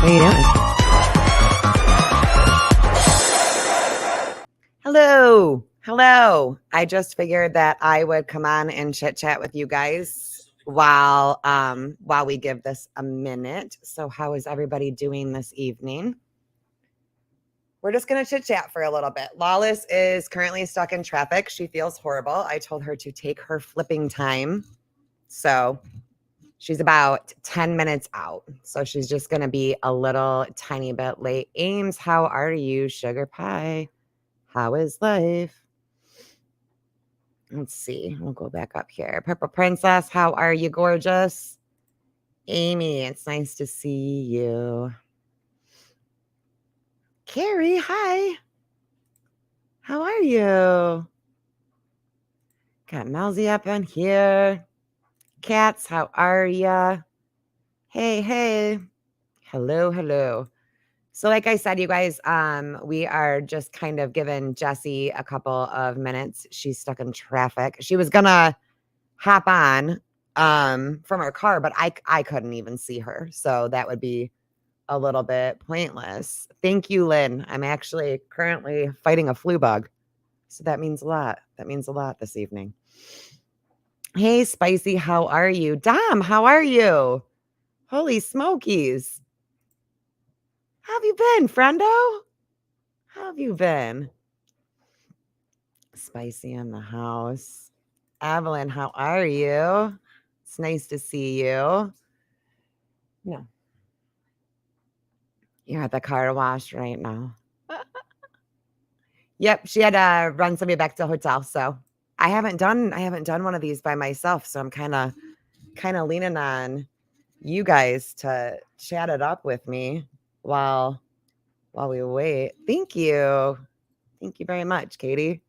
How you doing? Hello. I just figured that I would come on and chit chat with you guys while we give this a minute. So how is everybody doing this evening? We're just going to chit chat for a little bit. Lawless is currently stuck in traffic. She feels horrible. I told her to take her flipping time. So she's about 10 minutes out. So she's just going to be a little tiny bit late. Ames, how are you? Sugar pie. How is life? Let's see. We'll go back up here. Purple Princess, how are you, gorgeous? Amy, it's nice to see you. Carrie, hi. How are you? Got Melzy up on here. Cats, how are ya? Hey. Hello. So like I said, you guys, we are just kind of giving Jessi a couple of minutes. She's stuck in traffic. She was gonna hop on from her car, but I couldn't even see her. So that would be a little bit pointless. Thank you, Lynn. I'm actually currently fighting a flu bug. So that means a lot. That means a lot this evening. Hey, Spicy, how are you? Dom, how are you? Holy smokies. How have you been, friendo? How have you been? Spicy in the house. Evelyn, how are you? It's nice to see you. No. You're at the car wash right now. Yep, she had to run somebody back to the hotel. So I haven't done one of these by myself. So I'm kind of leaning on you guys to chat it up with me while we wait. Thank you very much, Katie.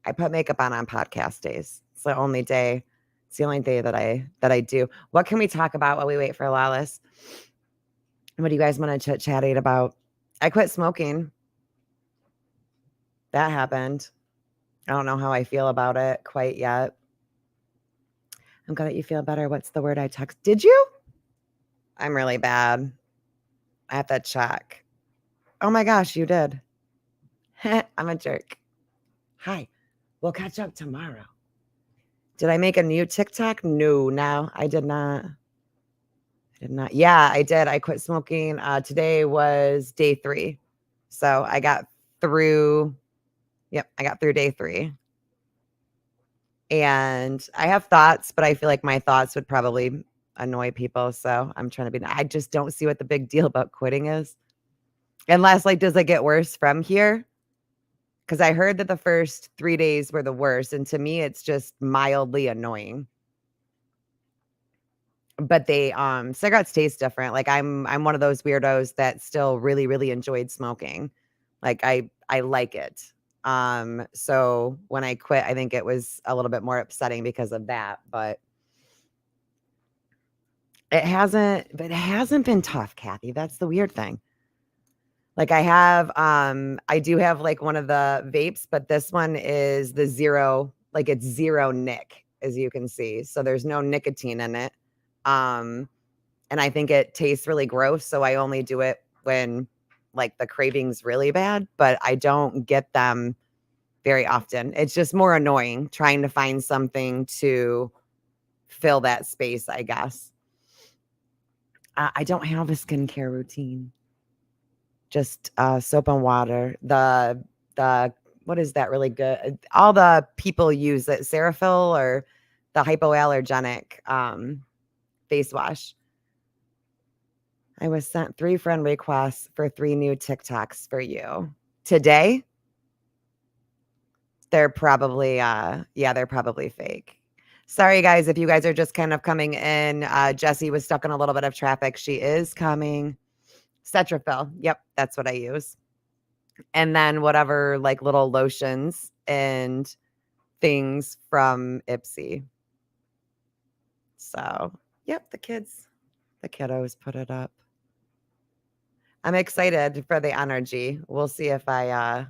I put makeup on podcast days. It's the only day. It's the only day that I do. What can we talk about while we wait for Lawless? What do you guys want to chit chatting about? I quit smoking. That happened. I don't know how I feel about it quite yet. I'm glad that you feel better. What's the word I text? Did you? I'm really bad. I have to check. Oh my gosh, you did. I'm a jerk. Hi. We'll catch up tomorrow. Did I make a new TikTok? No, I did not. Yeah, I did. I quit smoking. Today was day 3. So I got through. Yep, I got through day 3. And I have thoughts, but I feel like my thoughts would probably annoy people. So I'm trying to I just don't see what the big deal about quitting is. Unless, like, does it get worse from here? Because I heard that the first 3 days were the worst. And to me, it's just mildly annoying. But they cigarettes taste different. Like I'm one of those weirdos that still really, really enjoyed smoking. Like I like it. So when I quit, I think it was a little bit more upsetting because of that, but it hasn't been tough, Kathy. That's the weird thing. Like I do have like one of the vapes, but this one is the zero, like it's zero nic, as you can see. So there's no nicotine in it. And I think it tastes really gross. So I only do it when like the craving's really bad, but I don't get them very often. It's just more annoying trying to find something to fill that space, I guess. I don't have a skincare routine. Just soap and water. The what is that really good? All the people use it, Ceraphil or the hypoallergenic face wash. I was sent 3 friend requests for 3 new TikToks for you. Today, they're probably they're probably fake. Sorry guys, if you guys are just kind of coming in. Jessi was stuck in a little bit of traffic. She is coming. Cetaphil. Yep, that's what I use. And then whatever like little lotions and things from Ipsy. So, yep, the kiddos put it up. I'm excited for the energy. We'll see if I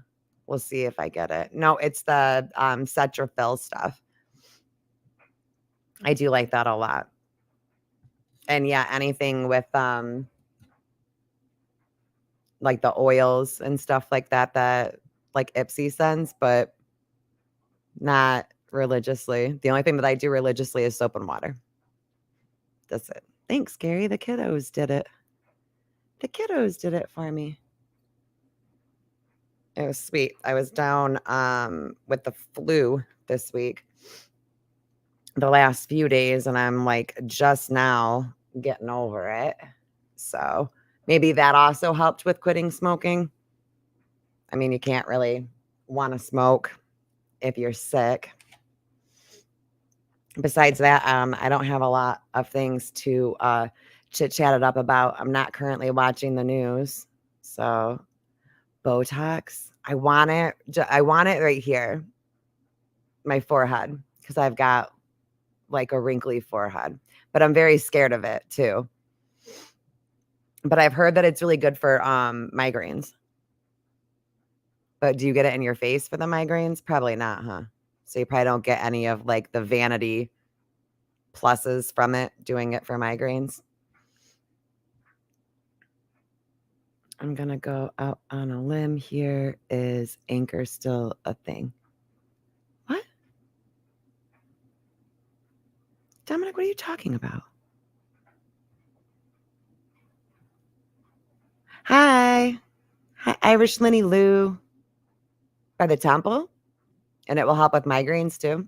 get it. No, it's the Cetaphil stuff. I do like that a lot. And yeah, anything with like the oils and stuff like that like Ipsy sends, but not religiously. The only thing that I do religiously is soap and water. That's it. Thanks, Gary. The kiddos did it. The kiddos did it for me. It was sweet. I was down with the flu this week, the last few days, and I'm like just now getting over it. So maybe that also helped with quitting smoking. I mean, you can't really want to smoke if you're sick. Besides that, I don't have a lot of things to chit chat it up about. I'm not currently watching the news. So Botox, I want it. I want it right here, my forehead, because I've got like a wrinkly forehead, but I'm very scared of it too. But I've heard that it's really good for migraines. But do you get it in your face for the migraines? Probably not, huh? So you probably don't get any of like the vanity pluses from it doing it for migraines. I'm going to go out on a limb here. Is Anchor still a thing? What? Dominic, what are you talking about? Hi. Hi, Irish Linny Lou by the temple. And it will help with migraines too.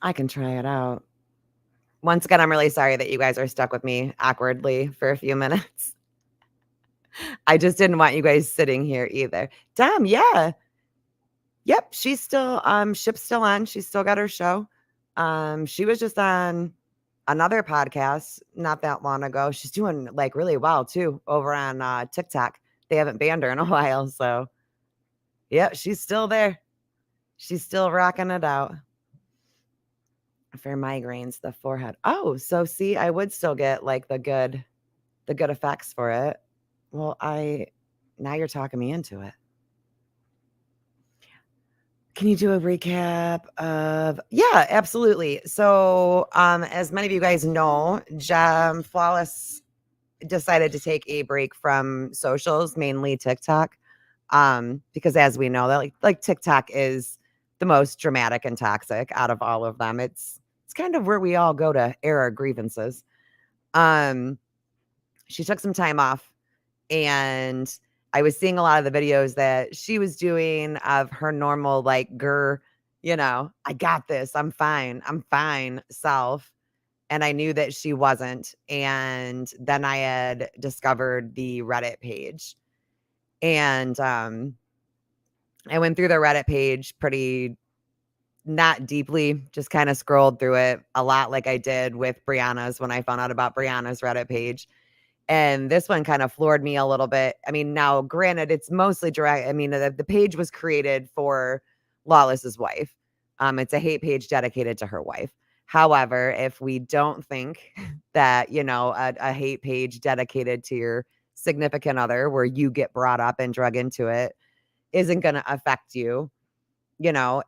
I can try it out. Once again, I'm really sorry that you guys are stuck with me awkwardly for a few minutes. I just didn't want you guys sitting here either. Dom, yeah. Yep, she's still ship's still on. She's still got her show. She was just on another podcast not that long ago. She's doing like really well too over on TikTok. They haven't banned her in a while, so yeah, she's still there. She's still rocking it out. For migraines, the forehead. Oh, so see, I would still get like the good effects for it. Well, now you're talking me into it. Can you do a recap of Yeah, absolutely. So, as many of you guys know, Flawless decided to take a break from socials, mainly TikTok. Because as we know, that like TikTok is the most dramatic and toxic out of all of them. It's kind of where we all go to air our grievances. Um, she took some time off, and I was seeing a lot of the videos that she was doing of her normal, like, I got this, I'm fine self. And I knew that she wasn't. And then I had discovered the Reddit page. And I went through the Reddit page pretty not deeply, just kind of scrolled through it a lot like I did with Brianna's when I found out about Brianna's Reddit page. And this one kind of floored me a little bit. I mean, now granted, it's mostly direct. I mean, the page was created for Lawless's wife. It's a hate page dedicated to her wife. However, if we don't think that, a hate page dedicated to your significant other where you get brought up and drug into it isn't going to affect you,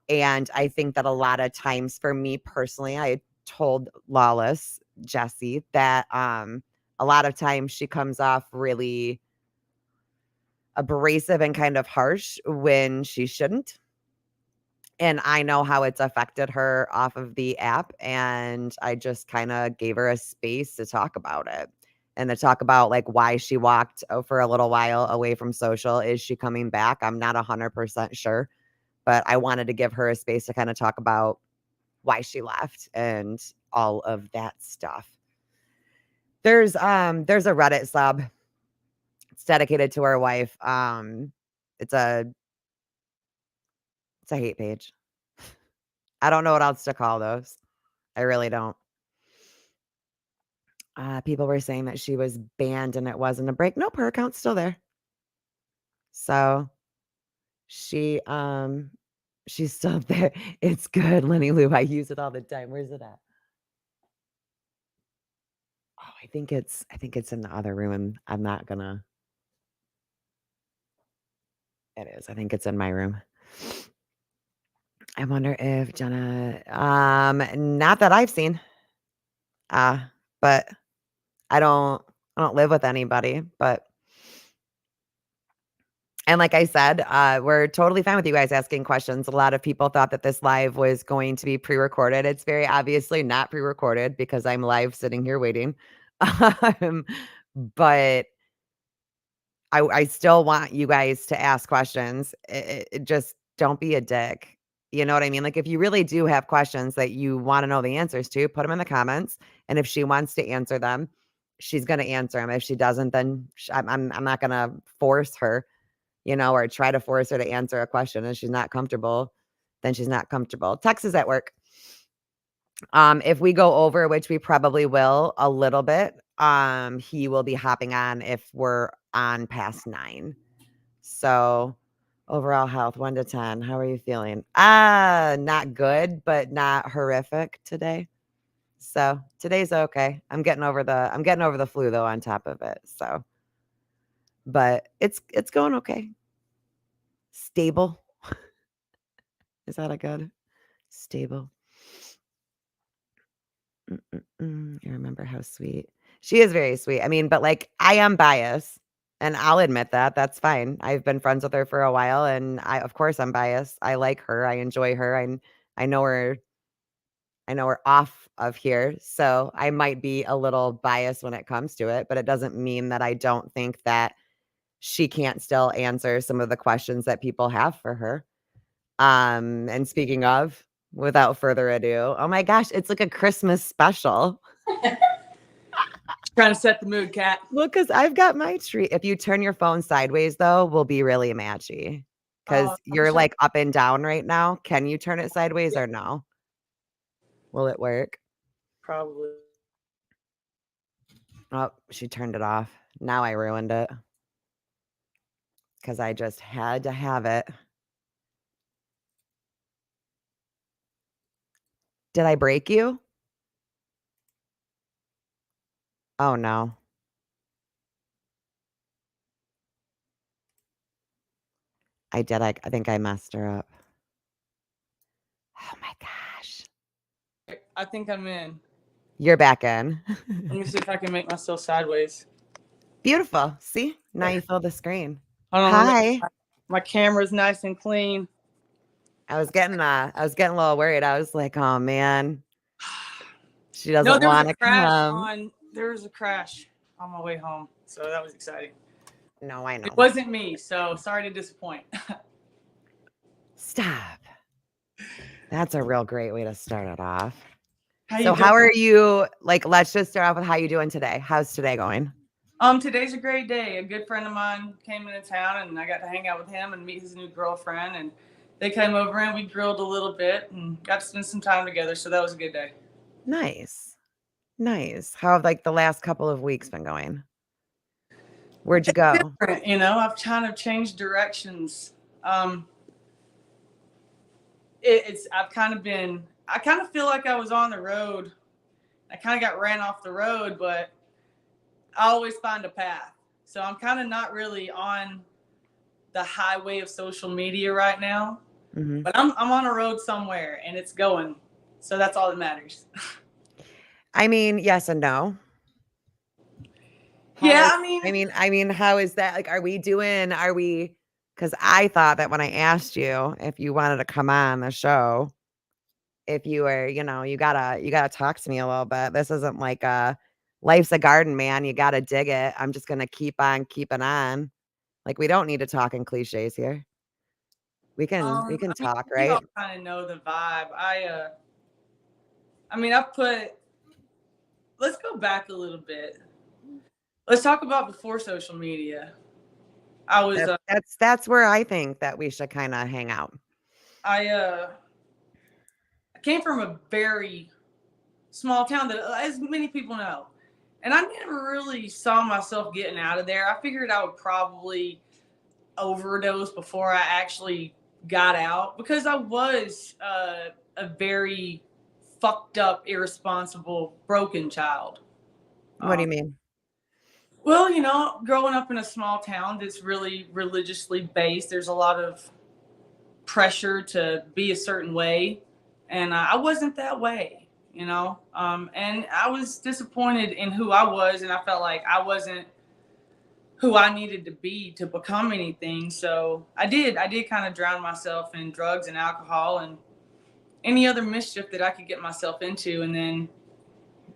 and I think that a lot of times for me personally, I told Lawless, Jessi, that a lot of times she comes off really abrasive and kind of harsh when she shouldn't. And I know how it's affected her off of the app. And I just kind of gave her a space to talk about it and to talk about like why she walked for a little while away from social. Is she coming back? I'm not 100% sure, but I wanted to give her a space to kind of talk about why she left and all of that stuff. There's a Reddit sub. It's dedicated to her wife. It's a hate page. I don't know what else to call those. I really don't. People were saying that she was banned and it wasn't a break. Nope, her account's still there. So she she's still there. It's good, Lenny Lou. I use it all the time. Where's it at? Oh, I think it's in the other room, and I'm not gonna. It is. I think it's in my room. I wonder if Jenna, not that I've seen. But I don't live with anybody, but And like I said, we're totally fine with you guys asking questions. A lot of people thought that this live was going to be pre-recorded. It's very obviously not pre-recorded because I'm live sitting here waiting. Um, but I still want you guys to ask questions. Just don't be a dick. You know what I mean? Like if you really do have questions that you want to know the answers to, put them in the comments. And if she wants to answer them, she's going to answer them. If she doesn't, then I'm not going to force her, or try to force her to answer a question. And she's not comfortable, then she's not comfortable. Tex is at work. If we go over, which we probably will a little bit, he will be hopping on if we're on past 9. So overall health, 1 to 10. How are you feeling? Not good, but not horrific today. So today's okay. I'm getting over the flu though on top of it. So, but it's going okay. Stable. Is that a good stable? You remember how sweet she is. Very sweet. I mean, but like I am biased and I'll admit that. That's fine. I've been friends with her for a while and of course I'm biased. I like her. I enjoy her. I know her. I know her off of here. So I might be a little biased when it comes to it, but it doesn't mean that I don't think that she can't still answer some of the questions that people have for her. And speaking of, without further ado, oh my gosh, it's like a Christmas special. Trying to set the mood, Kat. Well, because I've got my tree. If you turn your phone sideways, though, we'll be really matchy. Because you're like up and down right now. Can you turn it sideways or no? Will it work? Probably. Oh, she turned it off. Now I ruined it. Because I just had to have it. Did I break you? Oh, no. I did. I think I messed her up. Oh, my gosh. I think I'm in. You're back in. Let me see if I can make myself sideways. Beautiful. See? Now you fill the screen. Hold on, Hi. my camera's nice and clean. I was getting a little worried. I was like, oh man, she doesn't want to come. There was a crash on my way home, so that was exciting. No, I know. It wasn't me, so sorry to disappoint. Stop. That's a real great way to start it off. How are you? Like, let's just start off with how you doing today. How's today going? Today's a great day. A good friend of mine came into town, and I got to hang out with him and meet his new girlfriend. And they came over and we grilled a little bit and got to spend some time together. So that was a good day. Nice. How have like the last couple of weeks been going? Where'd you go? Different, I've kind of changed directions. I've kind of I kind of feel like I was on the road. I kind of got ran off the road, but I always find a path. So I'm kind of not really on the highway of social media right now, but I'm on a road somewhere and it's going. So that's all that matters. I mean, yes and no. I mean, how is that? Like, because I thought that when I asked you if you wanted to come on the show, if you were, you gotta talk to me a little bit. This isn't like life's a garden, man. You gotta dig it. I'm just gonna keep on keeping on. Like, we don't need to talk in cliches here. We can talk, right? You all kind of know the vibe. Let's go back a little bit. Let's talk about before social media. That's where I think that we should kind of hang out. I came from a very small town that, as many people know, and I never really saw myself getting out of there. I figured I would probably overdose before I actually got out because I was a very fucked up, irresponsible, broken child. What do you mean? Well, growing up in a small town that's really religiously based, there's a lot of pressure to be a certain way. And I wasn't that way, and I was disappointed in who I was. And I felt like I wasn't who I needed to be to become anything. So I did kind of drown myself in drugs and alcohol and any other mischief that I could get myself into. And then,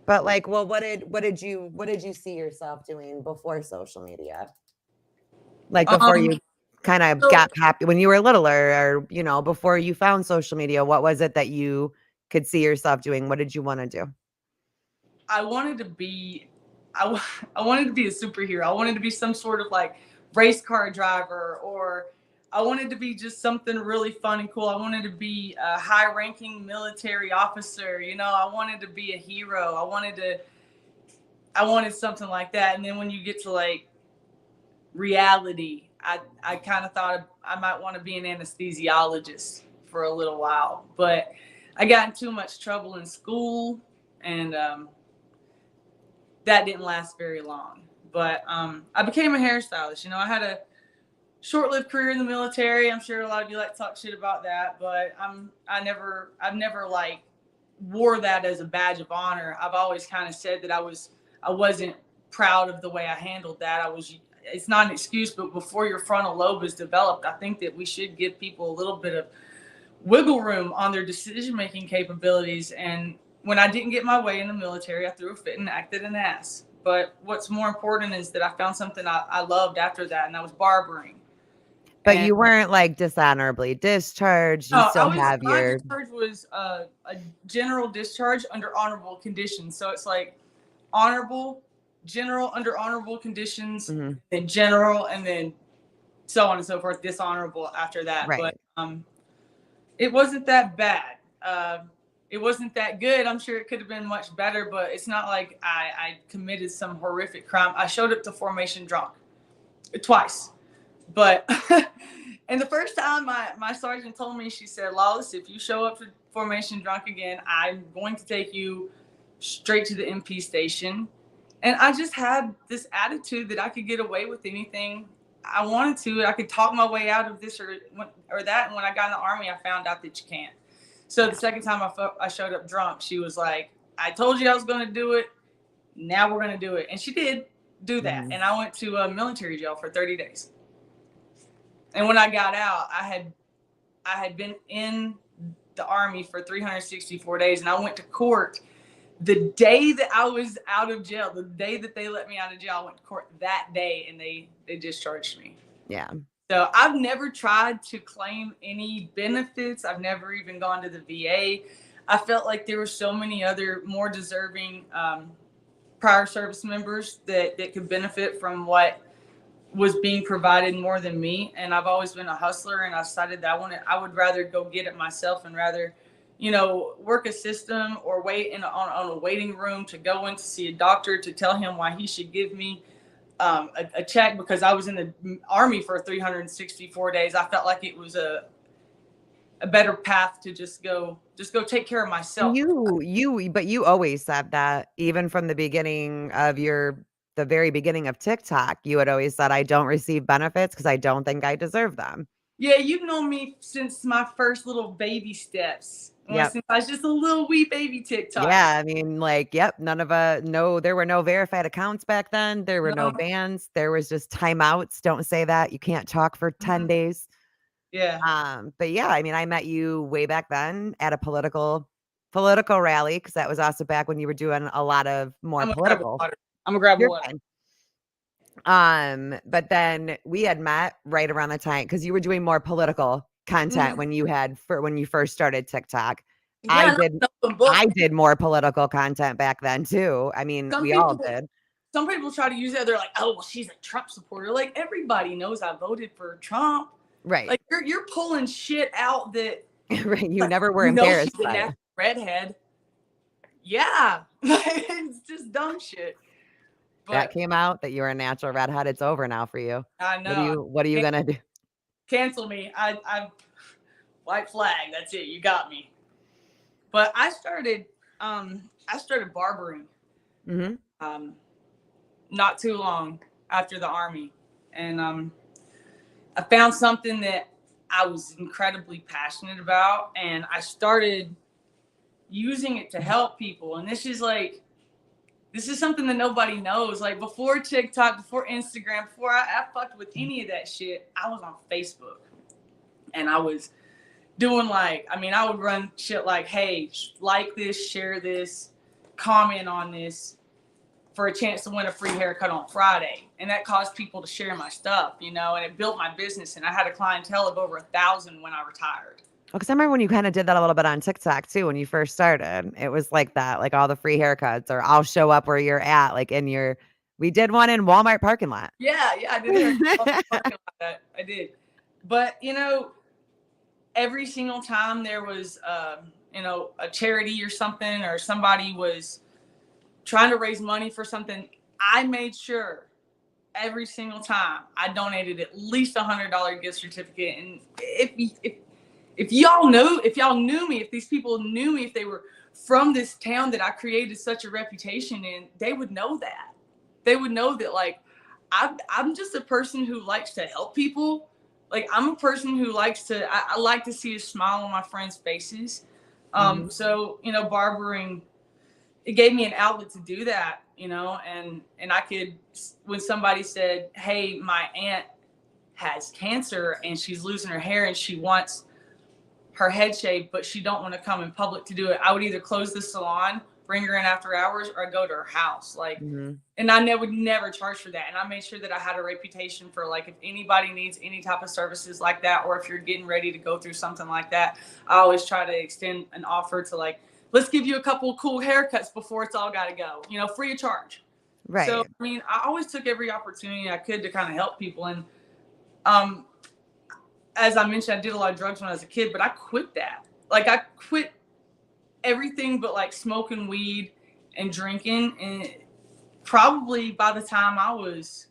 But like, well, what did you see yourself doing before social media? Like before um, you kind of so got happy when you were littler, or before you found social media, what was it that you could see yourself doing? What did you want to do? I wanted to be, I wanted to be a superhero. I wanted to be some sort of like race car driver, or I wanted to be just something really fun and cool. I wanted to be a high ranking military officer. I wanted to be a hero. I wanted something like that. And then when you get to like reality, I kind of thought I might want to be an anesthesiologist for a little while, but I got in too much trouble in school, and that didn't last very long. But I became a hairstylist. I had a short-lived career in the military. I'm sure a lot of you like to talk shit about that, but I've never like wore that as a badge of honor. I've always kind of said that I wasn't proud of the way I handled that. It's not an excuse, but before your frontal lobe is developed, I think that we should give people a little bit of wiggle room on their decision-making capabilities. And when I didn't get my way in the military, I threw a fit and acted an ass. But what's more important is that I found something I loved after that, and that was barbering. But And you weren't like dishonorably discharged. You still have my your discharge was a general discharge under honorable conditions. So it's like honorable, general under honorable conditions, Mhm. then general, and then so on and so forth, dishonorable after that. But Right. it wasn't that bad. It wasn't that good. I'm sure it could have been much better, but it's not like I committed some horrific crime. I showed up to formation drunk twice, but and the first time my sergeant told me, she said, "Lawless, if you show up to formation drunk again, I'm going to take you straight to the MP station." And I just had this attitude that I could get away with anything I wanted to. I could talk my way out of this or that. And when I got in the Army, I found out that you can't. So the second time I showed up drunk, she was like, "I told you I was going to do it. Now we're going to do it." And she did do that. Mhm. And I went to a military jail for 30 days. And when I got out, I had been in the Army for 364 days, and I went to court the day that I was out of jail. The day that they let me out of jail, I went to court that day, and they discharged me. Yeah. So I've never tried to claim any benefits. I've never even gone to the VA. I felt like there were so many other more deserving prior service members that could benefit from what was being provided more than me. And I've always been a hustler, and I decided that I would rather go get it myself, and rather, work a system or wait on a waiting room to go in to see a doctor to tell him why he should give me a check because I was in the Army for 364 days. I felt like it was a better path to just go take care of And myself. you always said that even from the beginning of the very beginning of TikTok, you had always said, "I don't receive benefits because I don't think I deserve them." Yeah, you've known me since my first little baby steps. Yep. Since I was just a little wee baby TikToker. Yeah, I mean, like, yep, no, there were no verified accounts back then. There were no No. bans. There was just timeouts. Don't say that. You can't talk for 10 Mhm. days. Yeah. But yeah, I mean, I met you way back then at a political rally, because that was also back when you were doing a lot of more I'm gonna grab a political. water. I'm gonna grab a You're water. fine. But then we had met right around the time because you were doing more political content Mhm. when you first started TikTok. I Yeah, and did I'm an open book. I did more political content back then too. I mean, Some we all people did. some people try to use that. They're like, "Oh, well, she's a Trump supporter." Like everybody knows I voted for Trump. Right. Like you're pulling shit out that Right. You like, never were embarrassed she's a by it. natural redhead. Yeah. It's just dumb shit. That But came out that you were a natural redhead. It's over now for you. I What are know. you what are you Can't gonna do? cancel me. I white flag. That's it. You got me. But I started barbering Mhm. um not too long after the Army. And I found something that I was incredibly passionate about, and I started using it to help people. And this is like this is something that nobody knows. Like before TikTok, before Instagram, before I fucked with any of that shit, I was on Facebook. And I was doing like, I mean, I would run shit like, hey, like this, share this, comment on this for a chance to win a free haircut on Friday. And that caused people to share my stuff, you know, and it built my business. And I had a clientele of over 1,000 when I retired. Because I remember when you kind of did that a little bit on TikTok too, when you first started. It was like that, like all the free haircuts, or I'll show up where you're at, like in your. We did one in Walmart parking lot. Yeah, I did haircuts parking lot. I did, but you know, every single time there was, you know, a charity or something, or somebody was trying to raise money for something, I made sure every single time I donated at least $100 gift certificate. And if y'all knew me, if these people knew me, if they were from this town that I created such a reputation in, they would know that. They would know that, like, I'm just a person who likes to help people. Like, I'm a person who likes to, I like to see a smile on my friends' faces. So, you know, barbering, it gave me an outlet to do that, you know, and I could, when somebody said, hey, my aunt has cancer and she's losing her hair and she wants her head shaved, but she don't want to come in public to do it, I would either close the salon, bring her in after hours, or go to her house. Like, and I would never charge for that. And I made sure that I had a reputation for, like, if anybody needs any type of services like that, or if you're getting ready to go through something like that, I always try to extend an offer to, like, let's give you a couple of cool haircuts before it's all got to go, you know, free of charge. Right. So, I mean, I always took every opportunity I could to kind of help people. And as I mentioned, I did a lot of drugs when I was a kid, but I quit that. Like, I quit everything but, like, smoking weed and drinking. And probably by the time I was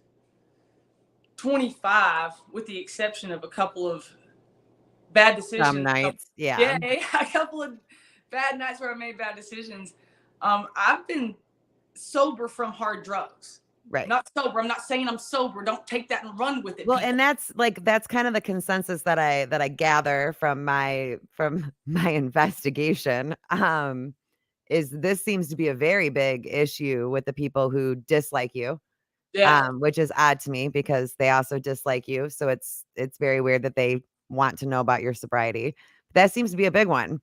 25, with the exception of a couple of bad decisions. Some nights, yeah, a couple of bad nights where I made bad decisions. I've been sober from hard drugs. Right. Not sober. I'm not saying I'm sober. Don't take that and run with it. Well, people. And that's kind of the consensus that I gather from my investigation. Is this seems to be a very big issue with the people who dislike you. Yeah. Which is odd to me because they also dislike you. So it's very weird that they want to know about your sobriety. That seems to be a big one.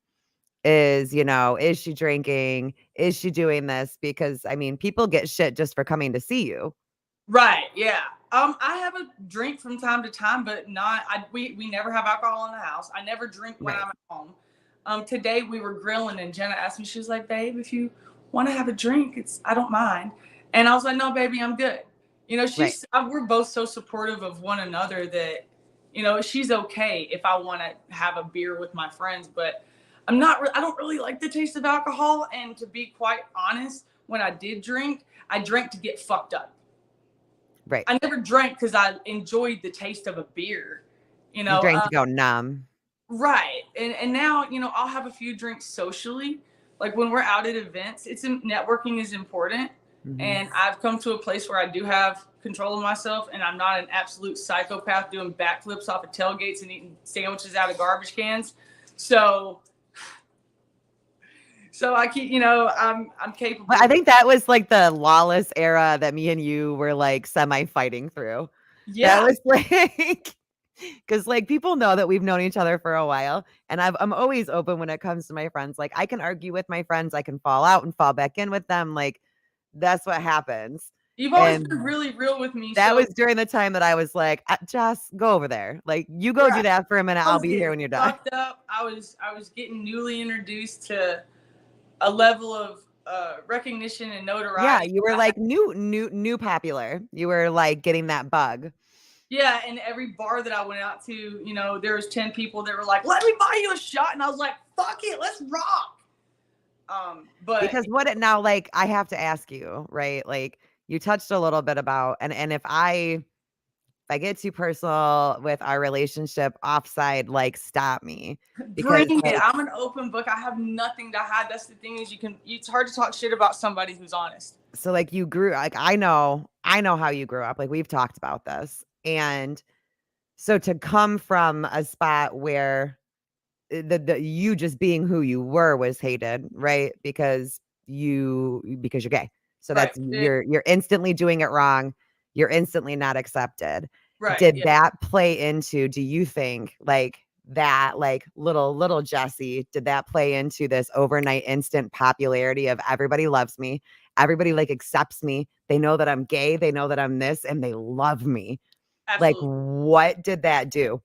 Is, you know, is she drinking? Is she doing this? Because, I mean, people get shit just for coming to see you. Right. Yeah. I have a drink from time to time, but we never have alcohol in the house. I never drink when I'm at home. Today we were grilling and Jenna asked me, she was like, babe, if you want to have a drink, I don't mind. And I was like, no, baby, I'm good. You know, we're both so supportive of one another that, you know, she's okay if I want to have a beer with my friends, but I don't really like the taste of alcohol. And to be quite honest, when I did drink, I drank to get fucked up. Right. I never drank because I enjoyed the taste of a beer. You know, you drank to go numb. Right. And now, you know, I'll have a few drinks socially. Like when we're out at events, networking is important. Mm-hmm. And I've come to a place where I do have control of myself and I'm not an absolute psychopath doing backflips off of tailgates and eating sandwiches out of garbage cans. So I keep, you know, I'm capable. I think that was like the Lawless era that me and you were like semi-fighting through. Yeah. That was like, because like people know that we've known each other for a while. And I'm always open when it comes to my friends. Like I can argue with my friends. I can fall out and fall back in with them. Like that's what happens. You've always been really real with me. That was during the time that I was like, just go over there. Like you go do that for a minute. I'll be here when you're done. Fucked up. I was getting newly introduced to a level of recognition and notoriety. Yeah, you were like new popular. You were like getting that bug. Yeah, and every bar that I went out to, you know, there was 10 people that were like, "Let me buy you a shot," and I was like, "Fuck it, let's rock." But because like I have to ask you, right? Like you touched a little bit about, and if I get too personal with our relationship offside, like stop me. Bring it. I'm an open book. I have nothing to hide. That's the thing is it's hard to talk shit about somebody who's honest. So like you grew, like I know how you grew up. Like we've talked about this. And so to come from a spot where the you just being who you were was hated, right? Because you're gay. So Right. that's you're instantly doing it wrong. You're instantly not accepted. Right. Did Yeah. that play into, do you think, like that, like little Jessi, did that play into this overnight instant popularity of everybody loves me, everybody like accepts me, they know that I'm gay, they know that I'm this, and they love me? Like, Absolutely. what did that do?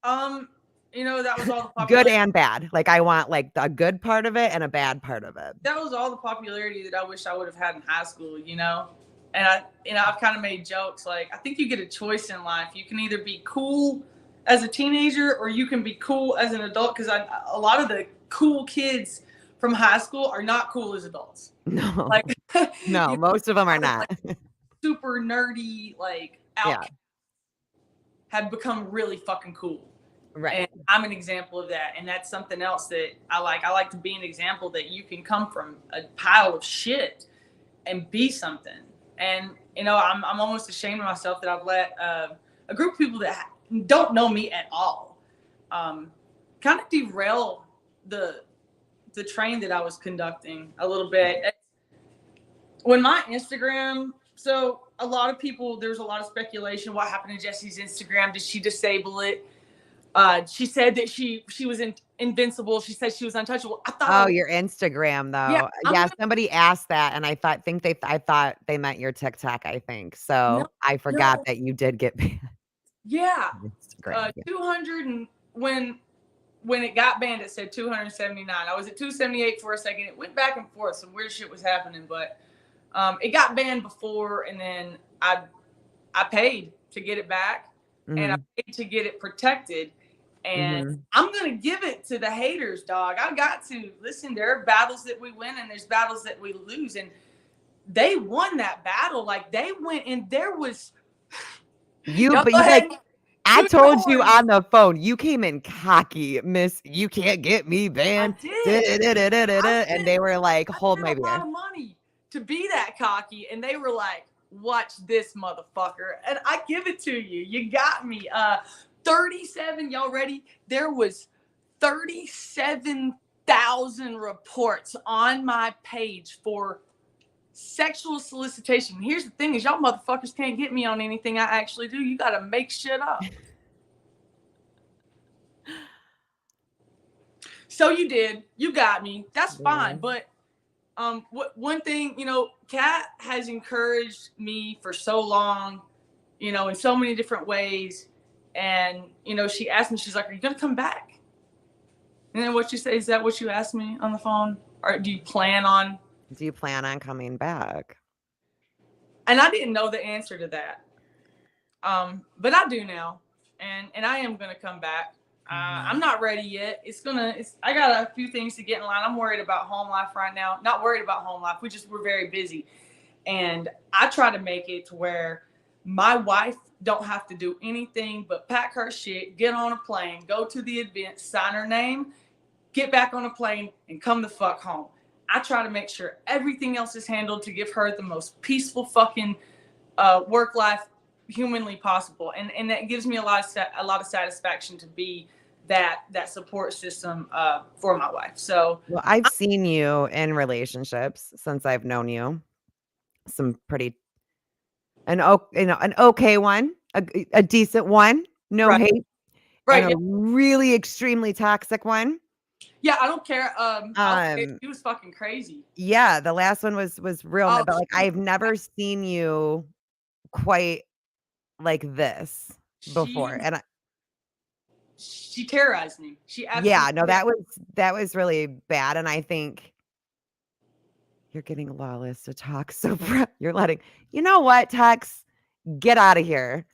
That was all the Good popularity. and bad. Like, I want like a good part of it and a bad part of it. That was all the popularity that I wish I would have had in high school, And I've kind of made jokes like, I think you get a choice in life. You can either be cool as a teenager or you can be cool as an adult. Because a lot of the cool kids from high school are not cool as adults. No, Like, no, most of them are not. Like, super nerdy, like Yeah. have become really fucking cool. Right. And I'm an example of that. And that's something else that I like. I like to be an example that you can come from a pile of shit and be something. And, I'm almost ashamed of myself that I've let a group of people that don't know me at all kind of derail the train that I was conducting a little bit. When my Instagram, so a lot of people, there's a lot of speculation. What happened to Jessi's Instagram? Did she disable it? She said that she was invincible. She said she was untouchable. I thought, your Instagram though. Yeah, somebody asked that, and I thought they meant your TikTok, I think. So I forgot that you did get banned. Yeah. Instagram. 200, and when it got banned, it said 279. I was at 278 for a second. It went back and forth. Some weird shit was happening, but it got banned before, and then I paid to get it back, and I paid to get it protected. And I'm going to give it to the haters, dog. I got to listen. There are battles that we win and there's battles that we lose. And they won that battle. Like, they went, and there was. I told you on the phone, you came in cocky, miss. You can't get me banned. I did. And they were like, hold my beer. A lot of money to be that cocky. And they were like, watch this motherfucker. And I give it to you. You got me. 37, y'all ready? There was 37,000 reports on my page for sexual solicitation. Here's the thing is, y'all motherfuckers can't get me on anything I actually do. You got to make shit up. So you did. You got me. That's fine. But one thing, Kat has encouraged me for so long, in so many different ways. And, she asked me, she's like, are you going to come back? And then what you say, is that what you asked me on the phone? Or do you plan on coming back? And I didn't know the answer to that. But I do now. And I am going to come back. I'm not ready yet. I got a few things to get in line. I'm worried about home life right now. Not worried about home life. We're very busy. And I try to make it to where my wife don't have to do anything but pack her shit, get on a plane, go to the event, sign her name, get back on a plane, and come the fuck home. I try to make sure everything else is handled to give her the most peaceful fucking work life humanly possible. And that gives me a lot of satisfaction to be that support system for my wife. So, well, I've seen you in relationships since I've known you. Some pretty an okay one, a decent one, no hate, and a really extremely toxic one. Yeah, I don't care. He was fucking crazy. Yeah, the last one was real, but like I've never seen you quite like this before, and she terrorized me. That was really bad, and I think you're getting Lawless to talk so you're letting, you know what, Tex, get out of here.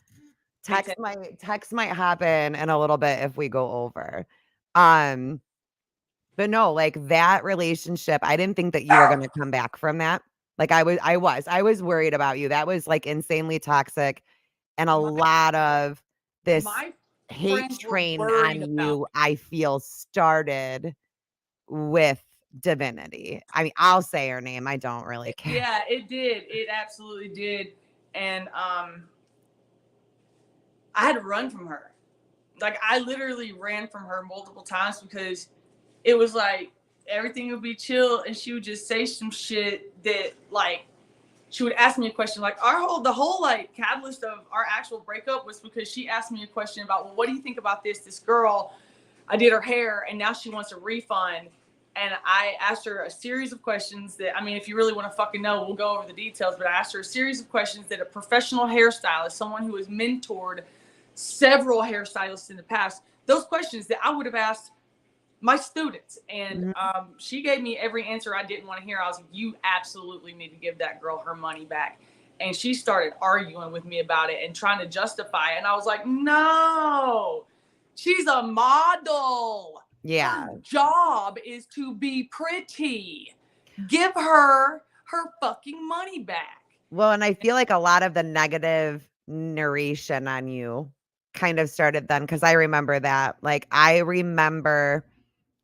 Text might happen in a little bit if we go over. But no, like that relationship, I didn't think that you were going to come back from that. Like I was worried about you. That was like insanely toxic, and a lot of this hate train on you, I feel, started with Divinity. I mean, I'll say her name. I don't really care. Yeah, it did. It absolutely did. And I had to run from her. Like, I literally ran from her multiple times because it was like everything would be chill and she would just say some shit that, like, she would ask me a question. Like the whole like catalyst of our actual breakup was because she asked me a question about, well, what do you think about this girl? I did her hair and now she wants a refund. And I asked her a series of questions that, I mean, if you really want to fucking know, we'll go over the details, but I asked her a series of questions that a professional hairstylist, someone who has mentored several hairstylists in the past, those questions that I would have asked my students. And she gave me every answer I didn't want to hear. I was like, you absolutely need to give that girl her money back. And she started arguing with me about it and trying to justify it. And I was like, no, she's a model. Yeah. Her job is to be pretty. Give her fucking money back. Well, and I feel like a lot of the negative narration on you kind of started then, because I remember that. Like, I remember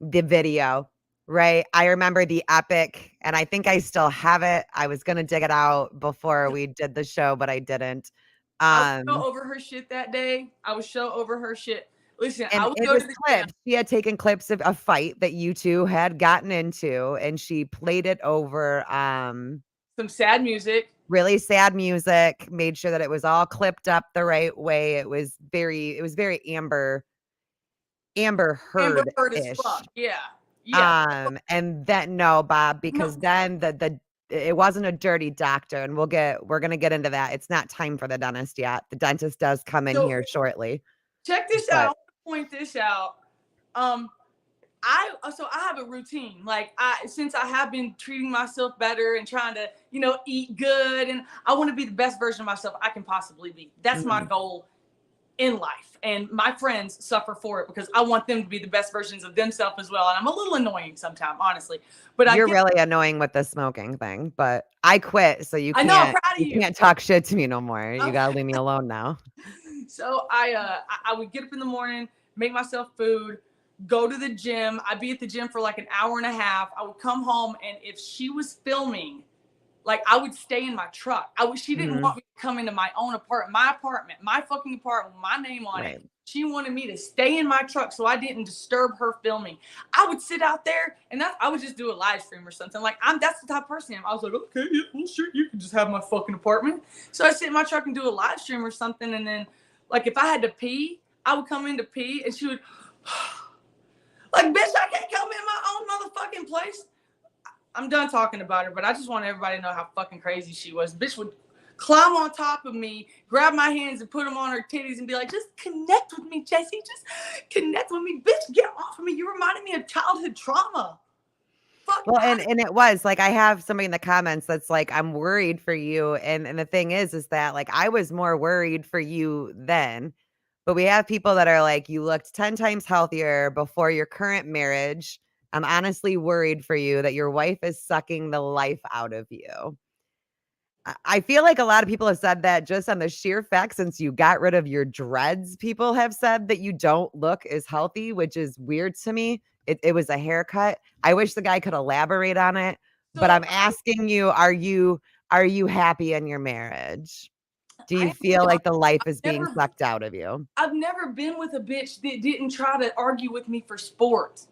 the video, right? I remember the epic, and I think I still have it. I was gonna dig it out before we did the show, but I didn't. I was so over her shit that day. I was so over her shit. Listen, And I would it go was to the clips. She had taken clips of a fight that you two had gotten into, and she played it over some sad music. Really sad music, made sure that it was all clipped up the right way. It was very Amber Heard as ish. fuck. Yeah. Yeah. And then no, Bob, because then it wasn't a dirty doctor, and we're gonna get into that. It's not time for the dentist yet. The dentist does come in here shortly. Check this out. I want to point this out. I have a routine. Like since I have been treating myself better and trying to, eat good, and I want to be the best version of myself I can possibly be. That's my goal in life. And my friends suffer for it because I want them to be the best versions of themselves as well. And I'm a little annoying sometimes, honestly. But you're really annoying with the smoking thing. But I quit, so you can't talk shit to me no more. You gotta leave me alone now. So I would get up in the morning, make myself food, go to the gym. I'd be at the gym for like an hour and a half. I would come home, and if she was filming, like I would stay in my truck. She didn't want me to come into my own apartment, my fucking apartment with my name on it. She wanted me to stay in my truck so I didn't disturb her filming. I would sit out there and I would just do a live stream or something. Like that's the type of person I am. I was like, okay, yeah, well, sure, you can just have my fucking apartment. So I sit in my truck and do a live stream or something. And then like if I had to pee, I would come in to pee and she would like, bitch, I can't come in my own motherfucking place. I'm done talking about her, but I just want everybody to know how fucking crazy she was. Bitch would climb on top of me, grab my hands and put them on her titties and be like, just connect with me, Jessi. Just connect with me. Bitch, get off of me. You reminded me of childhood trauma. Fuck. Well, and it was like, I have somebody in the comments that's like, I'm worried for you. And the thing is that like, I was more worried for you then. But we have people that are like, you looked 10 times healthier before your current marriage. I'm honestly worried for you that your wife is sucking the life out of you. I feel like a lot of people have said that just on the sheer fact, since you got rid of your dreads, people have said that you don't look as healthy, which is weird to me. It was a haircut. I wish the guy could elaborate on it, but I'm asking you, are you happy in your marriage? Do you feel like the life is being sucked out of you? I've never been with a bitch that didn't try to argue with me for sport.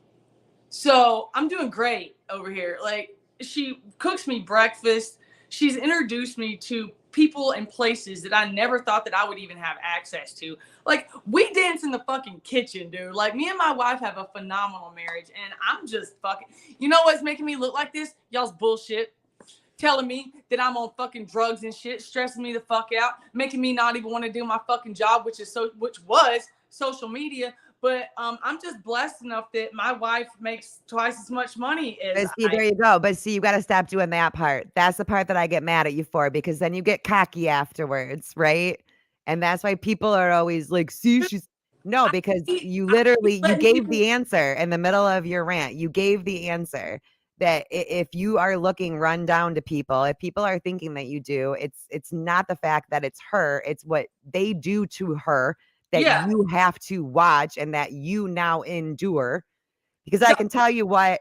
So I'm doing great over here. Like, she cooks me breakfast. She's introduced me to people and places that I never thought that I would even have access to. Like, we dance in the fucking kitchen, dude. Like, me and my wife have a phenomenal marriage, and I'm just fucking, you know what's making me look like this? Y'all's bullshit. Telling me that I'm on fucking drugs and shit, stressing me the fuck out, making me not even want to do my fucking job, which was social media. But I'm just blessed enough that my wife makes twice as much money as there you go. But see, you got to stop doing that part. That's the part that I get mad at you for, because then you get cocky afterwards, right? And that's why people are always like, see, no, because you gave the answer in the middle of your rant. You gave the answer that if you are looking run down to people, if people are thinking that you do, it's not the fact that it's her, it's what they do to her that you have to watch and that you now endure. Because I can tell you what,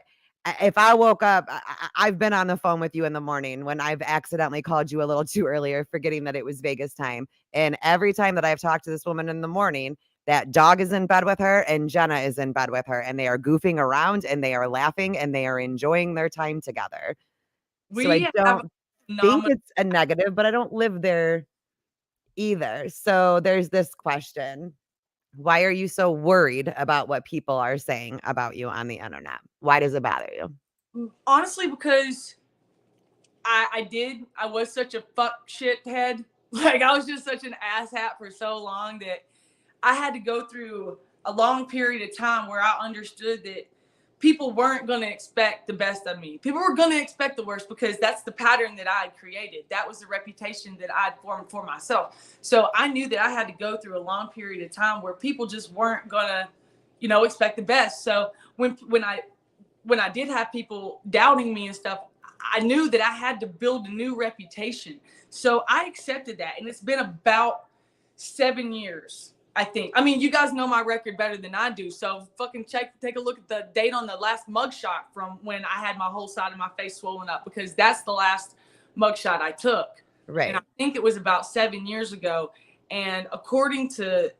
if I woke up, I've been on the phone with you in the morning when I've accidentally called you a little too earlier, forgetting that it was Vegas time. And every time that I've talked to this woman in the morning, that dog is in bed with her and Jenna is in bed with her, and they are goofing around and they are laughing and they are enjoying their time together. So I don't think phenomenal. it's a negative, but I don't live there either. So there's this question. Why are you so worried about what people are saying about you on the internet? Why does it bother you? Honestly, because I was such a fuck shit head. Like I was just such an asshat for so long that I had to go through a long period of time where I understood that people weren't going to expect the best of me. People were going to expect the worst because that's the pattern that I had created. That was the reputation that I'd formed for myself. So I knew that I had to go through a long period of time where people just weren't going to, expect the best. So when I did have people doubting me and stuff, I knew that I had to build a new reputation. So I accepted that. And it's been about 7 years, I think. I mean, you guys know my record better than I do. So fucking take a look at the date on the last mugshot from when I had my whole side of my face swollen up, because that's the last mugshot I took. Right. And I think it was about 7 years ago. And according to,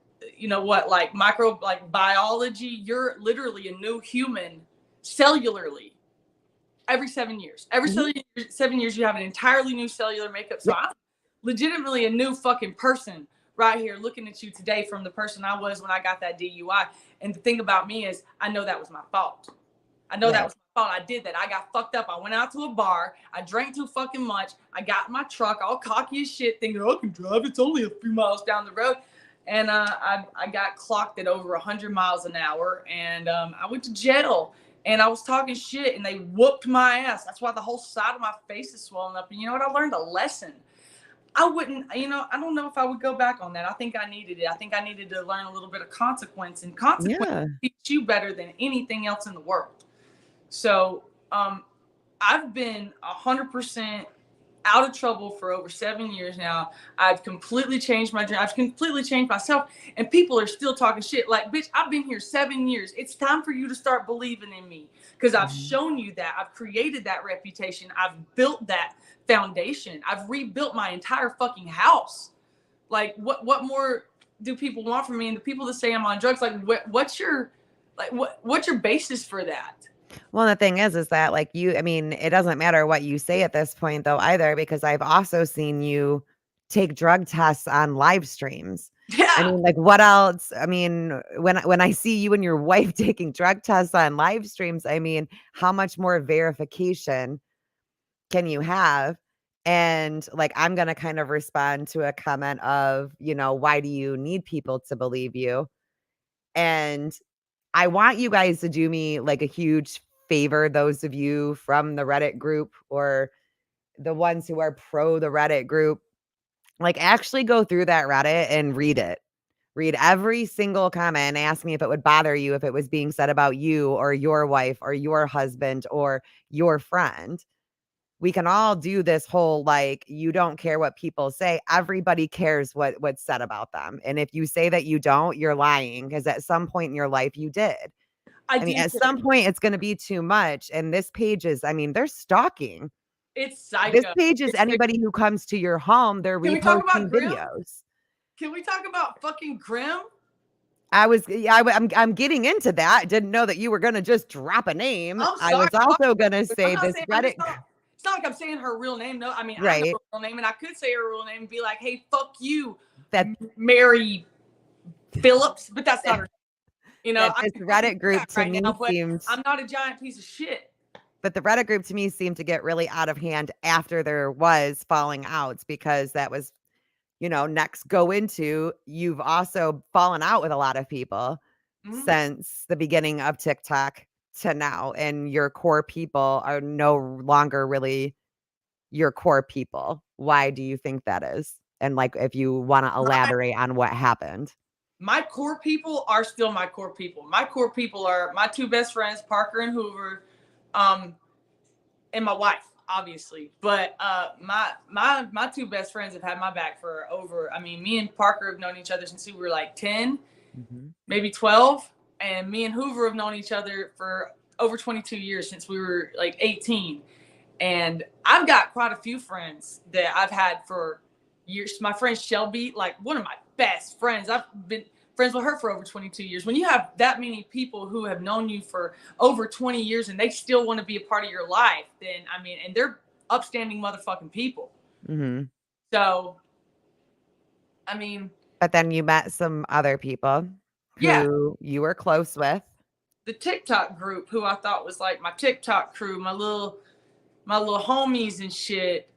biology, you're literally a new human cellularly every 7 years. Every 7 years, you have an entirely new cellular makeup. So I'm legitimately a new fucking person right here looking at you today from the person I was when I got that DUI. And the thing about me is I know that was my fault. I know that was my fault. I did that. I got fucked up. I went out to a bar. I drank too fucking much. I got in my truck all cocky as shit thinking, I can drive. It's only a few miles down the road. And I got clocked at over 100 miles an hour. And I went to jail. And I was talking shit and they whooped my ass. That's why the whole side of my face is swollen up. And you know what? I learned a lesson. I wouldn't, I don't know if I would go back on that. I think I needed it. I think I needed to learn a little bit of consequence, and consequence teach you better than anything else in the world. So I've been 100% out of trouble for over 7 years now. I've completely changed my dream. I've completely changed myself, and people are still talking shit. Like, bitch, I've been here 7 years. It's time for you to start believing in me, because I've shown you that. I've created that reputation. I've built that foundation. I've rebuilt my entire fucking house. Like, what more do people want from me? And the people that say I'm on drugs, like, what's your basis for that? Well, the thing is that like I mean, it doesn't matter what you say at this point though either, because I've also seen you take drug tests on live streams. Yeah. I mean, like what else? I mean, when I see you and your wife taking drug tests on live streams, I mean, how much more verification can you have? And like, I'm going to kind of respond to a comment of, why do you need people to believe you? And I want you guys to do me like a huge favor, those of you from the Reddit group or the ones who are pro the Reddit group, like actually go through that Reddit and read it. Read every single comment and ask me if it would bother you if it was being said about you or your wife or your husband or your friend. We can all do this whole like you don't care what people say. Everybody cares what's said about them. And if you say that you don't, you're lying, because at some point in your life you did. I mean, at some point it's going to be too much. And this page is, I mean, they're stalking. It's psycho. This page is anybody who comes to your home, they're reposting videos. Can we talk about fucking Grim? I'm getting into that. Didn't know that you were going to just drop a name. I was also going to say this Reddit. It's not like I'm saying her real name. No, I mean, I know her real name, and I could say her real name and be like, hey, fuck you, Mary Phillips, but that's not her name. This Reddit group to me seems... I'm not a giant piece of shit. But the Reddit group to me seemed to get really out of hand after there was falling outs, because that was, next go into, you've also fallen out with a lot of people since the beginning of TikTok to now, and your core people are no longer really your core people. Why do you think that is? And like, if you want to elaborate on what happened. My core people are still my core people. My core people are my two best friends, Parker and Hoover, and my wife, obviously. But my two best friends have had my back for over, I mean, me and Parker have known each other since we were like 10, maybe 12. And me and Hoover have known each other for over 22 years, since we were like 18. And I've got quite a few friends that I've had for years. My friend Shelby, like one of my best friends. I've been friends with her for over 22 years. When you have that many people who have known you for over 20 years and they still want to be a part of your life, then I mean, and they're upstanding motherfucking people. Mm-hmm. So, I mean, But then you met some other people yeah, who you were close with. the TikTok group, who I thought was like my TikTok crew, my little homies and shit.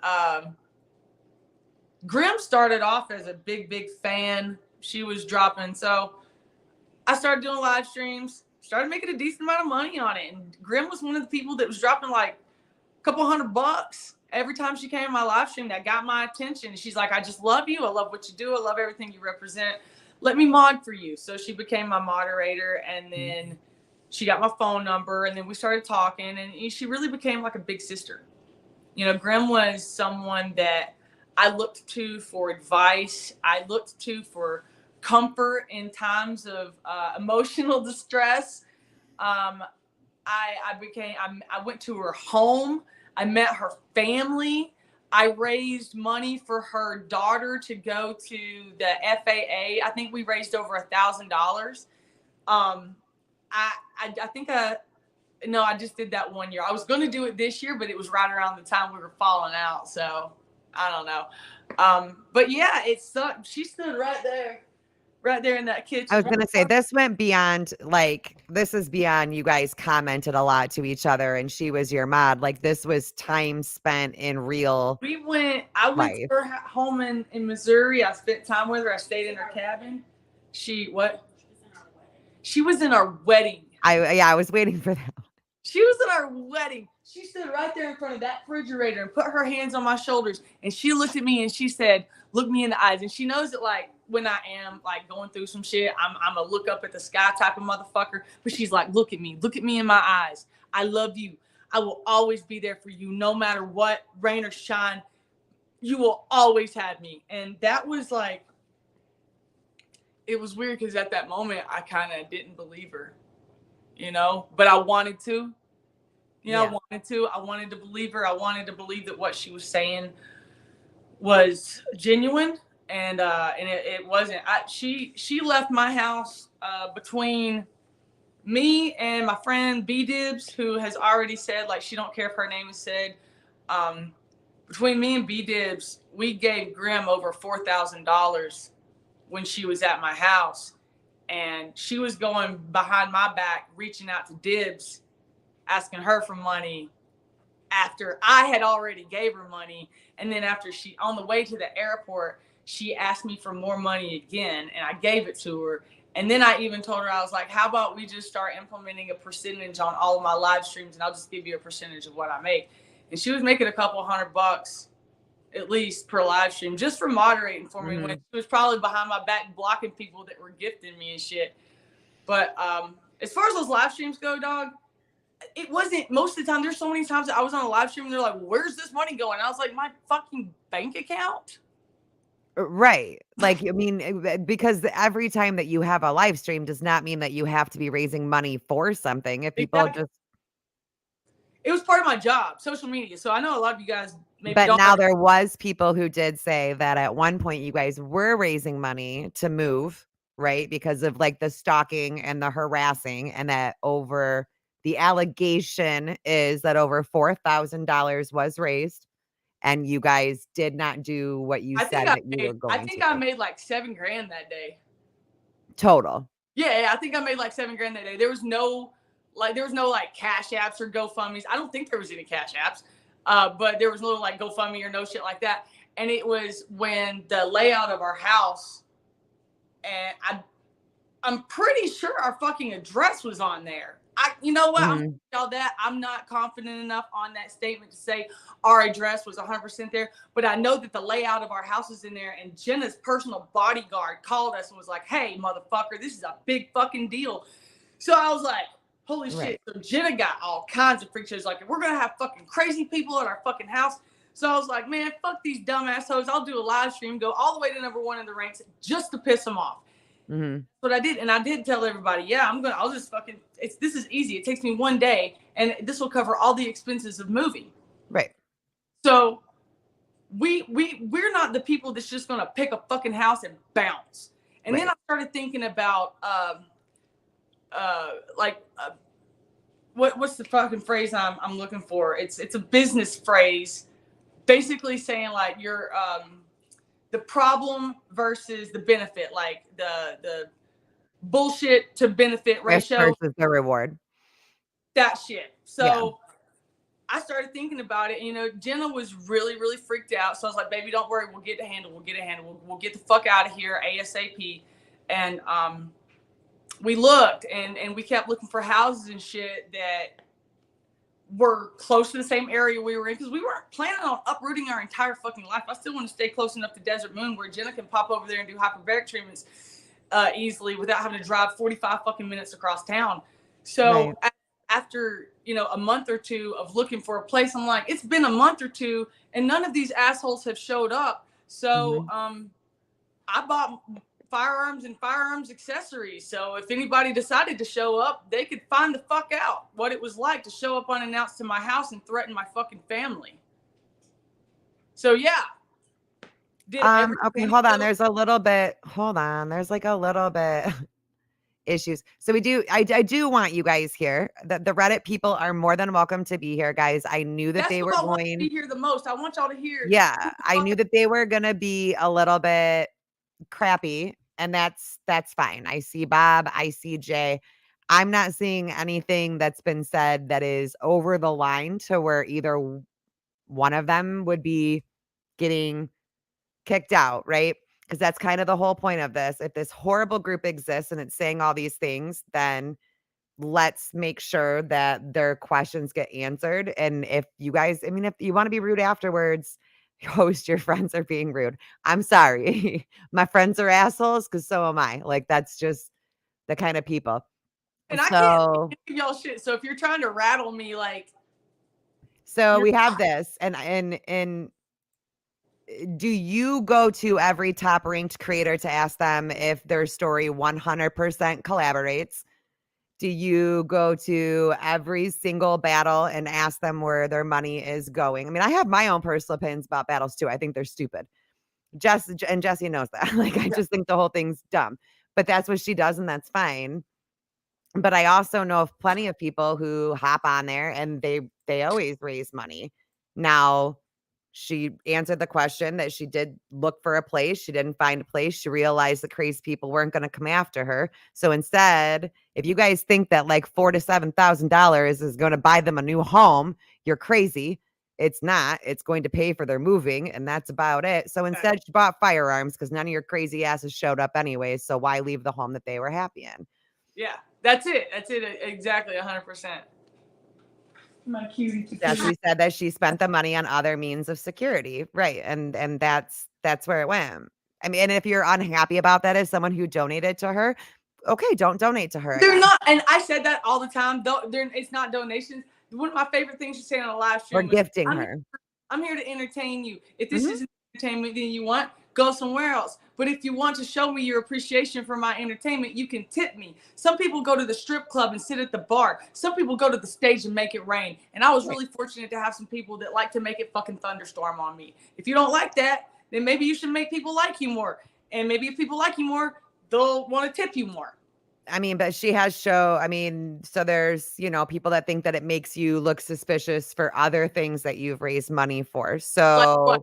Grim started off as a big fan. She was dropping, so I started doing live streams, started making a decent amount of money on it. And Grim was one of the people that was dropping like a couple $100 every time she came to my live stream. That got my attention. And she's like, I just love you. I love what you do. I love everything you represent. Let me mod for you. So she became my moderator, and then she got my phone number, and then we started talking, and she really became like a big sister. You know, Grim was someone that I looked to for advice. I looked to for comfort in times of emotional distress. I went to her home. I met her family. I raised money for her daughter to go to the FAA. I think we raised over $1,000. I think no, I just did that one year. I was going to do it this year, but it was right around the time we were falling out. So I don't know. But yeah, it sucked. She stood right there in that kitchen. I was going to say, this went beyond, like, this is beyond you guys commented a lot to each other and she was your mod. Like, this was time spent in real I went life. to her home in Missouri. I spent time with her. I stayed in her cabin. She was in our wedding. I was waiting for that. She was in our wedding. She stood right there in front of that refrigerator and put her hands on my shoulders. And she looked at me and she said, look me in the eyes. And she knows that, like, when I am like going through some shit, I'm a look up at the sky type of motherfucker. But she's like, look at me in my eyes. I love you. I will always be there for you, no matter what, rain or shine. You will always have me. And that was like, it was weird because at that moment I kind of didn't believe her, you know, but I wanted to. You know, yeah. I wanted to believe her. I wanted to believe that what she was saying was genuine, and it wasn't. She left my house between me and my friend B Dibs, who has already said, like, she don't care if her name is said. Between me and B Dibs, we gave Grim over $4,000 when she was at my house, and she was going behind my back, reaching out to Dibs, asking her for money after I had already gave her money. And then after on the way to the airport, she asked me for more money again, and I gave it to her. And then I even told her, I was like, how about we just start implementing a percentage on all of my live streams, and I'll just give you a percentage of what I make. And she was making a couple $100 at least per live stream just for moderating for me, when she was probably behind my back blocking people that were gifting me and shit. But as far as those live streams go, dog, it wasn't most of the time. There's so many times that I was on a live stream and they're like, where's this money going? I was like, my fucking bank account. Right. Like, I mean, because every time that you have a live stream does not mean that you have to be raising money for something. If people just, it was part of my job, social media. So I know a lot of you guys maybe but don't. now there was people who did say that at one point you guys were raising money to move, right? Because of like the stalking and the harassing, and that the allegation is that over $4,000 was raised, and you guys did not do what you said that you were going to. I think I made like $7,000 that day. Total. Yeah, I think I made like $7,000 that day. There was no like Cash Apps or GoFundMes. I don't think there was any Cash Apps, but there was no like GoFundMe or no shit like that. And it was when the layout of our house, and I'm pretty sure our fucking address was on there. You know what? I'm gonna tell that I'm not confident enough on that statement to say our address was 100% there, but I know that the layout of our house is in there. And Jenna's personal bodyguard called us and was like, "Hey, motherfucker, this is a big fucking deal." So I was like, "Holy shit!" So Jenna got all kinds of freak shows. Like, we're gonna have fucking crazy people at our fucking house. So I was like, "Man, fuck these dumb assholes. I'll do a live stream, go all the way to #1 in the ranks just to piss them off." But I did, and I did tell everybody, yeah, I'll just fucking, this is easy. It takes me one day, and this will cover all the expenses of moving. Right. So we're not the people that's just gonna pick a fucking house and bounce. And then I started thinking about what's the fucking phrase I'm looking for? It's a business phrase. basically saying like you're the problem versus the benefit, like the bullshit to benefit Risk ratio, versus the reward. that shit. Yeah. So I started thinking about it, and, you know, Jenna was really, really freaked out. So I was like, baby, don't worry. We'll get a handle. We'll get a handle. We'll get the fuck out of here ASAP. And we looked, and we kept looking for houses and shit that were close to the same area we were in, because we weren't planning on uprooting our entire fucking life. I still want to stay close enough to Desert Moon where Jenna can pop over there and do hyperbaric treatments easily without having to drive 45 fucking minutes across town. So Right. after, you know, a month or two of looking for a place, I'm like, it's been a month or two and none of these assholes have showed up. So I bought firearms and firearms accessories. So if anybody decided to show up, they could find the fuck out what it was like to show up unannounced to my house and threaten my fucking family. So yeah. Okay, hold on. There's a little bit. Hold on. There's like a little bit issues. So I do want you guys here. The Reddit people are more than welcome to be here, guys. I knew that they were I want to going. be here the most. I want y'all to hear. Yeah, I knew that they were gonna be a little bit crappy, and that's fine. I see Bob. I see Jay. I'm not seeing anything that's been said that is over the line to where either one of them would be getting kicked out, right? Because that's kind of the whole point of this. If this horrible group exists and it's saying all these things, then let's make sure that their questions get answered. And if you guys, I mean, if you want to be rude afterwards, host, your friends are being rude. I'm sorry. My friends are assholes because so am I. Like, that's just the kind of people. And I So, can't give y'all shit. So if you're trying to rattle me, like, so we have this, and do you go to every top ranked creator to ask them if their story 100% collaborates? Do you go to every single battle and ask them where their money is going? I mean, I have my own personal opinions about battles too. I think they're stupid. Jessi knows that. Like, I just think the whole thing's dumb. But that's what she does, and that's fine. But I also know of plenty of people who hop on there and they always raise money. Now, she answered the question that she did look for a place. She didn't find a place. She realized the crazy people weren't going to come after her. So instead, if you guys think that like $4,000 to $7,000 is going to buy them a new home, you're crazy. It's not. It's going to pay for their moving, and that's about it. So instead, she bought firearms because none of your crazy asses showed up anyways. So why leave the home that they were happy in? Yeah, that's it. That's it. Exactly. 100%. My cutie. Jessi said that she spent the money on other means of security. Right. And that's where it went. I mean, and if you're unhappy about that as someone who donated to her, okay, don't donate to her. They're again. not, and I said that all the time. It's not donations. One of my favorite things to say on a live stream. We're gifting her. I'm here to entertain you. If this isn't entertainment that you want, go somewhere else. But if you want to show me your appreciation for my entertainment, you can tip me. Some people go to the strip club and sit at the bar. Some people go to the stage and make it rain. And I was really fortunate to have some people that like to make it fucking thunderstorm on me. If you don't like that, then maybe you should make people like you more. And maybe if people like you more, they'll want to tip you more. I mean, but she has so there's, people that think that it makes you look suspicious for other things that you've raised money for. So Like,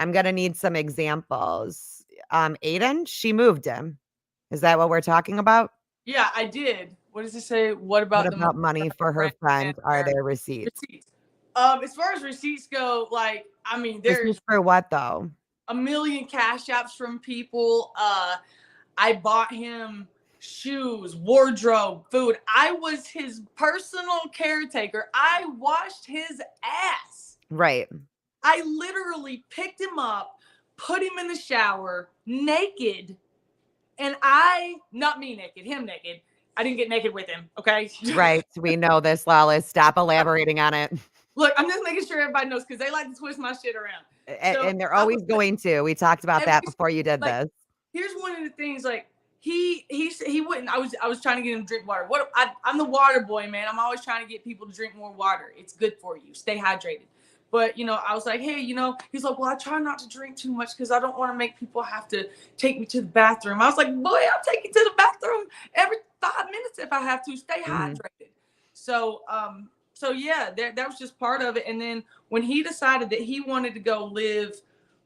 I'm going to need some examples. Aiden, she moved him. Is that what we're talking about? yeah, I did. What does it say? What about money for her friend? Are there receipts? As far as receipts go, like, I mean, there's receipts for what though? A million cash apps from people. I bought him shoes, wardrobe, food. I was his personal caretaker. I washed his ass. Right. I literally picked him up, put him in the shower, naked, and not me naked, him naked. I didn't get naked with him, okay? Right. We know this, Lawless. Stop elaborating on it. Look, I'm just making sure everybody knows because they like to twist my shit around. And they're always going to. We talked about that before you did this. Here's one of the things, like, he wouldn't. I was trying to get him to drink water. I'm the water boy, man. I'm always trying to get people to drink more water. It's good for you. Stay hydrated. But, I was like, hey, he's like, well, I try not to drink too much because I don't want to make people have to take me to the bathroom. I was like, boy, I'll take you to the bathroom every 5 minutes if I have to. Stay hydrated. So So yeah, that was just part of it. And then when he decided that he wanted to go live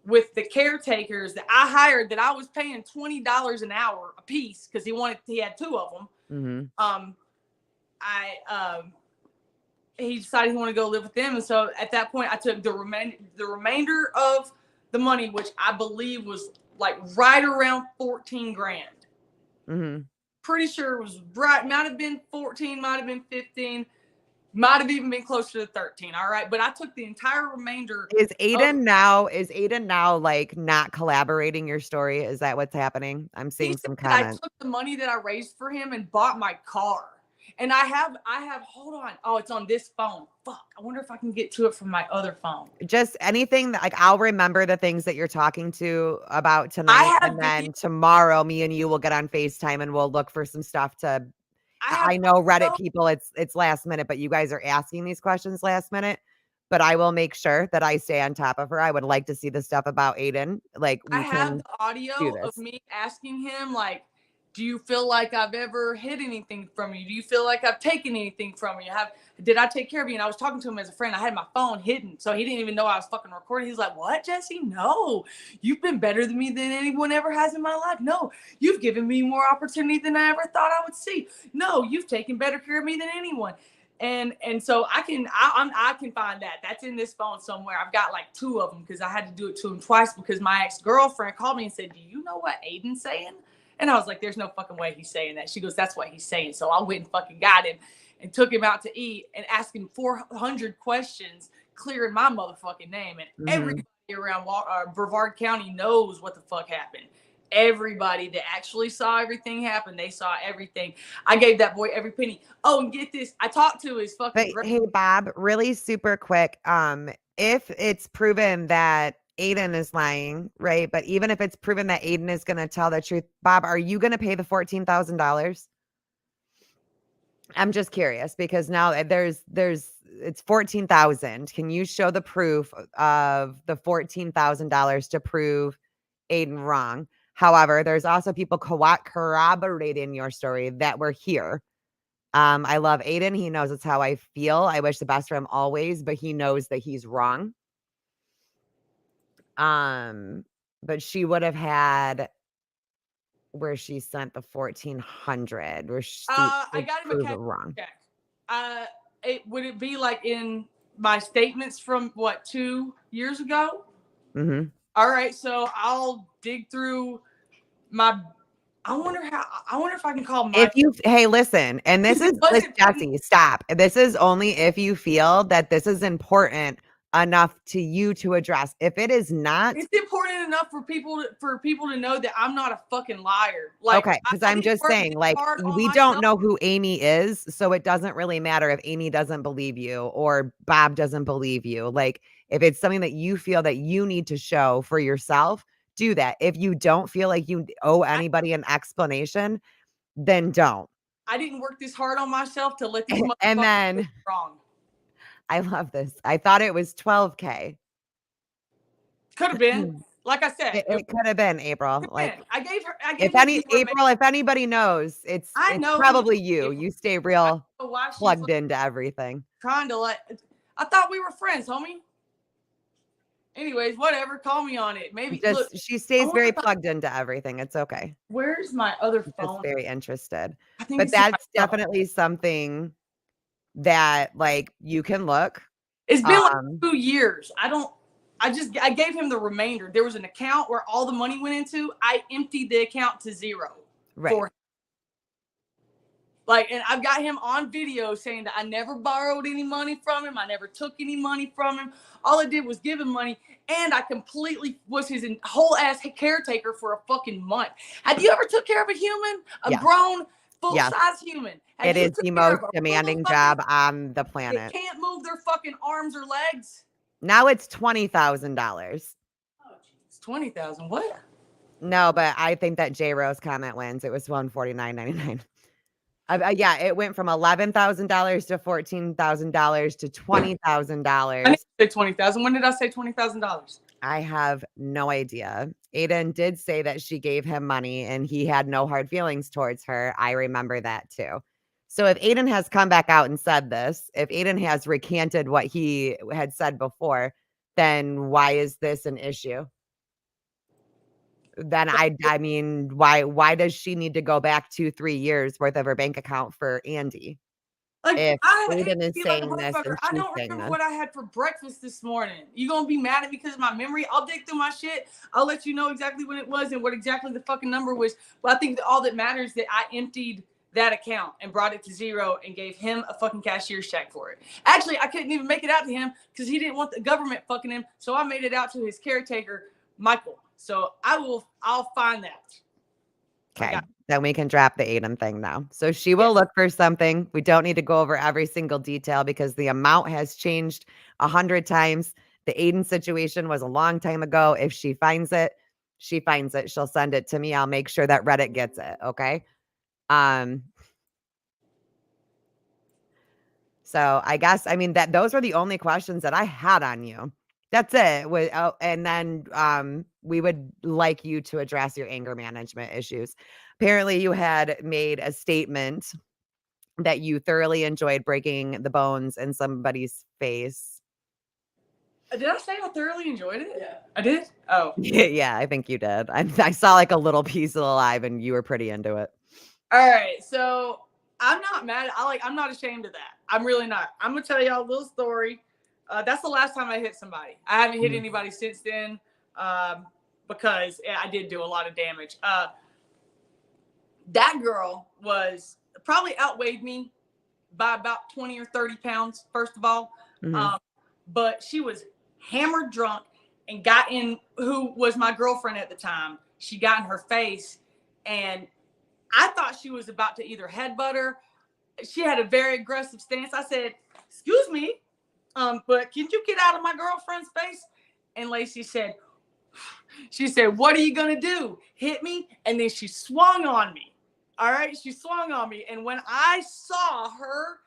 with the caretakers that I hired, that I was paying $20 an hour a piece because he had two of them. Mm-hmm. He decided he wanted to go live with them, and so at that point, I took the remainder of the money, which I believe was like right around 14 grand. Mm-hmm. Pretty sure it was right. Might have been 14, might have been 15. Might have even been closer to 13. All right. But I took the entire remainder. Is Aiden now like not collaborating your story? Is that what's happening? I'm seeing some comments. I took the money that I raised for him and bought my car. And I have, hold on. Oh, it's on this phone. Fuck. I wonder if I can get to it from my other phone. Just anything that, like, I'll remember the things that you're talking to about tonight. And then tomorrow, me and you will get on FaceTime and we'll look for some stuff to, I know Reddit people, it's last minute, but you guys are asking these questions last minute. But I will make sure that I stay on top of her. I would like to see the stuff about Aiden. Like, I have the audio of me asking him, like, do you feel like I've ever hid anything from you? Do you feel like I've taken anything from you? Did I take care of you? And I was talking to him as a friend. I had my phone hidden, so he didn't even know I was fucking recording. He's like, what, Jessi? No, you've been better than me than anyone ever has in my life. No, you've given me more opportunity than I ever thought I would see. No, you've taken better care of me than anyone. And so I can find that. That's in this phone somewhere. I've got like two of them because I had to do it to him twice because my ex-girlfriend called me and said, do you know what Aiden's saying? And I was like, there's no fucking way he's saying that. She goes, that's what he's saying. So I went and fucking got him and took him out to eat and asked him 400 questions, clearing my motherfucking name. And everybody around Brevard County knows what the fuck happened. Everybody that actually saw everything happen, they saw everything. I gave that boy every penny. Oh, and get this, I talked to his fucking. But hey, Bob, really super quick. If it's proven that Aiden is lying, right? But even if it's proven that Aiden is going to tell the truth, Bob, are you going to pay the $14,000? I'm just curious because now it's 14,000. Can you show the proof of the $14,000 to prove Aiden wrong? However, there's also people corroborating your story that were here. I love Aiden. He knows it's how I feel. I wish the best for him always, but he knows that he's wrong. But she would have had where she sent the 1,400 where she I got him a wrong. Check. Would it be like in my statements from what 2 years ago? Mm-hmm. All right, so I'll dig through my. I wonder if I can call my. Hey, listen, and this is Jessi, stop. This is only if you feel that this is important enough to you to address. If it is not, it's important enough for people to know that I'm not a fucking liar. Like, okay, because I'm just saying, like, we don't know who Amy is, so it doesn't really matter if Amy doesn't believe you or Bob doesn't believe you. Like, if it's something that you feel that you need to show for yourself, do that. If you don't feel like you owe anybody an explanation, then don't. I didn't work this hard on myself to let these motherfuckers and then wrong. I love this. I thought it was 12K. Could have been. Like I said, it could have been April. Like I gave if anybody knows, it's probably you. You stay real plugged into everything. Trying to I thought we were friends, homie. Anyways, whatever. Call me on it. Maybe she stays very plugged into everything. It's okay. Where's my other phone? Just very interested. But that's definitely something that like you can look. It's been like 2 years. I gave him the remainder. There was an account where all the money went into. I emptied the account to zero. Right. And I've got him on video saying that I never borrowed any money from him. I never took any money from him. All I did was give him money, and I completely was his whole ass caretaker for a fucking month. Have you ever took care of a human? Grown, full-size human? It is the most demanding job on the planet. They can't move their fucking arms or legs. Now it's $20,000. Oh, it's $20,000. What? No, but I think that J Rose comment wins. It was $149.99. Yeah, it went from $11,000 to $14,000 to $20,000. I didn't say $20,000. When did I say $20,000? I have no idea. Aiden did say that she gave him money and he had no hard feelings towards her. I remember that too. So if Aiden has come back out and said this, if Aiden has recanted what he had said before, then why is this an issue? Then I mean, why does she need to go back 2-3 years worth of her bank account for Andy? Like, If I hate Aiden to is be like a saying this motherfucker. and I she's don't saying remember this. what I had for breakfast this morning. You gonna be mad at me because of my memory? I'll dig through my shit. I'll let you know exactly when it was and what exactly the fucking number was. But I think that all that matters is that I emptied that account and brought it to zero and gave him a fucking cashier's check for it. Actually, I couldn't even make it out to him because he didn't want the government fucking him. So I made it out to his caretaker, Michael. So I'll find that. Okay. Then we can drop the Aiden thing now. So she will Yes. look for something. We don't need to go over every single detail because the amount has changed 100 times. The Aiden situation was a long time ago. If she finds it, she finds it. She'll send it to me. I'll make sure that Reddit gets it. Okay. Um, so I guess I mean that those were the only questions that I had on you. That's it. And then we would like you to address your anger management issues. Apparently, you had made a statement that you thoroughly enjoyed breaking the bones in somebody's face. Did I say I thoroughly enjoyed it? Yeah. I did? Oh. Yeah, I think you did. I saw like a little piece of the live and you were pretty into it. All right. So I'm not mad. I'm not ashamed of that. I'm really not. I'm gonna tell y'all a little story. That's the last time I hit somebody. I haven't hit anybody since then. Because I did do a lot of damage. That girl was probably outweighed me by about 20 or 30 pounds, first of all. But she was hammered drunk and got in, who was my girlfriend at the time. She got in her face and I thought she was about to either headbutt her. She had a very aggressive stance. I said, "Excuse me, but can you get out of my girlfriend's face?" And Lacey said, "What are you gonna do? Hit me?" And then she swung on me. All right, she swung on me, and when I saw her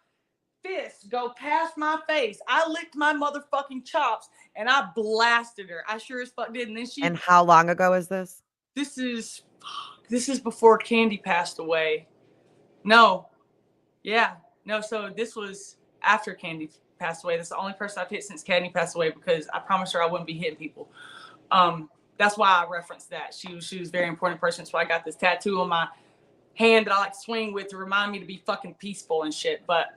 fist go past my face, I licked my motherfucking chops and I blasted her. I sure as fuck did. And then she. And how long ago is this? This is before Candy passed away. No. Yeah. No, so this was after Candy passed away. That's the only person I've hit since Candy passed away because I promised her I wouldn't be hitting people. That's why I referenced that. She was a very important person. So I got this tattoo on my hand that I like to swing with to remind me to be fucking peaceful and shit. But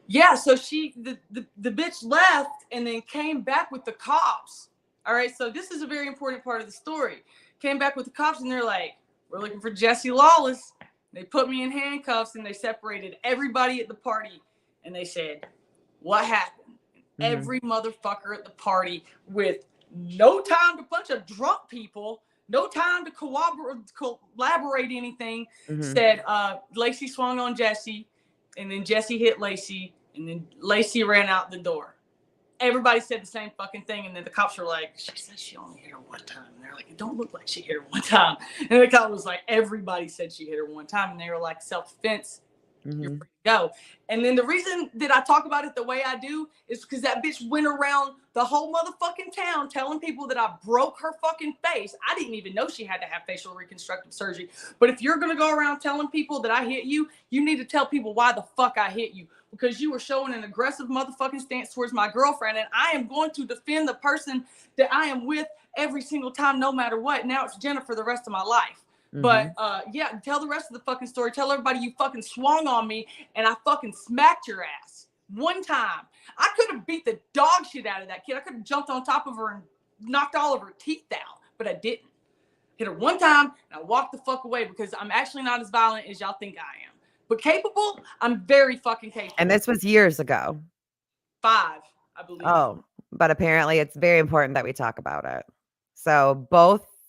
yeah, so the bitch left and then came back with the cops. All right, so this is a very important part of the story. Came back with the cops and they're like, "We're looking for Jessi Lawless." They put me in handcuffs and they separated everybody at the party. And they said, "What happened?" Every motherfucker at the party with no time to bunch of drunk people, no time to collaborate anything, said Lacey swung on Jessi, and then Jessi hit Lacey, and then Lacey ran out the door. Everybody said the same fucking thing, and then the cops were like, "She said she only hit her one time." And they're like, "It don't look like she hit her one time." And the cop was like, "Everybody said she hit her one time," and they were like, "Self-defense. You're free to go." And then the reason that I talk about it the way I do is because that bitch went around the whole motherfucking town telling people that I broke her fucking face. I didn't even know she had to have facial reconstructive surgery. But if you're going to go around telling people that I hit you, you need to tell people why the fuck I hit you. Because you were showing an aggressive motherfucking stance towards my girlfriend. And I am going to defend the person that I am with every single time, no matter what. Now it's Jennifer the rest of my life. But yeah, tell the rest of the fucking story. Tell everybody you fucking swung on me and I fucking smacked your ass one time. I could have beat the dog shit out of that kid. I could have jumped on top of her and knocked all of her teeth out, but I didn't. Hit her one time and I walked the fuck away because I'm actually not as violent as y'all think I am. But capable, I'm very fucking capable. And this was years ago. 5, I believe. Oh, but apparently it's very important that we talk about it. So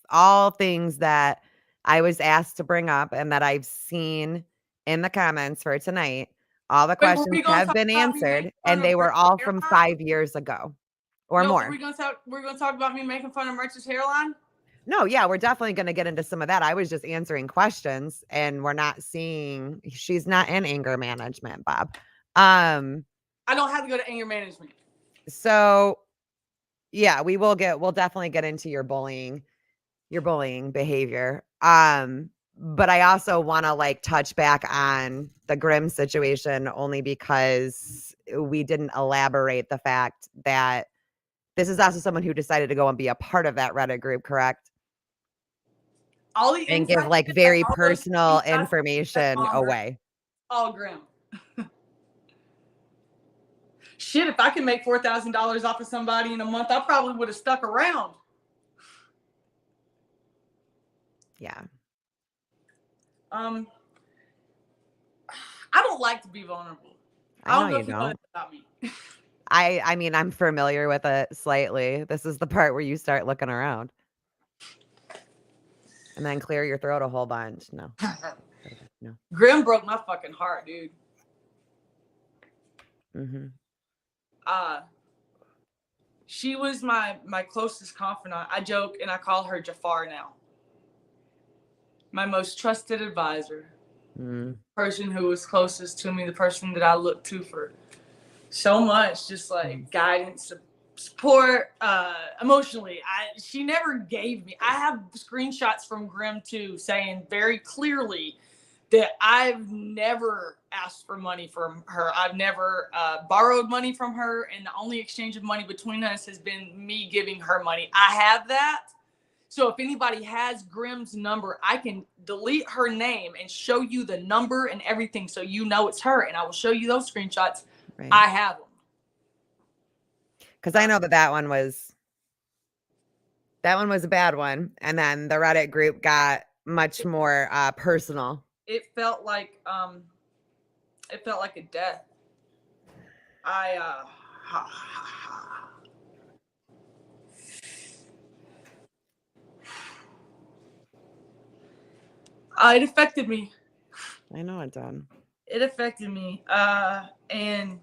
all things that I was asked to bring up and that I've seen in the comments for tonight, all the questions have been answered and they were all from 5 years ago or more. We're going to talk about me making fun of Merch's hairline? No, yeah, we're definitely going to get into some of that. I was just answering questions and we're not seeing, she's not in anger management, Bob. I don't have to go to anger management. So yeah, we'll definitely get into your bullying behavior. but I also want to like touch back on the Grimm situation only because we didn't elaborate the fact that this is also someone who decided to go and be a part of that Reddit group, correct? All the And give inside like shit, like very all those personal screenshots information on her, away. all Grimm. Shit, if I could make $4,000 off of somebody in a month, I probably would have stuck around. Yeah. I don't like to be vulnerable. I know don't know you if you know don't. that about me. I mean, I'm familiar with it slightly. This is the part where you start looking around. And then clear your throat a whole bunch. No. No. Grimm broke my fucking heart, dude. Mm-hmm. She was my closest confidant. I joke and I call her Jafar now. My most trusted advisor. Person who was closest to me, the person that I looked to for so much, just like guidance, support, emotionally. She never gave me. I have screenshots from Grimm too, saying very clearly that I've never asked for money from her. I've never borrowed money from her, and the only exchange of money between us has been me giving her money. I have that. So if anybody has Grimm's number, I can delete her name and show you the number and everything so you know it's her, and I will show you those screenshots. Right. I have them. Because I know that one was a bad one, and then the Reddit group got much more personal. It felt like a death. It affected me. I know it did. It affected me. And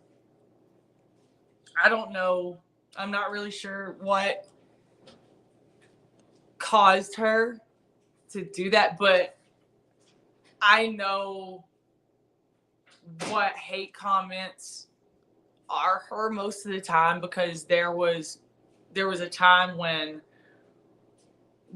I don't know. I'm not really sure what caused her to do that, but I know what hate comments are her most of the time, because there was a time when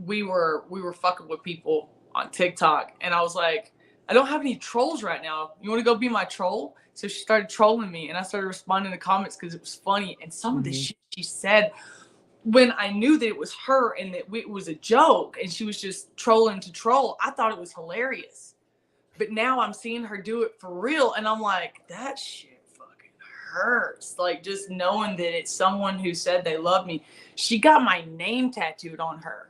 we were fucking with people on TikTok, and I was like, I don't have any trolls right now. You want to go be my troll? So she started trolling me, and I started responding to comments because it was funny. And some of the shit she said, when I knew that it was her and that it was a joke and she was just trolling to troll, I thought it was hilarious. But now I'm seeing her do it for real, and I'm like, that shit fucking hurts. Like, just knowing that it's someone who said they love me. She got my name tattooed on her.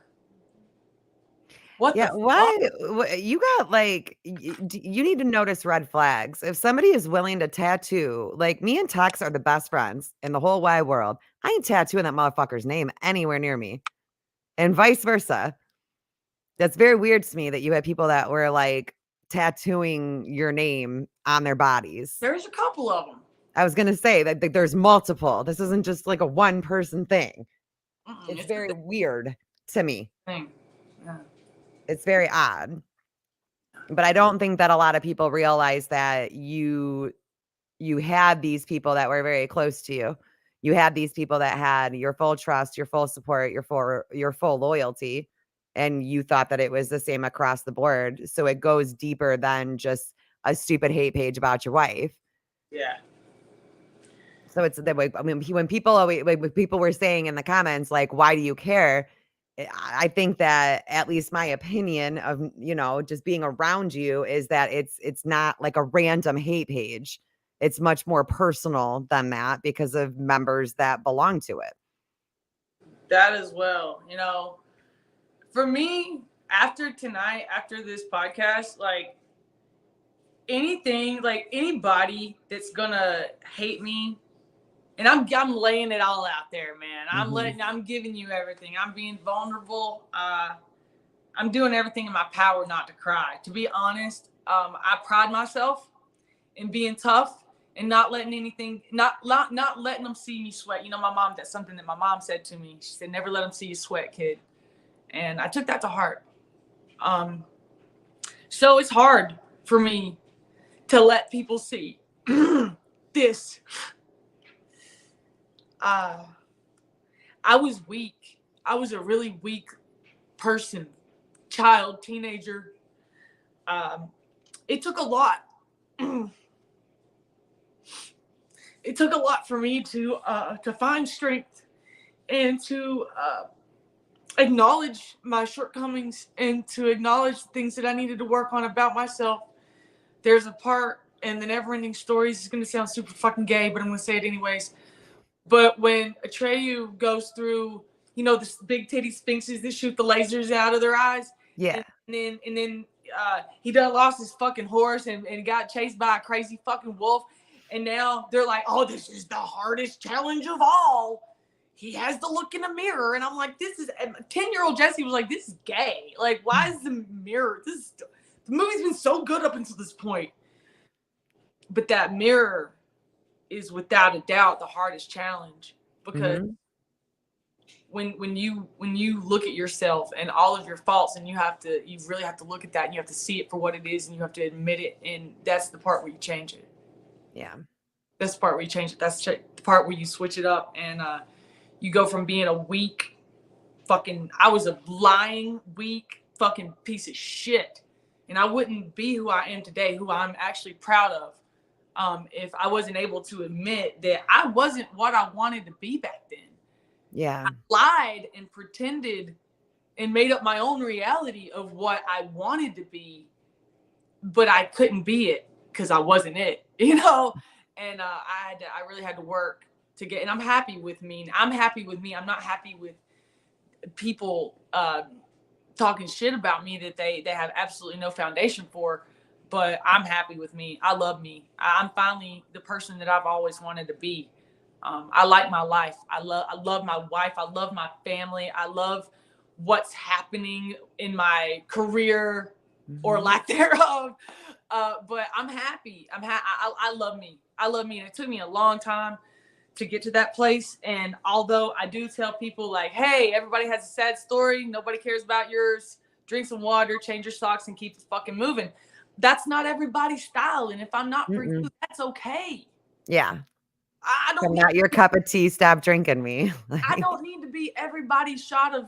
What? Yeah, why? You got like, you need to notice red flags. If somebody is willing to tattoo, like me and Tex are the best friends in the whole wide world. I ain't tattooing that motherfucker's name anywhere near me, and vice versa. That's very weird to me that you had people that were like tattooing your name on their bodies. There's a couple of them. I was gonna say that there's multiple. This isn't just like a one person thing. It's very weird to me. Yeah. It's very odd. But I don't think that a lot of people realize that you had these people that were very close to you. You had these people that had your full trust, your full support, your full loyalty, and you thought that it was the same across the board. So it goes deeper than just a stupid hate page about your wife. Yeah. So it's the way. I mean, when people were saying in the comments, like, why do you care? I think that, at least my opinion of, just being around you, is that it's not like a random hate page. It's much more personal than that because of members that belong to it. That as well. For me, after tonight, after this podcast, like anything, like anybody that's gonna hate me, and I'm laying it all out there, man. I'm giving you everything. I'm being vulnerable. I'm doing everything in my power not to cry. To be honest, I pride myself in being tough and not letting anything, not letting them see me sweat. My mom, that's something that my mom said to me. She said, never let them see you sweat, kid. And I took that to heart. So it's hard for me to let people see this. I was weak. I was a really weak person, child, teenager. it took a lot. It took a lot for me to find strength and to acknowledge my shortcomings and to acknowledge things that I needed to work on about myself. There's a part in the Neverending Stories, it's going to sound super fucking gay, but I'm going to say it anyways. But when Atreyu goes through, this big titty sphinxes that shoot the lasers out of their eyes. Yeah. And then he done lost his fucking horse and got chased by a crazy fucking wolf. And now they're like, oh, this is the hardest challenge of all. He has to look in a mirror. And I'm like, 10-year-old Jessi was like, this is gay. Like, why is the mirror? The movie's been so good up until this point. But that mirror is without a doubt the hardest challenge, because when you look at yourself and all of your faults, and you really have to look at that, and you have to see it for what it is, and you have to admit it, and that's the part where you change it. Yeah. That's the part where you change it. That's the part where you switch it up, and you go from being a weak I was a lying, weak fucking piece of shit, and I wouldn't be who I am today, who I'm actually proud of, if I wasn't able to admit that I wasn't what I wanted to be back then. Yeah. I lied and pretended and made up my own reality of what I wanted to be, but I couldn't be it because I wasn't it, and I really had to work to get, and I'm happy with me. I'm happy with me. I'm not happy with people talking shit about me that they have absolutely no foundation for, but I'm happy with me. I love me. I'm finally the person that I've always wanted to be. I like my life. I love my wife. I love my family. I love what's happening in my career or lack thereof. But I'm happy. I love me. I love me. And it took me a long time to get to that place. And although I do tell people like, hey, everybody has a sad story. Nobody cares about yours. Drink some water, change your socks, and keep fucking moving. That's not everybody's style. And if I'm not for you, that's okay. Yeah. I'm not your cup of tea. Stop drinking me. I don't need to be everybody's shot of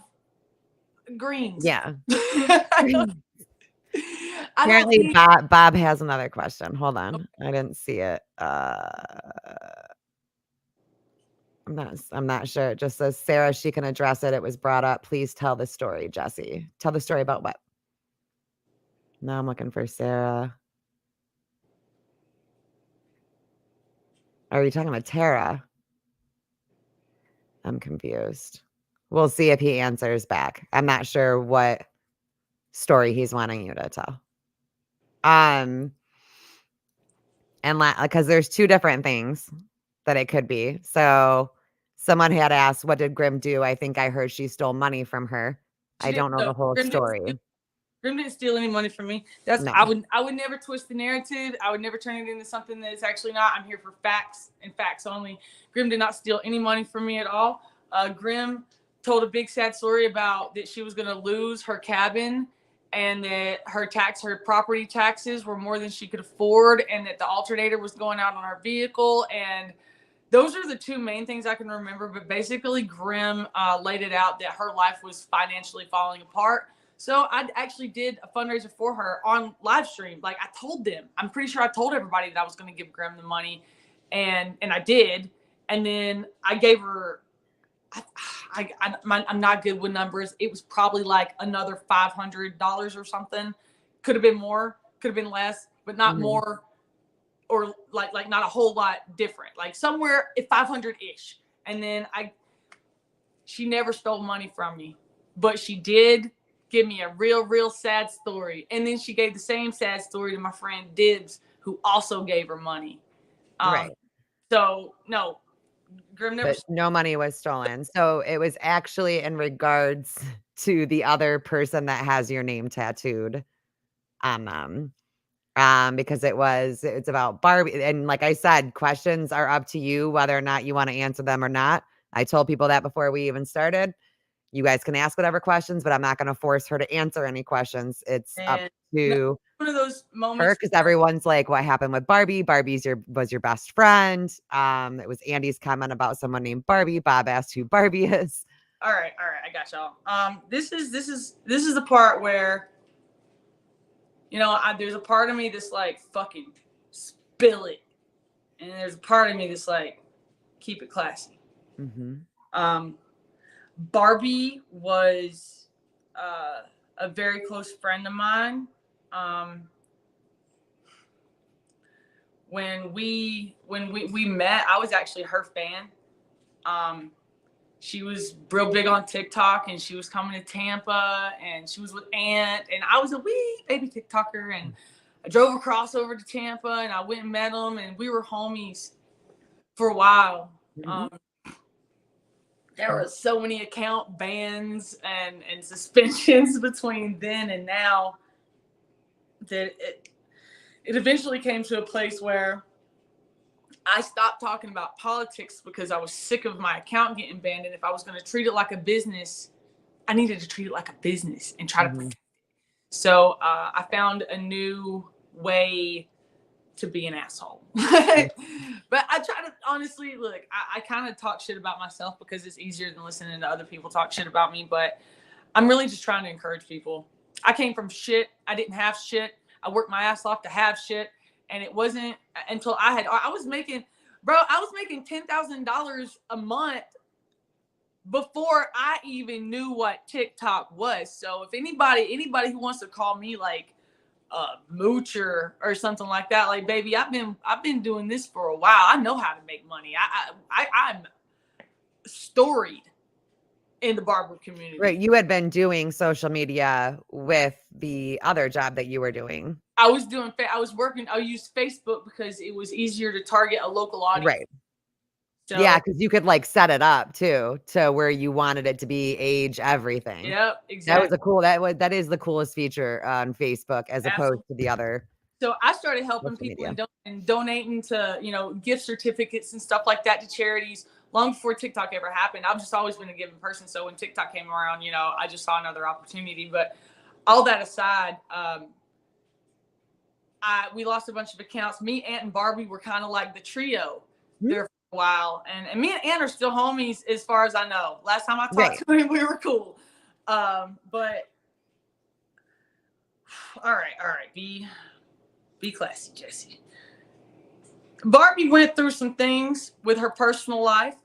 greens. Yeah. Apparently, Bob has another question. Hold on. Okay. I didn't see it. I'm not sure. It just says, Sarah, she can address it. It was brought up. Please tell the story, Jessi. Tell the story about what? Now I'm looking for Sarah. Are you talking about Tara? I'm confused. We'll see if he answers back. I'm not sure what story he's wanting you to tell. And because there's two different things that it could be. So someone had asked, what did Grim do? I think I heard she stole money from her. I don't know the whole story. Grim didn't steal any money from me. I would never twist the narrative. I would never turn it into something that it's actually not. I'm here for facts and facts only. Grim did not steal any money from me at all. Grim told a big sad story about that she was going to lose her cabin, and that her property taxes were more than she could afford, and that the alternator was going out on our vehicle. And those are the two main things I can remember. But basically, Grim laid it out that her life was financially falling apart. So I actually did a fundraiser for her on live stream. Like, I told them, I'm pretty sure I told everybody that I was going to give Grim the money, and I did. And then I gave her, I'm not good with numbers. It was probably like another $500 or something. Could have been more, could have been less, but not more, or like not a whole lot different. Like somewhere at 500-ish. And then she never stole money from me, but she did give me a real sad story. And then she gave the same sad story to my friend Dibs, who also gave her money. Right. So no, Grim never. But no money was stolen. So it was actually in regards to the other person that has your name tattooed on them. Because it's about Barbie. And like I said, questions are up to you whether or not you want to answer them or not. I told people that before we even started. You guys can ask whatever questions, but I'm not going to force her to answer any questions. It's up to one of those moments her, because everyone's like, what happened with Barbie? Was your best friend. It was Andy's comment about someone named Barbie. Bob asked who Barbie is. All right, I got y'all. This is the part where, there's a part of me that's like, fucking spill it. And there's a part of me that's like, keep it classy. Barbie was a very close friend of mine. When we met, I was actually her fan. She was real big on TikTok, and she was coming to Tampa, and she was with Ant, and I was a wee baby TikToker, and I drove across over to Tampa, and I went and met them, and we were homies for a while. There were so many account bans and suspensions between then and now that it eventually came to a place where I stopped talking about politics because I was sick of my account getting banned. And if I was going to treat it like a business, I needed to treat it like a business and try to protect it. So I found a new way to be an asshole. But I try to honestly, look, I kind of talk shit about myself because it's easier than listening to other people talk shit about me. But I'm really just trying to encourage people. I came from shit. I didn't have shit. I worked my ass off to have shit. And it wasn't until I was making $10,000 a month before I even knew what TikTok was. So if anybody who wants to call me like a moocher or something like that, like, baby, I've been doing this for a while. I know how to make money. I'm storied in the barber community. Right. You had been doing social media with the other job that you were doing. I used Facebook because it was easier to target a local audience. Right. So, yeah, because you could like set it up too to where you wanted it to be age everything. Yep, exactly. That is the coolest feature on Facebook as opposed to the other. So I started helping people and donating to, gift certificates and stuff like that to charities long before TikTok ever happened. I've just always been a giving person. So when TikTok came around, I just saw another opportunity. But all that aside, we lost a bunch of accounts. Me, Ant, and Barbie were kind of like the trio there for a while. And me and Ant are still homies as far as I know. Last time I talked to him, we were cool. But all right. Be classy, Jessi. Barbie went through some things with her personal life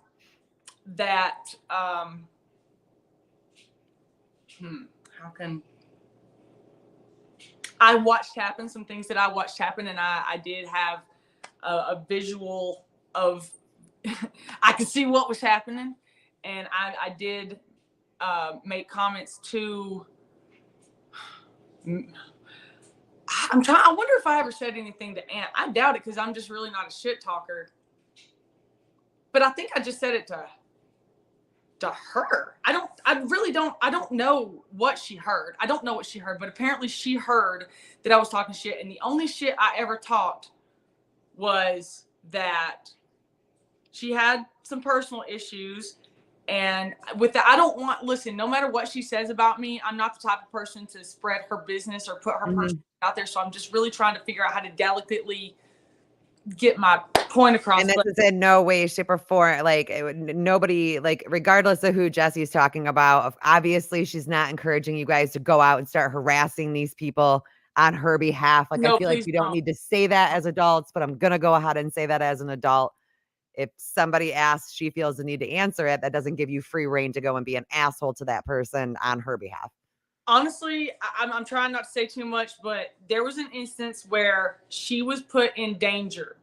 that how can I watched happen, some things that I watched happen, and I did have a visual of I could see what was happening, and I did make comments to I wonder if I ever said anything to Ant. I doubt it because I'm just really not a shit talker. But I think I just said it to her. I don't know what she heard. I don't know what she heard, but apparently she heard that I was talking shit. And the only shit I ever talked was that she had some personal issues. And with that, listen, no matter what she says about me, I'm not the type of person to spread her business or put her person out there. So I'm just really trying to figure out how to delicately get my point across. And this is in no way, shape, or form. Like nobody, like regardless of who Jessi's talking about, obviously she's not encouraging you guys to go out and start harassing these people on her behalf. Like, no, I feel like you don't need to say that as adults, but I'm going to go ahead and say that as an adult. If somebody asks, she feels the need to answer it. That doesn't give you free reign to go and be an asshole to that person on her behalf. Honestly, I'm trying not to say too much, but there was an instance where she was put in danger.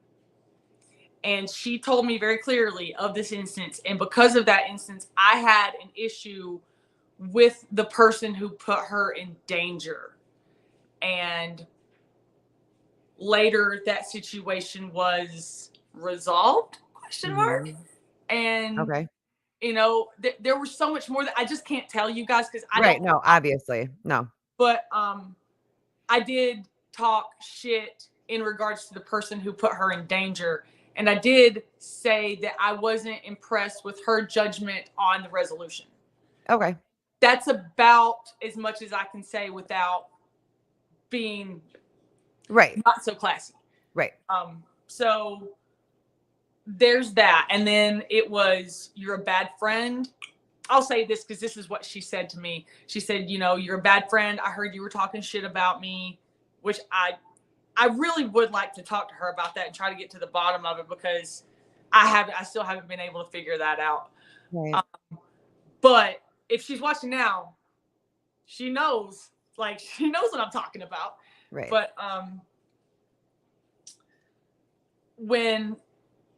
And she told me very clearly of this instance. And because of that instance, I had an issue with the person who put her in danger. And later that situation was resolved, ? And there was so much more that I just can't tell you guys because I don't. No, obviously, no. But I did talk shit in regards to the person who put her in danger, and I did say that I wasn't impressed with her judgment on the resolution. Okay, that's about as much as I can say without being not so classy. Right. So there's that. And then it was, you're a bad friend. I'll say this because this is what she said to me. She said, you're a bad friend. I heard you were talking shit about me which I really would like to talk to her about that and try to get to the bottom of it, because I still haven't been able to figure that out. Right. But if she's watching now, she knows, like, she knows what I'm talking about. Right. But when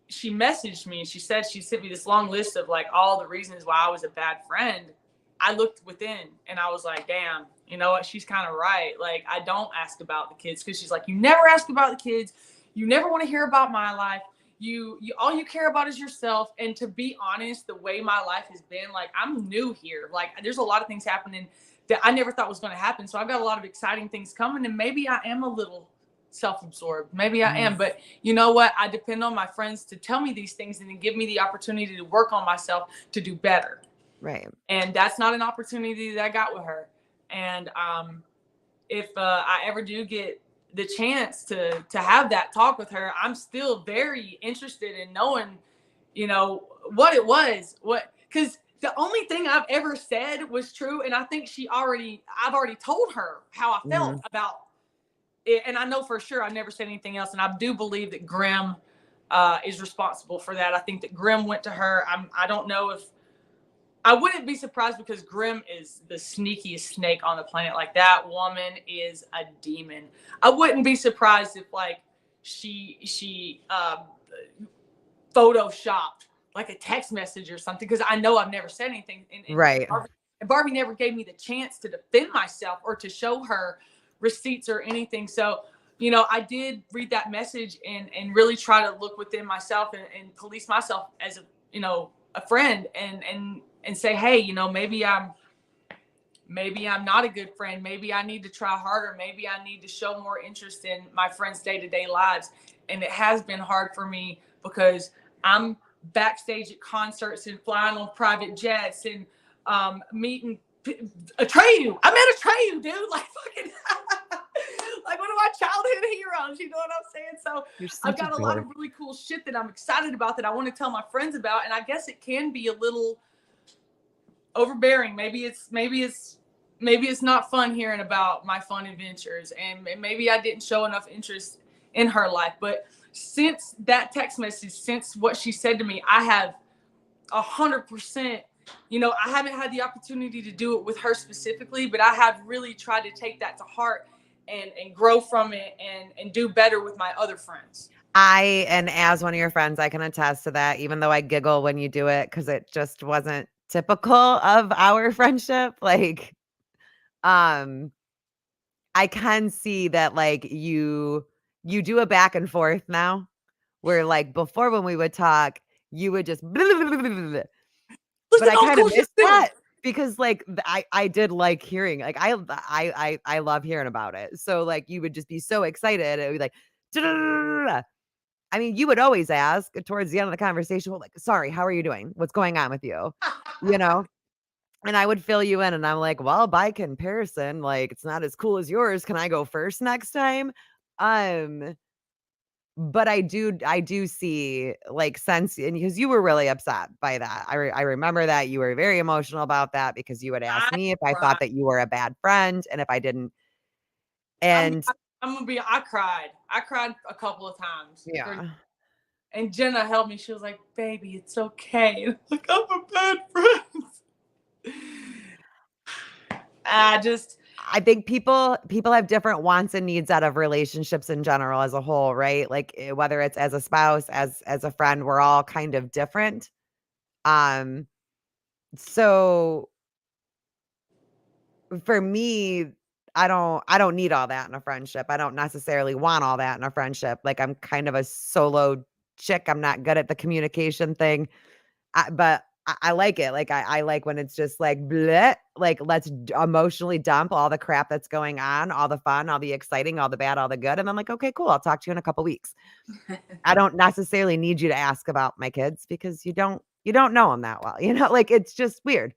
she messaged me and she said she sent me this long list of like all the reasons why I was a bad friend, I looked within and I was like, damn, you know what? She's kind of right. Like, I don't ask about the kids, because she's like, you never ask about the kids. You never want to hear about my life. You all you care about is yourself. And to be honest, the way my life has been, like, I'm new here. Like, there's a lot of things happening that I never thought was going to happen. So I've got a lot of exciting things coming, and maybe I am a little self-absorbed. Maybe I am, but you know what? I depend on my friends to tell me these things and then give me the opportunity to work on myself to do better. Right. And that's not an opportunity that I got with her. And if I ever do get the chance to have that talk with her, I'm still very interested in knowing, you know, what it was, because the only thing I've ever said was true. And I think I've already told her how I felt about it. And I know for sure I never said anything else. And I do believe that Grim is responsible for that. I think that Grim went to her. I don't know if, I wouldn't be surprised, because Grim is the sneakiest snake on the planet. Like, that woman is a demon. I wouldn't be surprised if, like, she photoshopped like a text message or something, because I know I've never said anything. And Right. Barbie never gave me the chance to defend myself or to show her receipts or anything. So, you know, I did read that message and really try to look within myself and police myself as a friend and say, hey, you know, maybe I'm not a good friend. Maybe I need to try harder. Maybe I need to show more interest in my friends' day-to-day lives. And it has been hard for me, because I'm backstage at concerts and flying on private jets and meeting Atreyu. I met Atreyu, dude. Like, fucking like one of my childhood heroes. You know what I'm saying? So I've got a lot of really cool shit that I'm excited about that I want to tell my friends about. And I guess it can be a little overbearing. Maybe it's not fun hearing about my fun adventures, and maybe I didn't show enough interest in her life. But since that text message, since what she said to me, I have 100%, you know, I haven't had the opportunity to do it with her specifically, but I have really tried to take that to heart and grow from it and do better with my other friends. And as one of your friends, I can attest to that, even though I giggle when you do it, because it just wasn't typical of our friendship. Like, I can see that, like, you do a back and forth now, where, like, before when we would talk, you would just but I kind of miss that, because, like, I did like hearing, like, I love hearing about it. So, like, you would just be so excited. It would be like, I mean, you would always ask towards the end of the conversation, well, like, sorry, how are you doing? What's going on with you? You know? And I would fill you in, and I'm like, well, by comparison, like, it's not as cool as yours. Can I go first next time? Um, but I do see, like, sense, and because you were really upset by that. I remember that you were very emotional about that, because you would ask me if I thought that you were a bad friend and if I didn't. And I cried. I cried a couple of times. yeah. And Jenna helped me. She was like, baby, it's okay. Like, I'm a bad friend. I think people have different wants and needs out of relationships in general as a whole, right? Like, whether it's as a spouse, as a friend, we're all kind of different. So for me, I don't need all that in a friendship. I don't necessarily want all that in a friendship. Like, I'm kind of a solo chick. I'm not good at the communication thing. But I like it. Like, I like when it's just like, bleh, like, let's emotionally dump all the crap that's going on, all the fun, all the exciting, all the bad, all the good. And I'm like, okay, cool. I'll talk to you in a couple weeks. I don't necessarily need you to ask about my kids, because you don't know them that well. You know, like, it's just weird.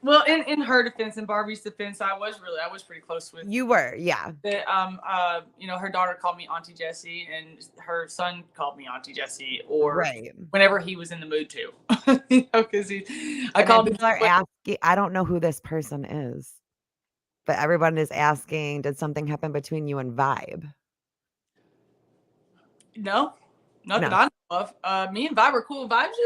Well, in her defense and Barbie's defense, I was pretty close with. You were, yeah. That you know, her daughter called me Auntie Jessie, and her son called me Auntie Jessie, or right, whenever he was in the mood to. You know, because I called him. People are asking, I don't know who this person is. But everyone is asking, did something happen between you and Vibe? No, not that No. I know of. Me and Vibe are cool. Vibe's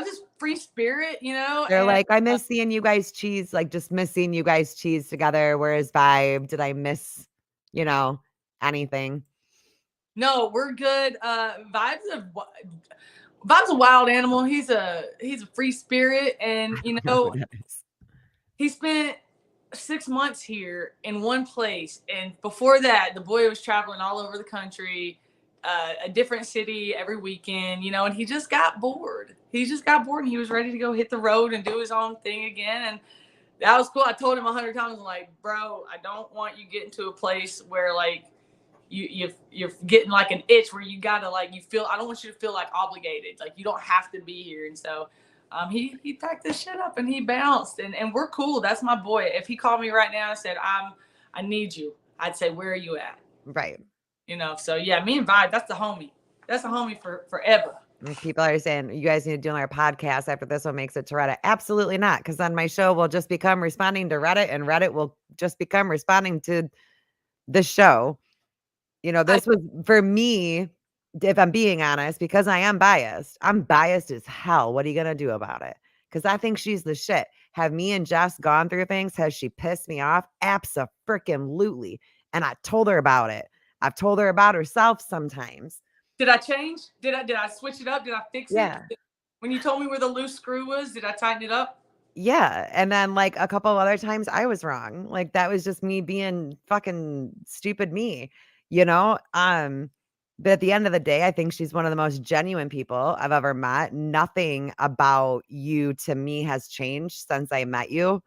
just free spirit, you know. They're And like, I miss seeing you guys cheese, like just miss seeing you guys cheese together. Whereas Vibe, did I miss, you know, anything? no, we're good. Vibe's a wild animal. He's a free spirit, and I you don't know who know that is. he spent 6 months here in one place, and before that, the boy was traveling all over the country, a different city every weekend, you know, and he just got bored. He just got bored, and he was ready to go hit the road and do his own thing again, and that was cool. I told him 100 times, like, bro, I don't want you getting to a place where like you're getting like an itch where you gotta like you feel. I don't want you to feel like obligated. Like you don't have to be here. And so he packed this shit up and he bounced and we're cool. That's my boy. If he called me right now and said I need you, I'd say where are you at? Right. You know. So yeah, me and Vibe, that's the homie. That's a homie for forever. And people are saying, you guys need to do another podcast after this one makes it to Reddit. Absolutely not. Because then my show will just become responding to Reddit and Reddit will just become responding to the show. You know, this was for me, if I'm being honest, because I am biased. I'm biased as hell. What are you going to do about it? Because I think she's the shit. Have me and Jess gone through things? Has she pissed me off? Abso-freaking-lutely. And I told her about it. I've told her about herself sometimes. Did I change? Did I switch it up? Did I fix it? Yeah. When you told me where the loose screw was, did I tighten it up? Yeah, and then, like, a couple of other times I was wrong. Like, that was just me being fucking stupid me, you know? But at the end of the day, I think she's one of the most genuine people I've ever met. Nothing about you to me has changed since I met you.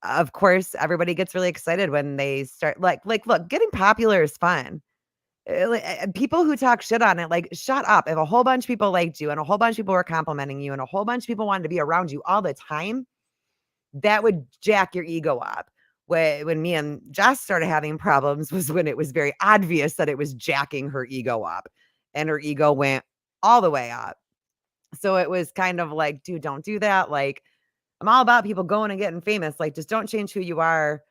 Of course, everybody gets really excited when they start look, getting popular is fun. People who talk shit on it, like, shut up. If a whole bunch of people liked you and a whole bunch of people were complimenting you and a whole bunch of people wanted to be around you all the time, that would jack your ego up. When me and Jess started having problems was when it was very obvious that it was jacking her ego up, and her ego went all the way up. So it was kind of like, dude, don't do that. Like, I'm all about people going and getting famous. Like, just don't change who you are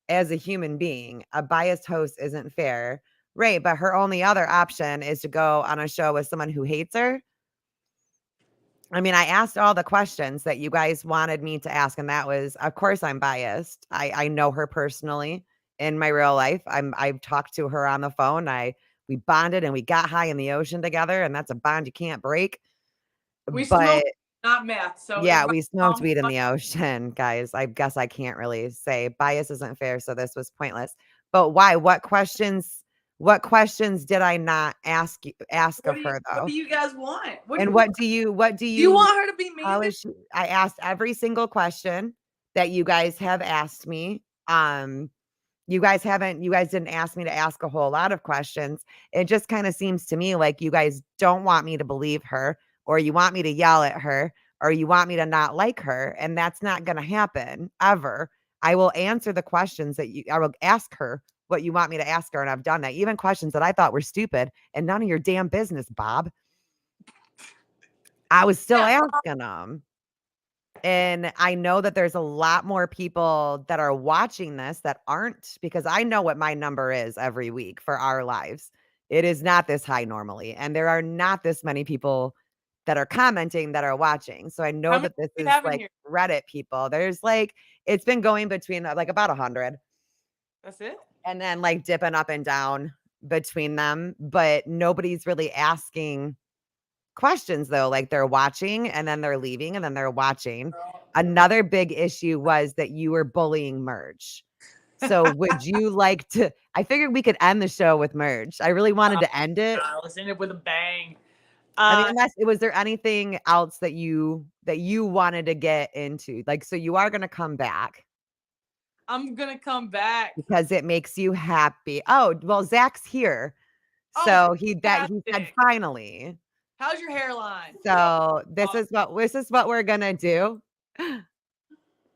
as a human being. A biased host isn't fair. Right. But her only other option is to go on a show with someone who hates her. I mean, I asked all the questions that you guys wanted me to ask, and that was, of course, I'm biased. I know her personally in my real life. I've talked to her on the phone. We bonded and we got high in the ocean together, and that's a bond you can't break. We But smoked, not meth. So yeah, everybody we smoked weed in the ocean, guys. I guess I can't really say bias isn't fair, so this was pointless. But why? What questions did I not ask of her what though? do you guys want? What do And you want? what do Do you you want her to be mean how to is she I asked every single question that you guys have asked me. You guys didn't ask me to ask a whole lot of questions. It just kind of seems to me like you guys don't want me to believe her, or you want me to yell at her, or you want me to not like her, and that's not going to happen ever. I will answer the questions I will ask her what you want me to ask her, and I've done that. Even questions that I thought were stupid and none of your damn business, Bob. I was still Yeah, asking them. And I know that there's a lot more people that are watching this that aren't, because I know what my number is every week for our lives. It is not this high normally. And there are not this many people that are commenting that are watching. So I know how many that this do we is have in like here? Reddit people. There's like, it's been going between like about 100 That's it. and then like dipping up and down between them. But nobody's really asking questions though, like they're watching and then they're leaving and then they're watching. Another big issue was that you were bullying Merge. So would you like to I figured we could end the show with Merge. I really wanted to end it. Let's end it with a bang. I mean, Uh, unless was there anything else that you wanted to get into? Like, so you are gonna come back I'm gonna come back. because it makes you happy. Oh, well, Zach's here. Oh, So he said fantastic! finally. How's your hairline? So this is what we're gonna do.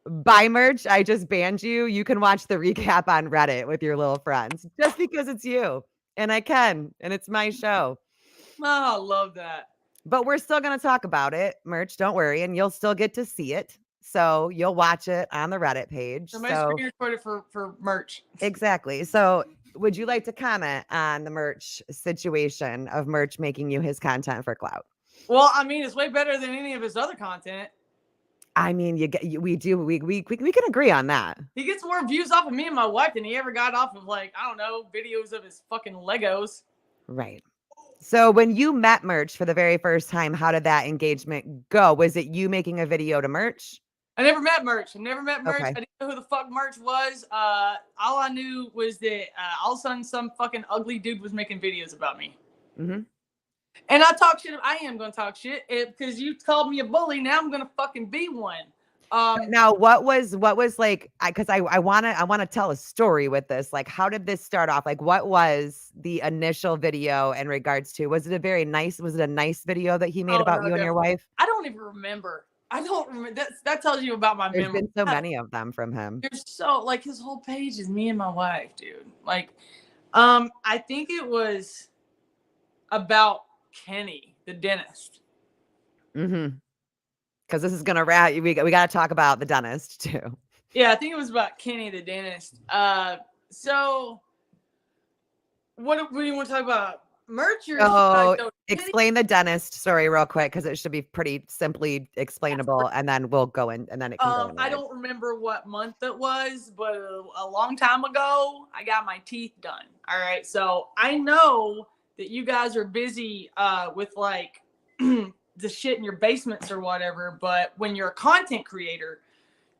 By Merch, I just banned you. You can watch the recap on Reddit with your little friends just because it's you. And I can, and it's my show. Oh, I love that. But we're still going to talk about it, Merch. Don't worry. And you'll still get to see it. So you'll watch it on the Reddit page. Somebody So screen recorded for merch. exactly. So would you like to comment on the merch situation of merch making you his content for clout? Well, I mean, it's way better than any of his other content. I mean, we can agree on that. He gets more views off of me and my wife than he ever got off of, like, I don't know, videos of his fucking Legos. Right. So when you met Merch for the very first time, how did that engagement go? Was it you making a video to Merch? I never met Merch. Okay. I didn't know who the fuck Merch was. All I knew was that all of a sudden some fucking ugly dude was making videos about me. Mm-hmm. And I talk shit. I am going to talk shit because you called me a bully. Now I'm going to fucking be one. Now, what was like? Because I want to tell a story with this. Like, how did this start off? Like, what was the initial video in regards to? Was it a nice video that he made about no, you and your wife? I don't even remember. I don't remember. That tells you about my There's memory. been so many of them from him. There's so, like, his whole page is me and my wife, dude. Like, I think it was about Kenny, the dentist. Mm-hmm. Because this is gonna we got to talk about the dentist too. Yeah, I think it was about Kenny, the dentist. So what do you want to talk about? Merch or So explain the dentist story real quick because it should be pretty simply explainable, and then we'll go in, and then it can go. I don't remember what month it was, but a long time ago, I got my teeth done. All right, so I know that you guys are busy with like the shit in your basements or whatever, but when you're a content creator,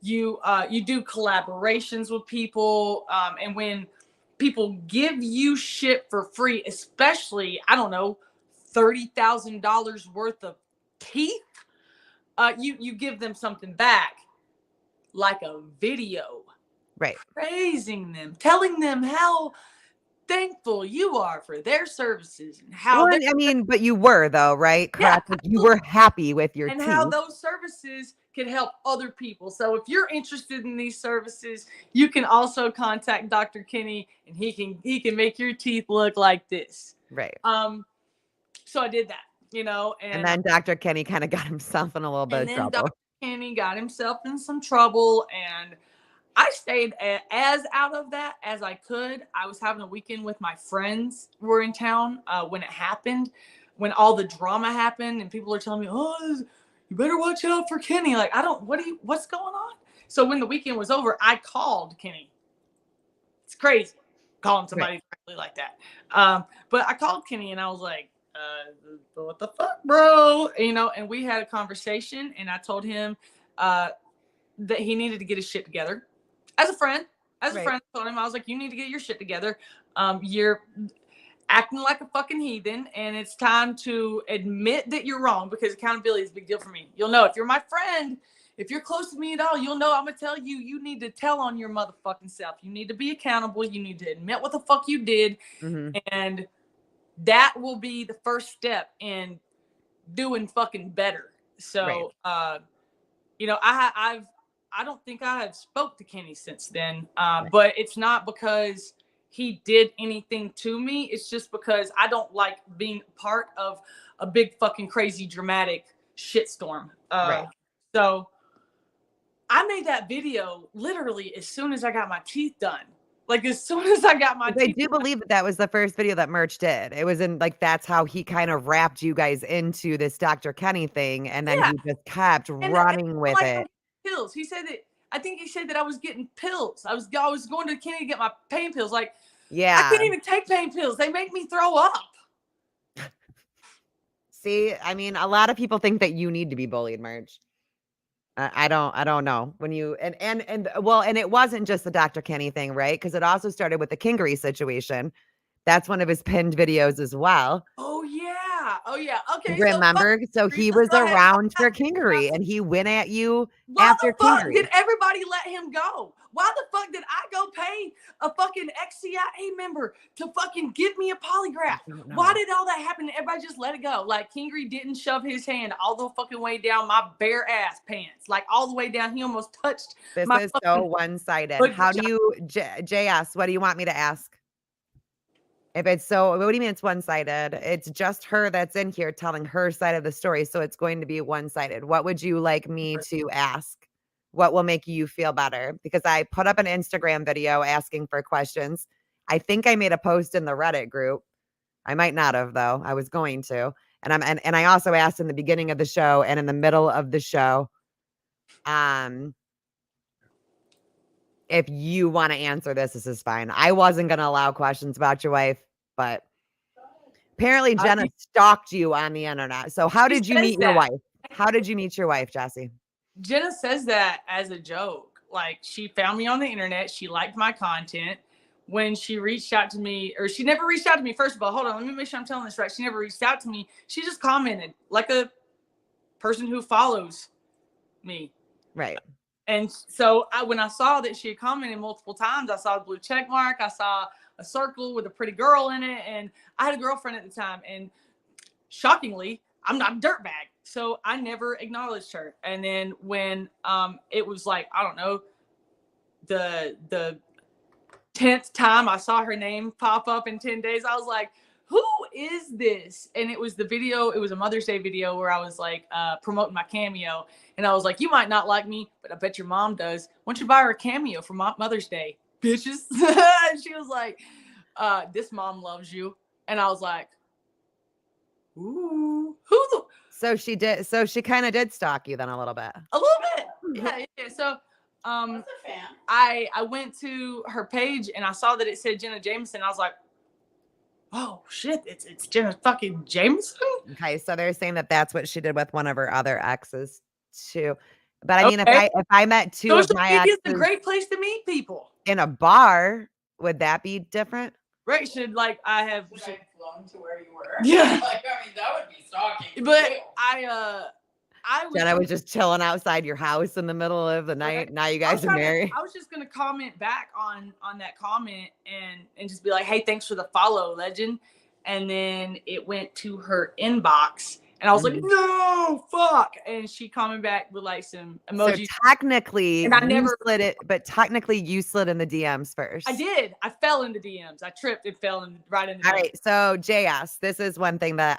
you do collaborations with people, and when people give you shit for free, especially, I don't know, $30,000 worth of teeth, you give them something back, like a video, right, praising them, telling them how thankful you are for their services and how well, I mean, but you were though, right? Correct. yeah, Like, you were happy with your and teeth. how those services can help other people. So if you're interested in these services, you can also contact Dr. Kenny, and he can make your teeth look like this. Right. So I did that, And then Dr. Kenny kind of got himself in a little bit of trouble. Dr. Kenny got himself in some trouble, and I stayed as out of that as I could. I was having a weekend with my friends who were in town when it happened, when all the drama happened, and people are telling me, "Oh, you better watch out for Kenny." Like, what's going on? So when the weekend was over, I called Kenny. It's crazy calling somebody directly like that. But I called Kenny and I was like, what the fuck, bro? And we had a conversation, and I told him that he needed to get his shit together. As a friend, I told him, I was like, you need to get your shit together. You're acting like a fucking heathen, and it's time to admit that you're wrong, because accountability is a big deal for me. You'll know if you're my friend, if you're close to me at all, you'll know I'm gonna tell you, you need to tell on your motherfucking self. You need to be accountable. You need to admit what the fuck you did. Mm-hmm. And that will be the first step in doing fucking better. So, I don't think I have spoke to Kenny since then. But it's not because he did anything to me. It's just because I don't like being part of a big fucking crazy dramatic shitstorm. So I made that video literally as soon as I got my teeth done. Like, as soon as I got my teeth I do believe that was the first video that Merch did. It was that's how he kind of wrapped you guys into this Dr. Kenny thing, and then he just kept running with it. Pills. He said that, I think he said that I was getting pills. I was going to Kenny to get my pain pills. Like, yeah, I can't even take pain pills. They make me throw up. See, I mean, a lot of people think that you need to be bullied, Merch. I don't know when you and it wasn't just the Dr. Kenny thing, right? Because it also started with the Kingery situation. That's one of his pinned videos as well. Oh yeah. Okay. Remember? So he was around for Kingery, and he went at you after Kingery. Did everybody let him go? Why the fuck did I go pay a fucking ex-CIA member to fucking give me a polygraph? Why did all that happen? Everybody just let it go. Like, Kingery didn't shove his hand all the fucking way down my bare ass pants, like all the way down. He almost touched. This is so one-sided. How do you, JS? What do you want me to ask? If it's so, what do you mean it's one-sided? It's just her that's in here telling her side of the story, so it's going to be one-sided. What would you like me to ask? what will make you feel better? Because I put up an Instagram video asking for questions. I think I made a post in the Reddit group. I might not have though. I was going to. And I also asked in the beginning of the show and in the middle of the show, if you want to answer this is fine. I wasn't going to allow questions about your wife, but apparently Jenna stalked you on the internet. So how did you meet your wife? How did you meet your wife, Jessi? Jenna says that as a joke. Like, she found me on the internet. She liked my content. When she reached out to me, or she never reached out to me. First of all, hold on. Let me make sure I'm telling this right. She never reached out to me. She just commented like a person who follows me. Right. And so when I saw that she had commented multiple times, I saw a blue check mark. I saw a circle with a pretty girl in it. And I had a girlfriend at the time. And shockingly, I'm not a dirtbag. So I never acknowledged her. And then when it was like, I don't know, the 10th time I saw her name pop up in 10 days, I was like, who is this? And it was the video. It was a Mother's Day video where I was like promoting my Cameo. And I was like, you might not like me, but I bet your mom does. Why don't you buy her a Cameo for Mother's Day, bitches? And she was like, this mom loves you. And I was like, ooh, who the? So she did. So she kind of did stalk you then a little bit. A little bit. Yeah. So I went to her page and I saw that it said Jenna Jameson. I was like, oh shit, it's Jenna fucking Jameson. Okay, so they're saying that that's what she did with one of her other exes too. But I mean, if I met two of my exes, it's a great place to meet people. In a bar, would that be different? Right? Should like I have flown to where you were? Yeah. Like, I mean, that would be stalking. But real. I was just chilling outside your house in the middle of the night. Now you guys are married. I was just gonna comment back on that comment and just be like, hey, thanks for the follow, legend. And then it went to her inbox and I was like, no, fuck. And she commented back with like some emojis. So technically, and I never slid it, but technically you slid in the DMs first. I did. I fell into DMs. I tripped and fell right into. All right. So JS, this is one thing that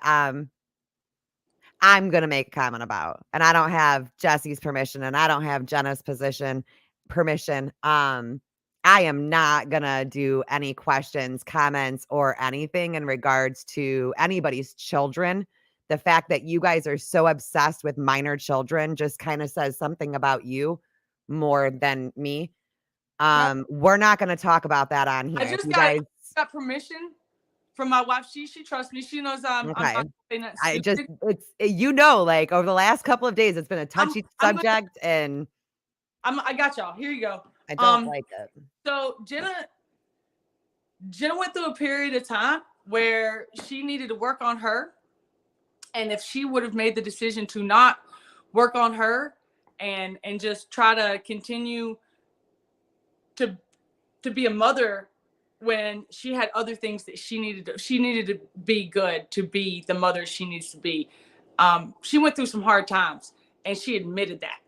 I'm gonna make a comment about, and I don't have Jessi's permission, and I don't have Jenna's permission. I am not gonna do any questions, comments, or anything in regards to anybody's children. The fact that you guys are so obsessed with minor children just kind of says something about you more than me. We're not gonna talk about that on here. I just got permission from my wife. She trusts me. She knows I'm not saying that stupid. It's like over the last couple of days, it's been a touchy subject, and I got y'all. Here you go. I don't like it. So Jenna went through a period of time where she needed to work on her, and if she would have made the decision to not work on her and just try to continue to be a mother when she had other things that she needed to be good to be the mother she needs to be. She went through some hard times and she admitted that.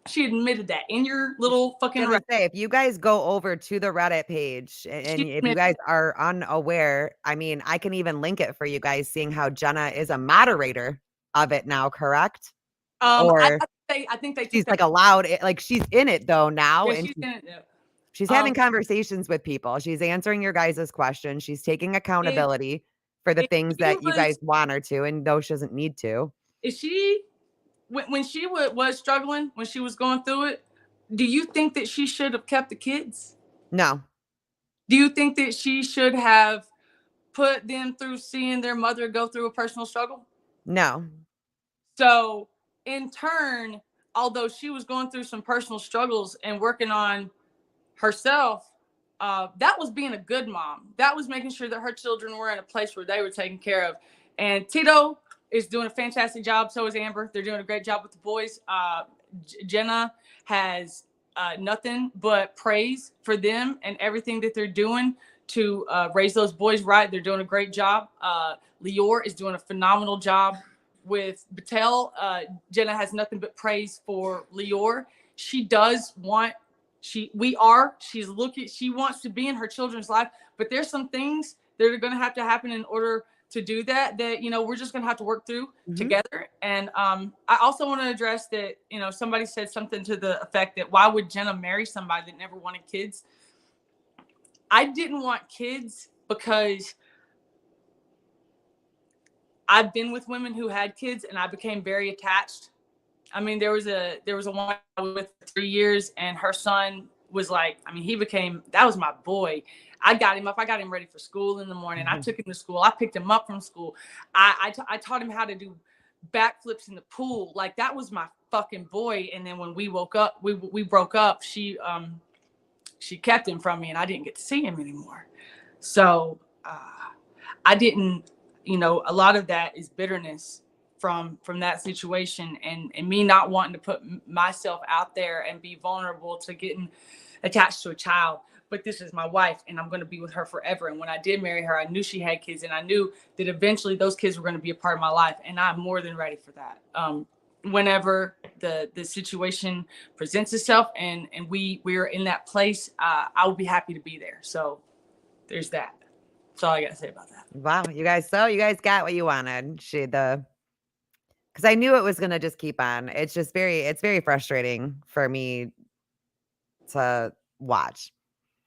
She admitted that in your little fucking Reddit. If you guys go over to the Reddit page and if you guys are unaware, I mean, I can even link it for you guys, seeing how Jenna is a moderator of it now, correct? I think she's like allowed it, like she's in it though now. Yeah, and she's in it. Yeah. She's having conversations with people. She's answering your guys' questions. She's taking accountability for the things that you guys want her to, and though she doesn't need to. Is she, when she was struggling, when she was going through it, do you think that she should have kept the kids? No. Do you think that she should have put them through seeing their mother go through a personal struggle? No. So in turn, although she was going through some personal struggles and working on herself, that was being a good mom. That was making sure that her children were in a place where they were taken care of. And Tito is doing a fantastic job. So is Amber. They're doing a great job with the boys. Jenna has nothing but praise for them and everything that they're doing to raise those boys right. They're doing a great job. Lior is doing a phenomenal job with Battelle. Jenna has nothing but praise for Lior. She does want, she wants to be in her children's life, but there's some things that are going to happen in order to do that, we're just going to have to work through Mhm. together. And I also want to address that, somebody said something to the effect that why would Jenna marry somebody that never wanted kids? I didn't want kids because I've been with women who had kids and I became very attached. I mean, there was a woman I was with for 3 years, and her son was like, I mean, that was my boy. I got him up. I got him ready for school in the morning. I took him to school. I picked him up from school. I taught him how to do backflips in the pool. Like, that was my fucking boy. And then when we woke up, we broke up. She kept him from me, and I didn't get to see him anymore. So I didn't, a lot of that is bitterness from that situation, and me not wanting to put myself out there and be vulnerable to getting attached to a child. But this is my wife, and I'm going to be with her forever. And when I did marry her, I knew she had kids, and I knew that eventually those kids were going to be a part of my life, and I'm more than ready for that. Whenever the situation presents itself and we're in that place, I will be happy to be there. So there's that. That's all I got to say about that. Wow, you guys got what you wanted. Because I knew it was gonna just keep on. It's very frustrating for me to watch.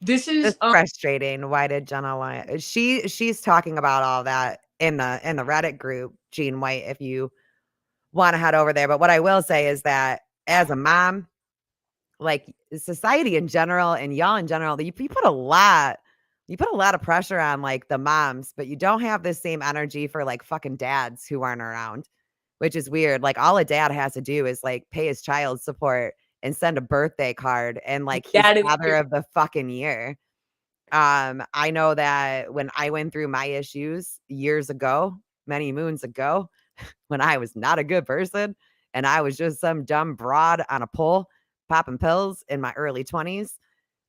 This is Just frustrating. Why did Jenna lie? She's talking about all that in the Reddit group, Jean White, if you want to head over there. But what I will say is that as a mom, like society in general and y'all in general, you put a lot of pressure on like the moms, but you don't have the same energy for like fucking dads who aren't around, which is weird. Like all a dad has to do is like pay his child support and send a birthday card, and like he's father of the fucking year. I know that when I went through my issues years ago, many moons ago, when I was not a good person and I was just some dumb broad on a pole popping pills in my early 20s,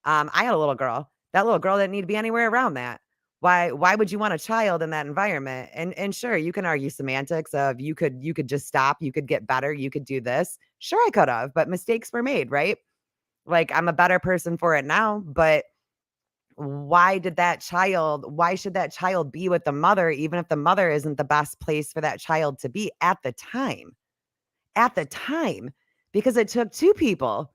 I had a little girl. That little girl didn't need to be anywhere around that. Why would you want a child in that environment? And sure, you can argue semantics of you could just stop, you could get better, you could do this. Sure, I could have, but mistakes were made, right? Like I'm a better person for it now, but why should that child be with the mother, even if the mother isn't the best place for that child to be at the time? At the time, because it took two people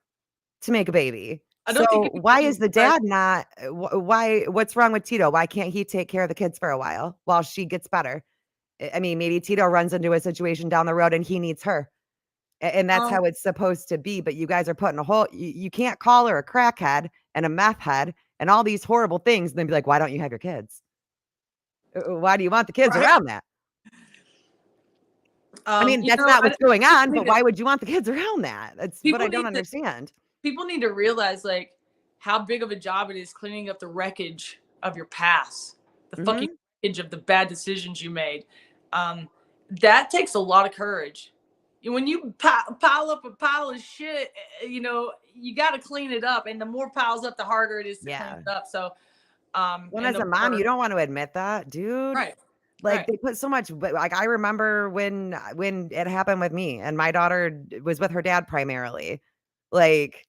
to make a baby. So why is the dad not? What's wrong with Tito? Why can't he take care of the kids for a while while she gets better? I mean, maybe Tito runs into a situation down the road and he needs her. And that's how it's supposed to be. But you guys are putting you can't call her a crackhead and a meth head and all these horrible things and then be like, why don't you have your kids? Why do you want the kids around that? I mean, that's not what's going on, but why would you want the kids around that? That's what I don't understand. People need to realize like how big of a job it is cleaning up the wreckage of your past, the fucking wreckage of the bad decisions you made. That takes a lot of courage. When you pile up a pile of shit, you got to clean it up. And the more piles up, the harder it is to clean it up. So, when as a mom, you don't want to admit that, dude. Right. Like they put so much, like I remember when it happened with me and my daughter was with her dad primarily. Like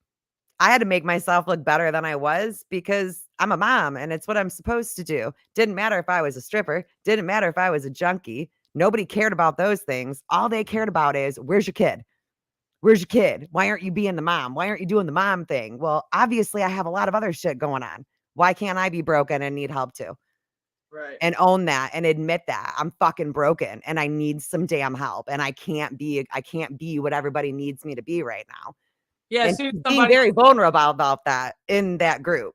I had to make myself look better than I was because I'm a mom and it's what I'm supposed to do. Didn't matter if I was a stripper. Didn't matter if I was a junkie. Nobody cared about those things. All they cared about is, where's your kid? Where's your kid? Why aren't you being the mom? Why aren't you doing the mom thing? Well, obviously I have a lot of other shit going on. Why can't I be broken and need help too? Right. And own that and admit that I'm fucking broken and I need some damn help and I can't be what everybody needs me to be right now. Yeah, and being very vulnerable about that in that group.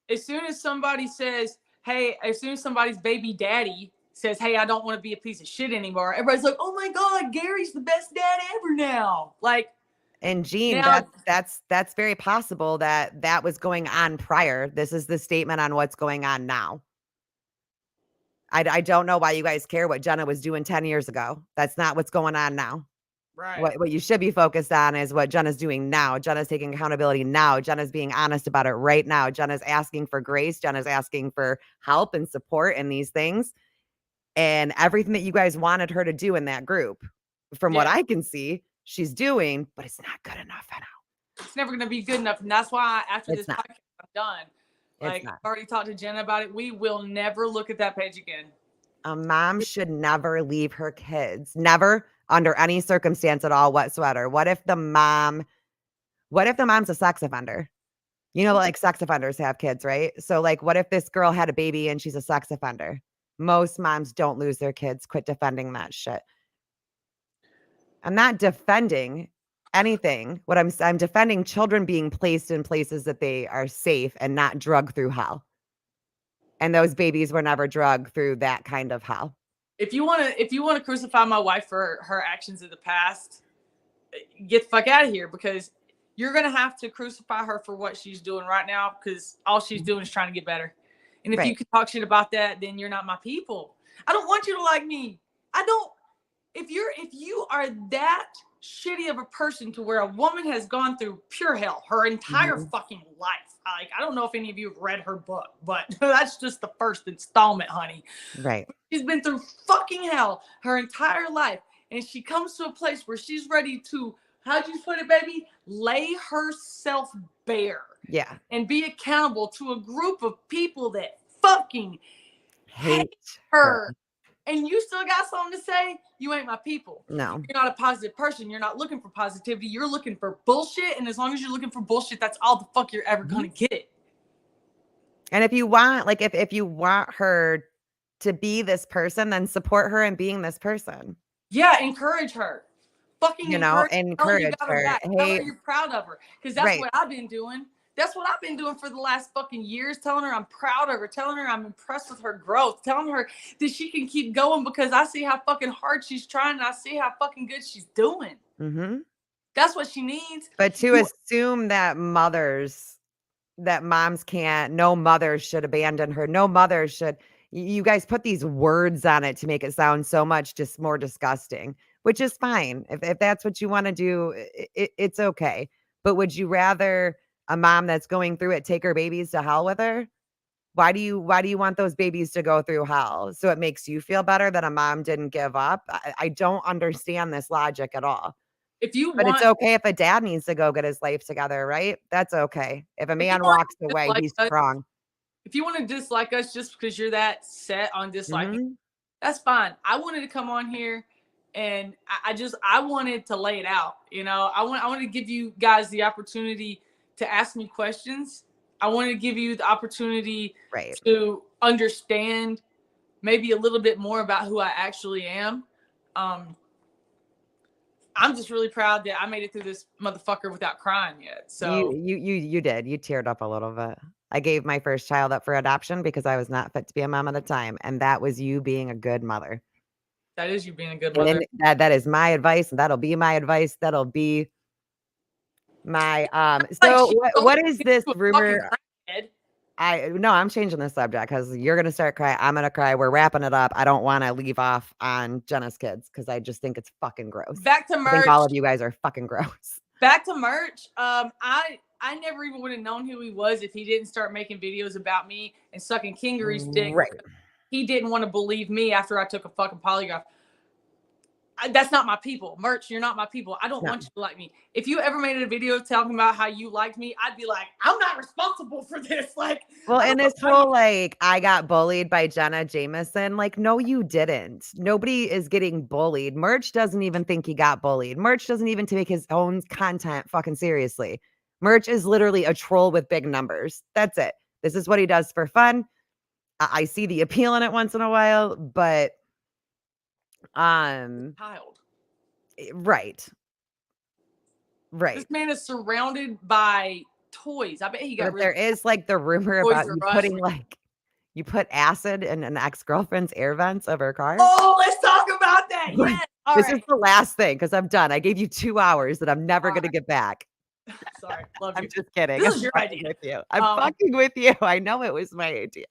As soon as somebody says, hey, as soon as somebody's baby daddy says, hey, I don't want to be a piece of shit anymore, everybody's like, oh my God, Gary's the best dad ever now. Like, and Jean, that's very possible that was going on prior. This is the statement on what's going on now. I don't know why you guys care what Jenna was doing 10 years ago. That's not what's going on now. Right. What you should be focused on is what Jenna's doing now. Jenna's taking accountability now. Jenna's being honest about it right now. Jenna's asking for grace. Jenna's asking for help and support in these things. And everything that you guys wanted her to do in that group, from what I can see, she's doing, but it's not good enough for now. It's never going to be good enough. And that's why after this podcast, I'm done. Like, I've already talked to Jenna about it. We will never look at that page again. A mom should never leave her kids, never under any circumstance at all whatsoever. What if the mom's a sex offender? You know, like sex offenders have kids, right? So like, what if this girl had a baby and she's a sex offender? Most moms don't lose their kids. Quit defending that shit. I'm not defending anything. I'm defending children being placed in places that they are safe and not drugged through hell. And those babies were never drugged through that kind of hell. If you wanna crucify my wife for her actions in the past, get the fuck out of here, because you're gonna have to crucify her for what she's doing right now, because all she's doing is trying to get better. And if you can talk shit about that, then you're not my people. I don't want you to like me. I don't. If you are that shitty of a person to where a woman has gone through pure hell her entire fucking life. Like, I don't know if any of you have read her book, but that's just the first installment, honey. Right. She's been through fucking hell her entire life. And she comes to a place where she's ready to, how'd you put it, baby? Lay herself bare. Yeah. And be accountable to a group of people that fucking Hate her. And you still got something to say? You ain't my people. No. You're not a positive person. You're not looking for positivity. You're looking for bullshit. And as long as you're looking for bullshit, that's all the fuck you're ever going to get. And if you want, like, if you want her to be this person, then support her in being this person. Yeah, encourage her. Fucking encourage her. Tell her you're proud of her. Because that's what I've been doing. That's what I've been doing for the last fucking years, telling her I'm proud of her, telling her I'm impressed with her growth, telling her that she can keep going because I see how fucking hard she's trying and I see how fucking good she's doing. That's what she needs. But to assume that moms can't, no mother should abandon her. No mother should. You guys put these words on it to make it sound so much just more disgusting, which is fine. If that's what you want to do, it's okay. But would you rather a mom that's going through it take her babies to hell with her? Why do you want those babies to go through hell? So it makes you feel better that a mom didn't give up? I don't understand this logic at all. But it's okay if a dad needs to go get his life together, right? That's okay. If a man walks away, he's strong. If you want to dislike us just because you're that set on disliking, that's fine. I wanted to come on here and I wanted to lay it out. You know, I want to give you guys the opportunity to ask me questions. I want to give you the opportunity to understand maybe a little bit more about who I actually am. I'm just really proud that I made it through this motherfucker without crying yet. So you did. You teared up a little bit. I gave my first child up for adoption because I was not fit to be a mom at the time, and that was you being a good mother. That is you being a good mother. And that is my advice. That'll be my advice. That'll be my so what is this rumor? I'm changing the subject because you're gonna start crying. I'm gonna cry. We're wrapping it up. I don't want to leave off on Jenna's kids because I just think it's fucking gross. Back to merch. I think all of you guys are fucking gross. Back to merch. I never even would have known who he was if he didn't start making videos about me and sucking Kingery's dick. Right. He didn't want to believe me after I took a fucking polygraph. That's not my people. Merch, you're not my people. I don't want you to like me. If you ever made a video talking about how you liked me, I'd be like, I'm not responsible for this. Like, well, and this whole like, I got bullied by Jenna Jameson. Like, no, you didn't. Nobody is getting bullied. Merch doesn't even think he got bullied. Merch doesn't even take his own content fucking seriously. Merch is literally a troll with big numbers. That's it. This is what he does for fun. I see the appeal in it once in a while, but child. Right. This man is surrounded by toys. I bet he got. But there is like the rumor about you putting like you put acid in an ex-girlfriend's air vents of her car. Oh, let's talk about that. Yes. This is the last thing because I'm done. I gave you 2 hours that I'm never going to get back. Sorry, love you. I'm just kidding. This is your idea. With you. I'm fucking with you. I know it was my idea.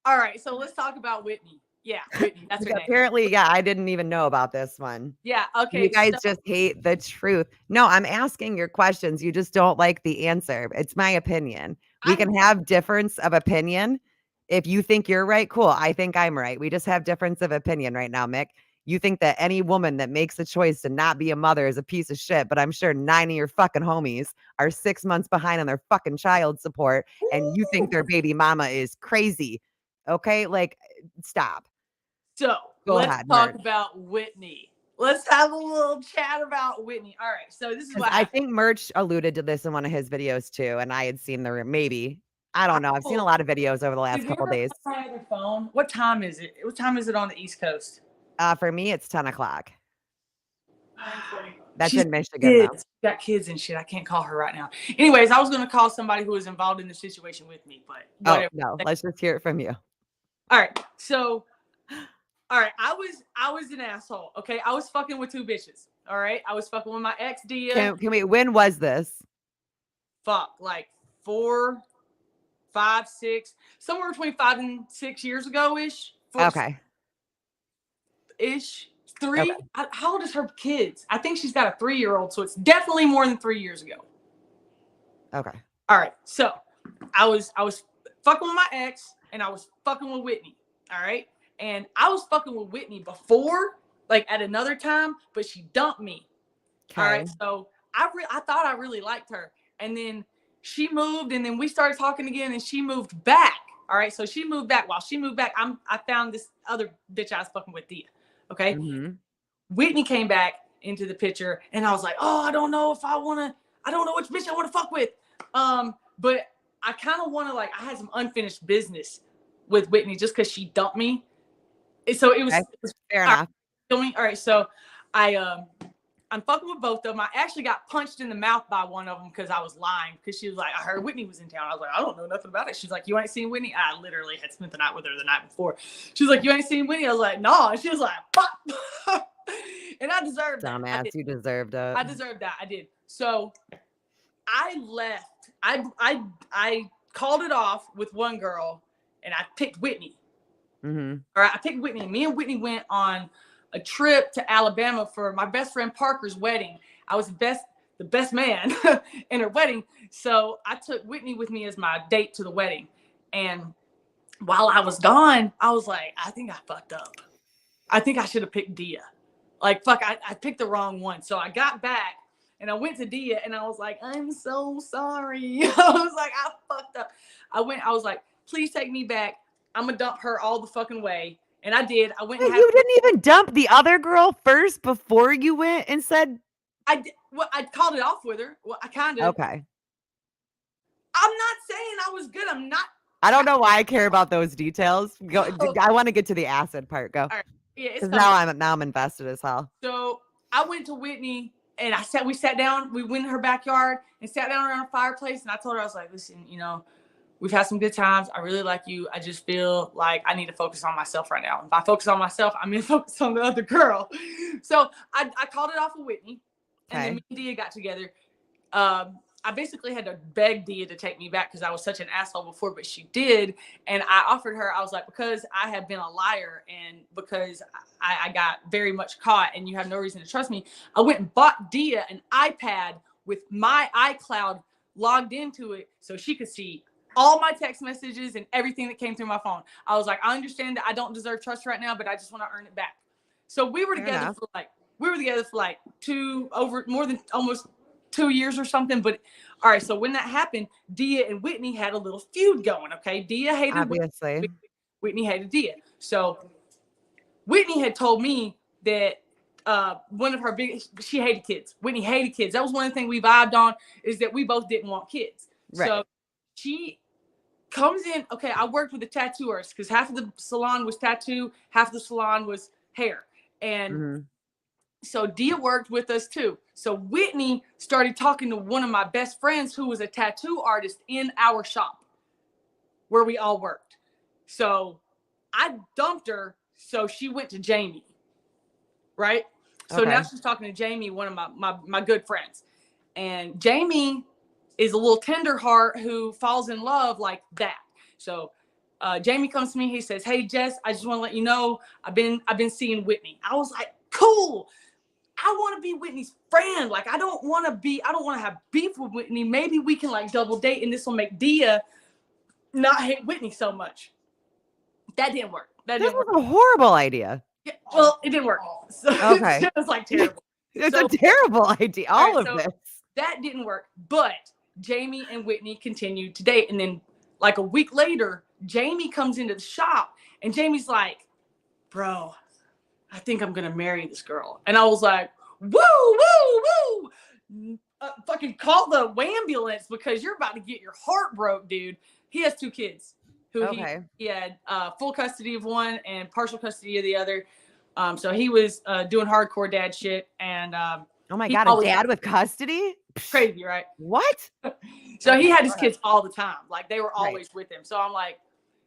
All right, so let's talk about Whitney. Yeah, Whitney. That's her name. Apparently, I didn't even know about this one. Yeah, okay. You guys just hate the truth. No, I'm asking your questions. You just don't like the answer. It's my opinion. We can have difference of opinion. If you think you're right, cool. I think I'm right. We just have difference of opinion right now, Mick. You think that any woman that makes the choice to not be a mother is a piece of shit, but I'm sure 9 of your fucking homies are 6 months behind on their fucking child support, and you think their baby mama is crazy. Okay? Like, stop. So Go let's ahead, talk Merch. about Whitney. Let's have a little chat about Whitney. All right. So this is 'Cause what I happened. think Merch alluded to this in one of his videos too, and I had seen the maybe. I don't know. I've seen a Oh, lot of videos over the did last you couple ever days. on my other phone? What time is it? What time is it on the East Coast? For me, it's 10 o'clock. That's She's in Michigan, though. kids. Got kids and shit. I can't call her right now. Anyways, I was gonna call somebody who was involved in the situation with me, but Oh, whatever. no. Let's just hear it from you. All right. So, all right, I was an asshole. Okay, I was fucking with two bitches. All right, I was fucking with my ex Dia. Can we? When was this? Fuck, like 4, 5, 6, somewhere between 5 and 6 years ago ish. Okay. Ish. Okay. 3. How old is her kids? I think she's got a 3-year-old, so it's definitely more than 3 years ago. Okay. All right, so I was fucking with my ex, and I was fucking with Whitney. All right, and I was fucking with Whitney before, like at another time, but she dumped me. Okay. All right, so I thought I really liked her, and then she moved, and then we started talking again, and she moved back. All right, so she moved back. While she moved back, I found this other bitch I was fucking with, Dia. Okay, Whitney came back into the picture, and I was like, oh, I don't know which bitch I want to fuck with. But I kind of want to, like, I had some unfinished business with Whitney just because she dumped me. So it was fair enough. All right, so I'm fucking with both of them. I actually got punched in the mouth by one of them because I was lying. Because she was like, I heard Whitney was in town. I was like, I don't know nothing about it. She's like, you ain't seen Whitney? I literally had spent the night with her the night before. She was like, you ain't seen Whitney? I was like, no. And she was like, fuck. And I deserved that. Dumbass, you deserved it. I deserved that. I did. So I left. I called it off with one girl, and I picked Whitney. All right, I picked Whitney. Me and Whitney went on a trip to Alabama for my best friend Parker's wedding. I was the best man in her wedding. So I took Whitney with me as my date to the wedding. And while I was gone, I was like, I think I fucked up. I think I should have picked Dia. Like, fuck, I picked the wrong one. So I got back and I went to Dia and I was like, I'm so sorry. I was like, I fucked up. I was like, please take me back. I'm going to dump her all the fucking way. And I did. I went. Wait, you didn't even dump the other girl first before you went and said. I did. Well, I called it off with her. Well, I kind of. Okay. I'm not saying I was good. I'm not. I don't know why I care about those details. Go. I want to get to the acid part. Go. All right. Yeah. Because now I'm invested as hell. So I went to Whitney and we sat down. We went in her backyard and sat down around a fireplace. And I told her, I was like, listen, we've had some good times. I really like you. I just feel like I need to focus on myself right now. If I focus on myself, I'm going to focus on the other girl. So I called it off with Whitney. And then me and Dia got together. I basically had to beg Dia to take me back because I was such an asshole before, but she did. And I offered her, I was like, because I have been a liar and because I got very much caught and you have no reason to trust me, I went and bought Dia an iPad with my iCloud logged into it so she could see all my text messages and everything that came through my phone. I was like, I understand that I don't deserve trust right now, but I just want to earn it back. So we were together for like more than almost 2 years or something. But all right, so when that happened, Dia and Whitney had a little feud going. Okay, Dia hated Whitney hated Dia. So Whitney had told me that one of her she hated kids. Whitney hated kids. That was one of the things we vibed on, is that we both didn't want kids. Right. So she comes in. Okay, I worked with a tattoo artist because half of the salon was tattoo, half of the salon was hair. And so Dia worked with us too. So Whitney started talking to one of my best friends who was a tattoo artist in our shop where we all worked. So I dumped her. So she went to Jamie. Right. So now she's talking to Jamie, one of my good friends. And Jamie is a little tender heart who falls in love like that. So Jamie comes to me. He says, hey, Jess, I just want to let you know, I've been seeing Whitney. I was like, cool. I want to be Whitney's friend. Like, I don't want to have beef with Whitney. Maybe we can like double date and this will make Dia not hate Whitney so much. That didn't work. This was a horrible idea. Yeah, well, it didn't work. So it was like terrible. It's a terrible idea. All of this. That didn't work. But Jamie and Whitney continued to date. And then like a week later, Jamie comes into the shop and Jamie's like, bro, I think I'm going to marry this girl. And I was like, woo, woo, woo. Fucking call the ambulance because you're about to get your heart broke, dude. He has 2 kids who he had full custody of one and partial custody of the other. So he was doing hardcore dad shit. And oh my God, a dad with custody? Crazy, right? What? So he had his kids all the time. Like they were always with him. So I'm like,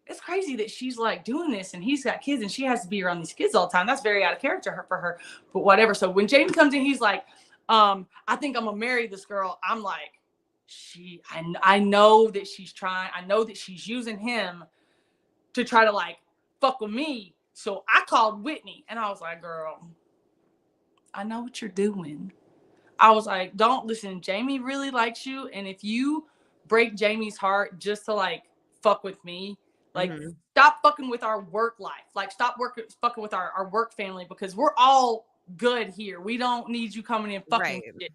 it's crazy that she's like doing this and he's got kids and she has to be around these kids all the time. That's very out of character for her, but whatever. So when Jamie comes in, he's like, I think I'm gonna marry this girl. I'm like, I know that she's trying. I know that she's using him to try to like fuck with me. So I called Whitney and I was like, girl, I know what you're doing. I was like, don't listen. Jamie really likes you. And if you break Jamie's heart just to like fuck with me, like stop fucking with our work life. Like stop fucking with our work family because we're all good here. We don't need you coming in fucking shit.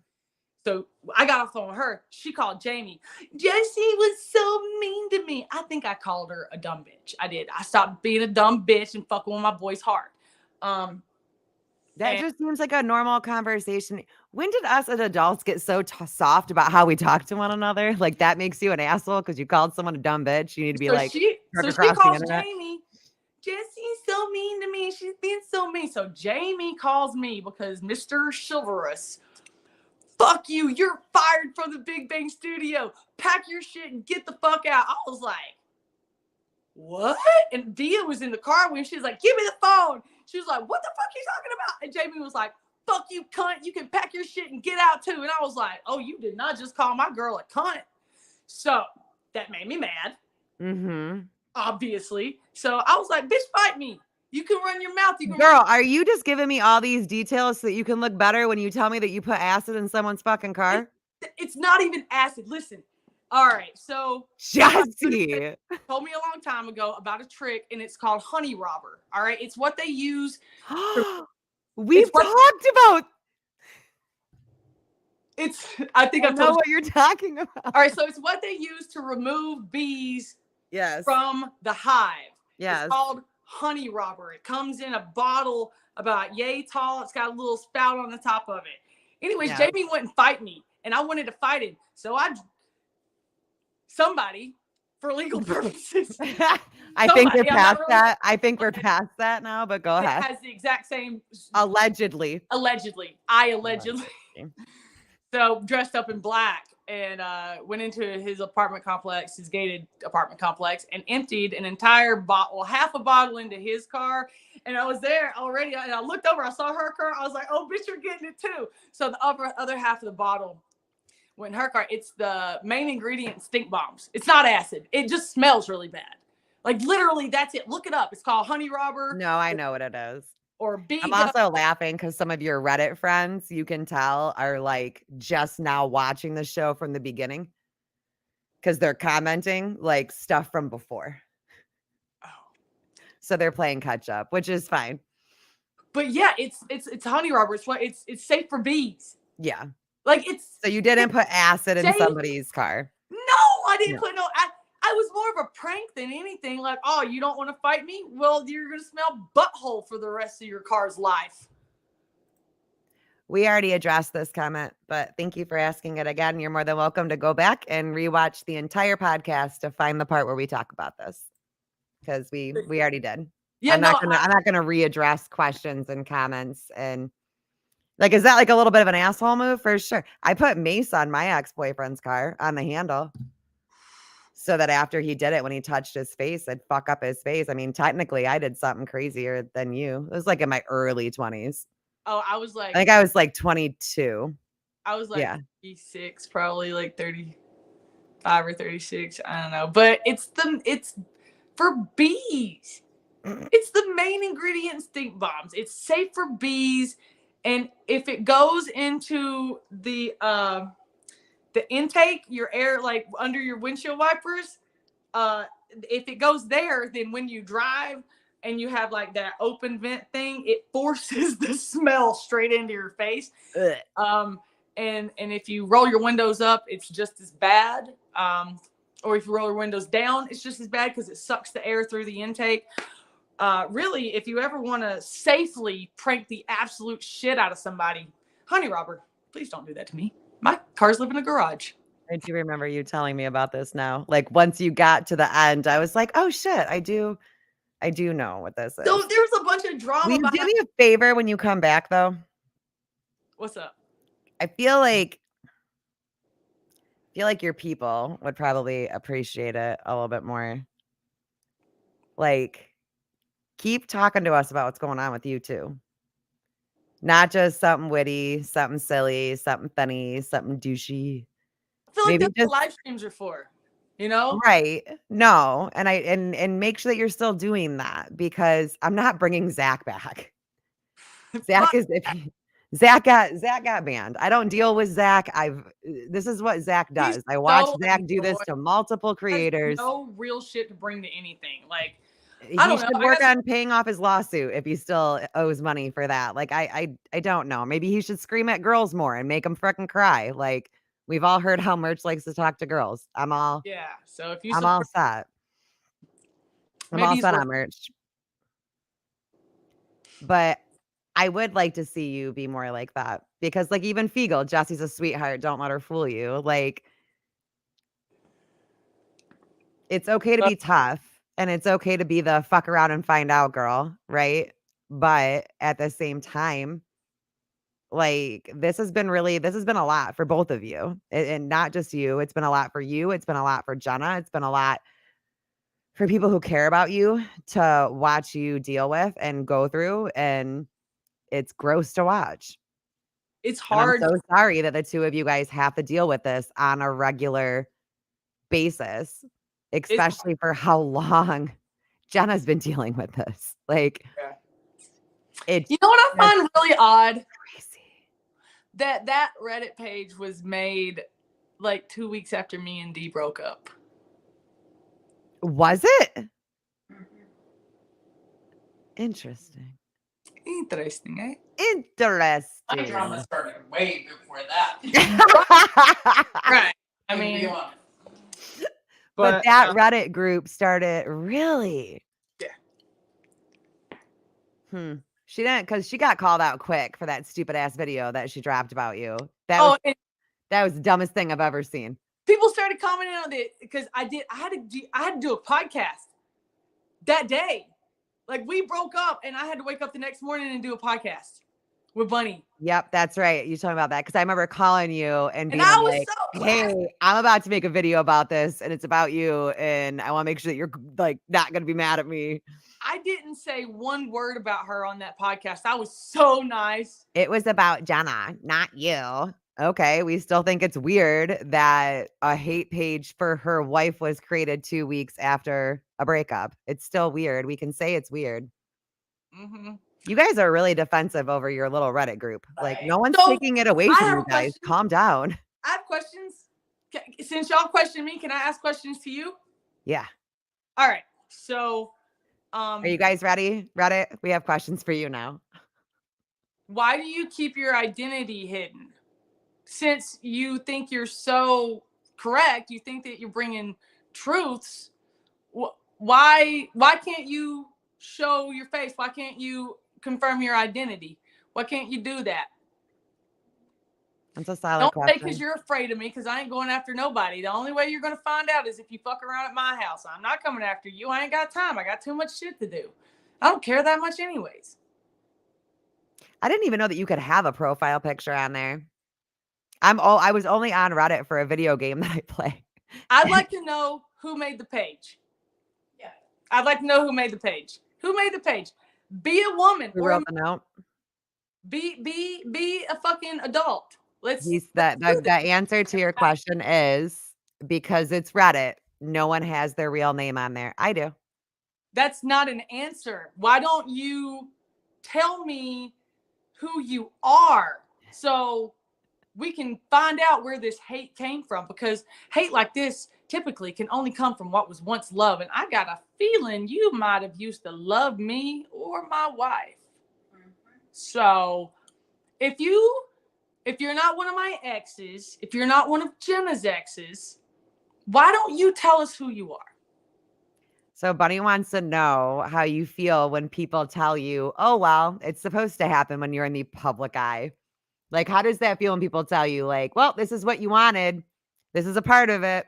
So I got off the phone with her. She called Jamie. Jessi was so mean to me. I think I called her a dumb bitch. I did. I stopped being a dumb bitch and fucking with my boy's heart. That just seems like a normal conversation. When did us as adults get so soft about how we talk to one another? Like that makes you an asshole because you called someone a dumb bitch. You need to be she calls Jamie. Jessi's so mean to me. She's being so mean. So Jamie calls me because Mr. Chivalrous, fuck you. You're fired from the Big Bang Studio. Pack your shit and get the fuck out. I was like, what? And Dia was in the car when she was like, give me the phone. She was like, what the fuck are you talking about? And Jamie was like, fuck you, cunt. You can pack your shit and get out too. And I was like, oh, you did not just call my girl a cunt. So that made me mad. Obviously. So I was like, bitch, fight me. You can run your mouth. Girl, are you just giving me all these details so that you can look better when you tell me that you put acid in someone's fucking car? It's not even acid. Listen. All right. So Jessi told me a long time ago about a trick and it's called honey robber. All right. It's what they use. We've talked about. I think I know what you're talking about. All right. So it's what they use to remove bees from the hive. Yes. It's called honey robber. It comes in a bottle about yay tall. It's got a little spout on the top of it. Anyways, Jamie wouldn't fight me and I wanted to fight him. So somebody for legal purposes. I think we're past that. I think we're past that now, but go ahead. It has the exact same. Allegedly. I allegedly. So dressed up in black and went into his apartment complex, his gated apartment complex, and emptied an entire bottle, half a bottle into his car. And I was there already. And I looked over, I saw her car. I was like, oh, bitch, you're getting it too. So the other half of the bottle went in her car. It's the main ingredient, stink bombs. It's not acid. It just smells really bad. Like literally, that's it. Look it up. It's called honey robber. No, I know what it is. Or bee. I'm also laughing because some of your Reddit friends, you can tell, are like just now watching the show from the beginning because they're commenting like stuff from before. Oh, so they're playing catch up, which is fine. But yeah, it's honey robber. It's safe for bees. Yeah. Like so you didn't put acid in somebody's car. No, I didn't put no. I was more of a prank than anything. Like, oh, you don't want to fight me? Well, you're gonna smell butthole for the rest of your car's life. We already addressed this comment, but thank you for asking it again. You're more than welcome to go back and rewatch the entire podcast to find the part where we talk about this because we already did. Yeah, I'm not gonna readdress questions and comments and. Like, is that like a little bit of an asshole move? For sure. I put mace on my ex-boyfriend's car on the handle so that after he did it, when he touched his face, I'd fuck up his face. I mean, technically, I did something crazier than you. It was like in my early 20s. Oh, I think I was like 22. I was like 36, probably like 35 or 36. I don't know. But it's for bees. It's the main ingredient, stink bombs. It's safe for bees. And if it goes into the intake, your air, like under your windshield wipers, if it goes there, then when you drive and you have like that open vent thing, it forces the smell straight into your face. And if you roll your windows up, it's just as bad. Or if you roll your windows down, it's just as bad because it sucks the air through the intake. really, if you ever want to safely prank the absolute shit out of somebody, honey robber, please don't do that to me. My cars live in a garage. I do remember you telling me about this now. Like once you got to the end, I was like, oh shit, I do know what this is. So there's a bunch of drama. Will you do me a favor when you come back though? What's up? I feel like your people would probably appreciate it a little bit more. Like, keep talking to us about what's going on with you too. Not just something witty, something silly, something funny, something douchey. I feel like Maybe that's what live streams are for, you know? Right. No, and make sure that you're still doing that because I'm not bringing Zach back. Zach got banned. I don't deal with Zach. This is what Zach does. I watch Zach do this to multiple creators. No real shit to bring to anything. Like he should work on paying off his lawsuit if he still owes money for that. Like I don't know. Maybe he should scream at girls more and make them freaking cry. Like we've all heard how Merch likes to talk to girls. So if you I'm all set. I'm all set on Merch. But I would like to see you be more like that because like even Fiegel, Jessi's a sweetheart. Don't let her fool you. Like it's okay to be tough and it's okay to be the fuck around and find out girl, right? But at the same time, like this has been a lot for both of you and not just you. It's been a lot for you. It's been a lot for Jenna. It's been a lot for people who care about you to watch you deal with and go through. And it's gross to watch. It's hard. And I'm so sorry that the two of you guys have to deal with this on a regular basis, especially for how long Jenna's been dealing with this. Like, you know what I find really odd? Crazy. That Reddit page was made like 2 weeks after me and Dee broke up. Was it? Interesting. Interesting, eh? Interesting. My drama started way before that. Right. I mean, but that Reddit group started really. Yeah. She didn't because she got called out quick for that stupid ass video that she dropped about you. That was the dumbest thing I've ever seen. People started commenting on it because I had to do a podcast that day. Like we broke up and I had to wake up the next morning and do a podcast with Bunny. Yep, that's right. You talking about that because I remember calling you and being like, "Hey, I'm about to make a video about this and it's about you, and I want to make sure that you're like not going to be mad at me." I didn't say one word about her on that podcast. I was so nice. It was about Jenna, not you. Okay, we still think it's weird that a hate page for her wife was created 2 weeks after a breakup. It's still weird. We can say it's weird. Mm-hmm. You guys are really defensive over your little Reddit group. Like, no one's taking it away from you guys. Calm down. I have questions. Since y'all questioned me, can I ask questions to you? Yeah. All right. So, are you guys ready? Reddit, we have questions for you now. Why do you keep your identity hidden? Since you think you're so correct, you think that you're bringing truths. Why can't you show your face? Why can't you confirm your identity? Why can't you do that? That's a solid question. Don't say because you're afraid of me, because I ain't going after nobody. The only way you're going to find out is if you fuck around at my house. I'm not coming after you. I ain't got time. I got too much shit to do. I don't care that much anyways. I didn't even know that you could have a profile picture on there. I was only on Reddit for a video game that I play. I'd like to know who made the page. Yeah. I'd like to know who made the page. Who made the page? Be a woman. Who wrote the note? Be a fucking adult. The answer to your question is because it's Reddit. No one has their real name on there. I do. That's not an answer. Why don't you tell me who you are so we can find out where this hate came from? Because hate like this typically can only come from what was once love. And I got a feeling you might have used to love me or my wife. Mm-hmm. So if you're not one of my exes, if you're not one of Jenna's exes, why don't you tell us who you are? So Bunny wants to know how you feel when people tell you, "Oh, well, it's supposed to happen when you're in the public eye." Like, how does that feel when people tell you, like, "Well, this is what you wanted. This is a part of it."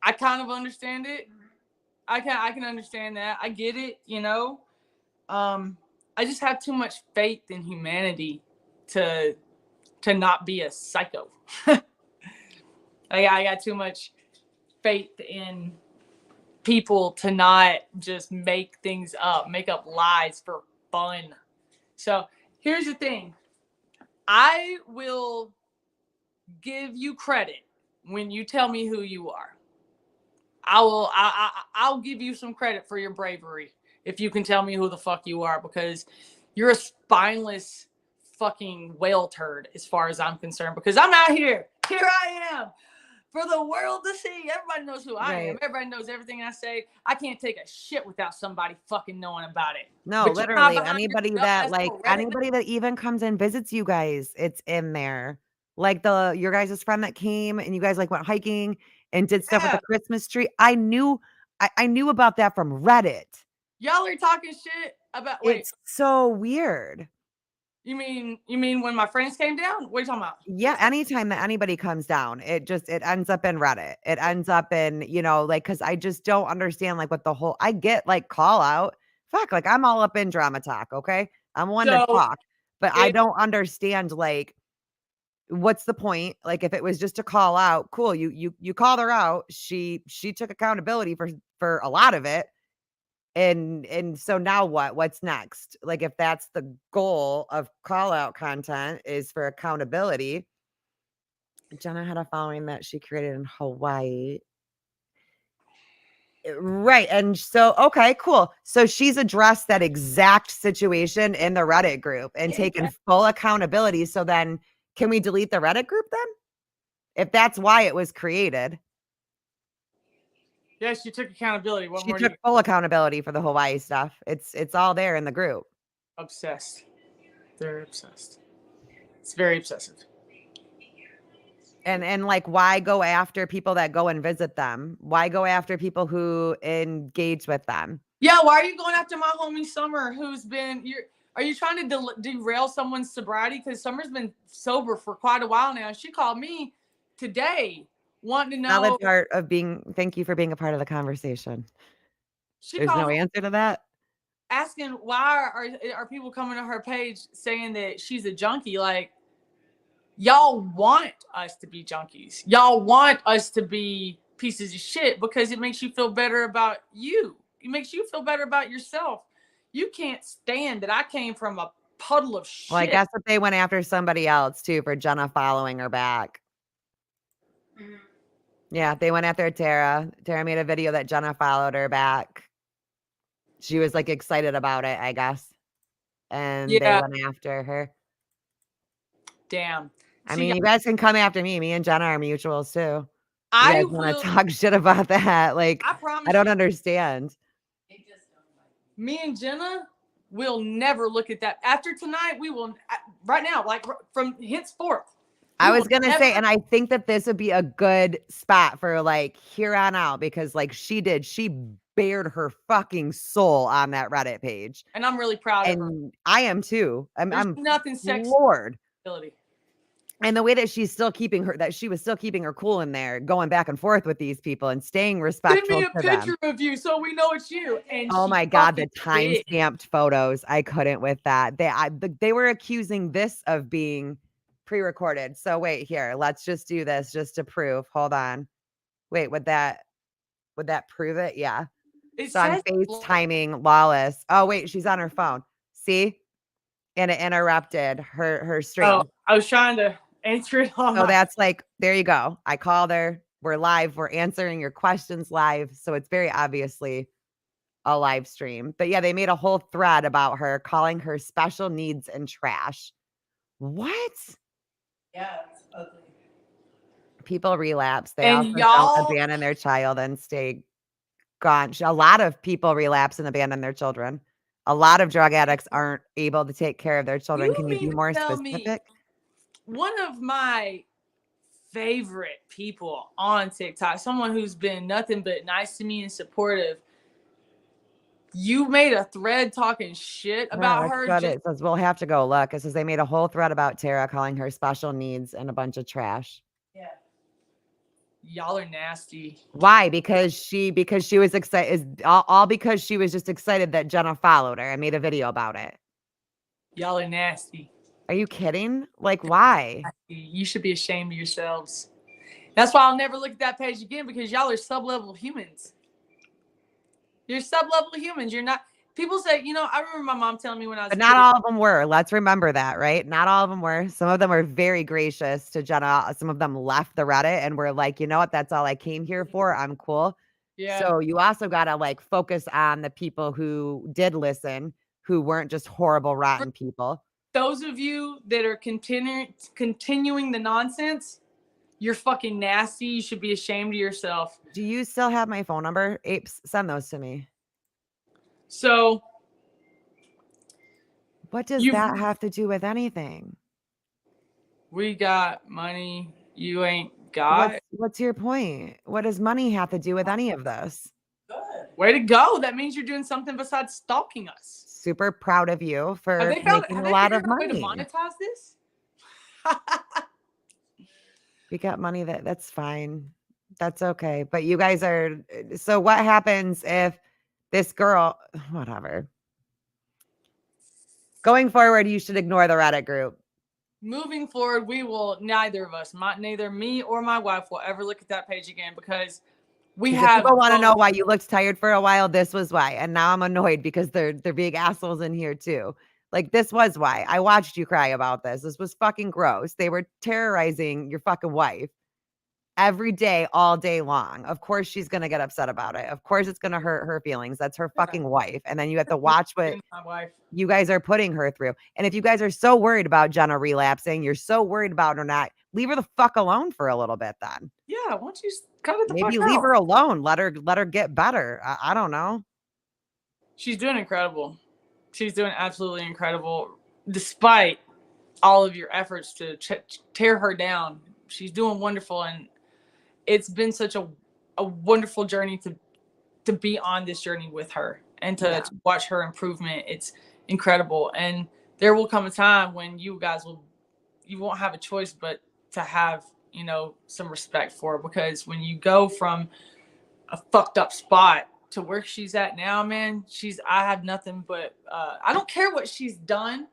I kind of understand it. I can understand that. I get it, you know. I just have too much faith in humanity to not be a psycho. I got too much faith in people to not just make things up, make up lies for fun. So here's the thing. I will give you credit when you tell me who you are. I'll give you some credit for your bravery if you can tell me who the fuck you are, because you're a spineless fucking whale turd as far as I'm concerned, because I'm out here. Here I am for the world to see. Everybody knows who I am. Everybody knows everything I say. I can't take a shit without somebody fucking knowing about it. No, But you're not literally behind your anybody dumb that ass like little Reddit. anybody that even comes and visits you guys, it's in there. Like your guys' friend that came and you guys like went hiking and did stuff with the Yeah. Christmas tree. I knew about that from Reddit. Y'all are talking shit about. Wait, It's so weird. you mean when my friends came down? What are you talking about? Yeah, anytime that anybody comes down, it ends up in Reddit. It ends up in, like, because I just don't understand like what the whole I get like call out. Fuck, like I'm all up in drama talk, okay? I'm one to So talk, but I don't understand like what's the point? Like if it was just to call out, cool, you called her out. She took accountability for a lot of it. And so now what? What's next? Like if that's the goal of call out content is for accountability. Jenna had a following that she created in Hawaii. Right. And so, okay, cool. So she's addressed that exact situation in the Reddit group and taken full accountability. So then can we delete the Reddit group then? If that's why it was created. yeah, she took accountability. What She more? took full accountability for the Hawaii stuff. It's all there in the group. Obsessed. They're obsessed. It's very obsessive. And like why go after people that go and visit them? Why go after people who engage with them? Yeah, why are you going after my homie Summer, who's been? Are you trying to derail someone's sobriety? Because Summer's been sober for quite a while now. She called me today wanting to know. Valid part of being. Thank you for being a part of the conversation. There's no answer to that. Asking why are people coming to her page saying that she's a junkie? Like, y'all want us to be junkies. Y'all want us to be pieces of shit because it makes you feel better about you. It makes you feel better about yourself. You can't stand that I came from a puddle of shit. Well, I guess that they went after somebody else too for Jenna following her back. Mm-hmm. Yeah, they went after Tara. Tara made a video that Jenna followed her back. She was like excited about it, I guess. And they went after her. Damn. I mean, you guys can come after me. Me and Jenna are mutuals too. You I guys want to talk shit about that? Like, I promise I don't understand. Me and Jenna will never look at that. After tonight, we will, right now, like from henceforth. I was going to say, and I think that this would be a good spot for like here on out because like she bared her fucking soul on that Reddit page. And I'm really proud of her. I am too. I'm nothing sexy. Lord. And the way that she was still keeping her cool in there, going back and forth with these people and staying respectful. Send me a picture of you so we know it's you. And oh my God, the time-stamped photos. I couldn't with that. They were accusing this of being pre-recorded. So wait here, let's just do this just to prove. Hold on. Wait, would that prove it? Yeah. So I'm FaceTiming Lawless. Oh wait, she's on her phone. See? And it interrupted her stream. Oh, I was trying to answer it on. So that's like, there you go. I called her. We're live. We're answering your questions live. So it's very obviously a live stream. But yeah, they made a whole thread about her, calling her special needs and trash. What? Yeah, it's ugly. People relapse. They also don't abandon their child and stay gone. A lot of people relapse and abandon their children. A lot of drug addicts aren't able to take care of their children. Can you be more specific? One of my favorite people on TikTok, someone who's been nothing but nice to me and supportive. You made a thread talking shit about that's her. what it says. We'll have to go look. It says they made a whole thread about Tara, calling her special needs and a bunch of trash. Yeah. Y'all are nasty. Why? Because she was excited. Is all because she was just excited that Jenna followed her and made a video about it. Y'all are nasty. Are you kidding? Like, why? You should be ashamed of yourselves. That's why I'll never look at that page again, because y'all are sub-level humans. You're sub-level humans. You're not. People say, I remember my mom telling me when I was. But not all of them were. Let's remember that, right? Not all of them were. Some of them were very gracious to Jenna. Some of them left the Reddit and were like, you know what? That's all I came here for. I'm cool. Yeah. So you also got to like focus on the people who did listen, who weren't just horrible, rotten people. Those of you that are continuing the nonsense, you're fucking nasty. You should be ashamed of yourself. Do you still have my phone number? Apes, send those to me. So what does that have to do with anything? We got money. You ain't got. What's your point? What does money have to do with any of this? Good. Way to go. That means you're doing something besides stalking us. Super proud of you for making a lot of money. To monetize this? We got money. That's fine. That's okay. But you guys are. So what happens if this girl, whatever. Going forward, you should ignore the Reddit group. Moving forward, we will, neither me or my wife will ever look at that page again, because people want to know why you looked tired for a while. This was why. And now I'm annoyed because they're being assholes in here too. Like, this was why. I watched you cry about this. This was fucking gross. They were terrorizing your fucking wife every day, all day long. Of course she's going to get upset about it. Of course it's going to hurt her feelings. That's her fucking wife. And then you have to watch what you guys are putting her through. And if you guys are so worried about Jenna relapsing, you're so worried about her not, leave her the fuck alone for a little bit then. Yeah, why don't you cut it the fuck out? Maybe leave her alone. Let her get better. I don't know. She's doing incredible. She's doing absolutely incredible. Despite all of your efforts to tear her down, she's doing wonderful. And it's been such a wonderful journey to be on this journey with her and to watch her improvement. It's incredible. And there will come a time when you won't have a choice but to have, some respect for her, because when you go from a fucked up spot to where she's at now, man, I have nothing but, I don't care what she's done,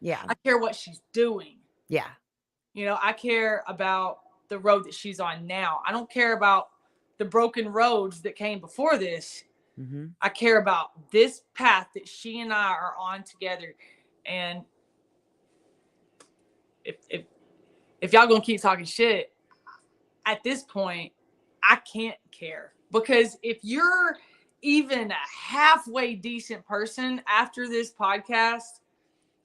Yeah. I care what she's doing. Yeah. I care about the road that she's on now. I don't care about the broken roads that came before this. Mm-hmm. I care about this path that she and I are on together. And if y'all gonna keep talking shit, at this point, I can't care. Because if you're even a halfway decent person after this podcast,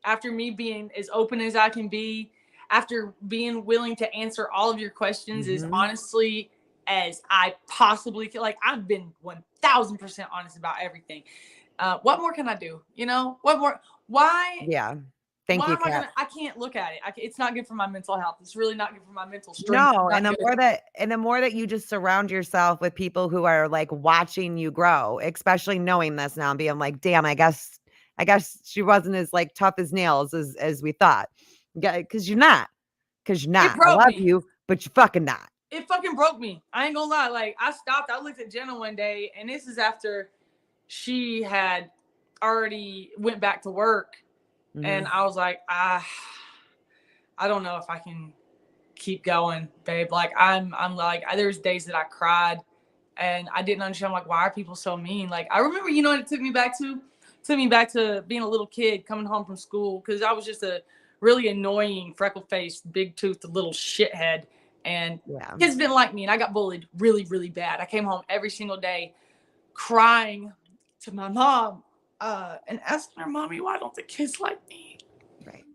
after me being as open as I can be, after being willing to answer all of your questions as honestly as I possibly feel, like I've been 1000% honest about everything. What more can I do? What more? Why? Yeah. Thank you, Kat. I can't look at it. It's not good for my mental health. It's really not good for my mental strength. No, and the more that you just surround yourself with people who are like watching you grow, especially knowing this now and being like, damn, I guess she wasn't as like tough as nails as we thought. Because you're not. I love you, but you're fucking not. It fucking broke me. I ain't gonna lie. Like, I stopped. I looked at Jenna one day, and this is after she had already went back to work. Mm-hmm. And I was like, I don't know if I can keep going, babe. Like, I'm like, there's days that I cried and I didn't understand, like, why are people so mean? Like, I remember, what it took me back to being a little kid coming home from school. Cause I was just a really annoying, freckle-faced, big-toothed little shithead. And kids didn't like me. And I got bullied really, really bad. I came home every single day crying to my mom and asking her, Mommy, why don't the kids like me? Right.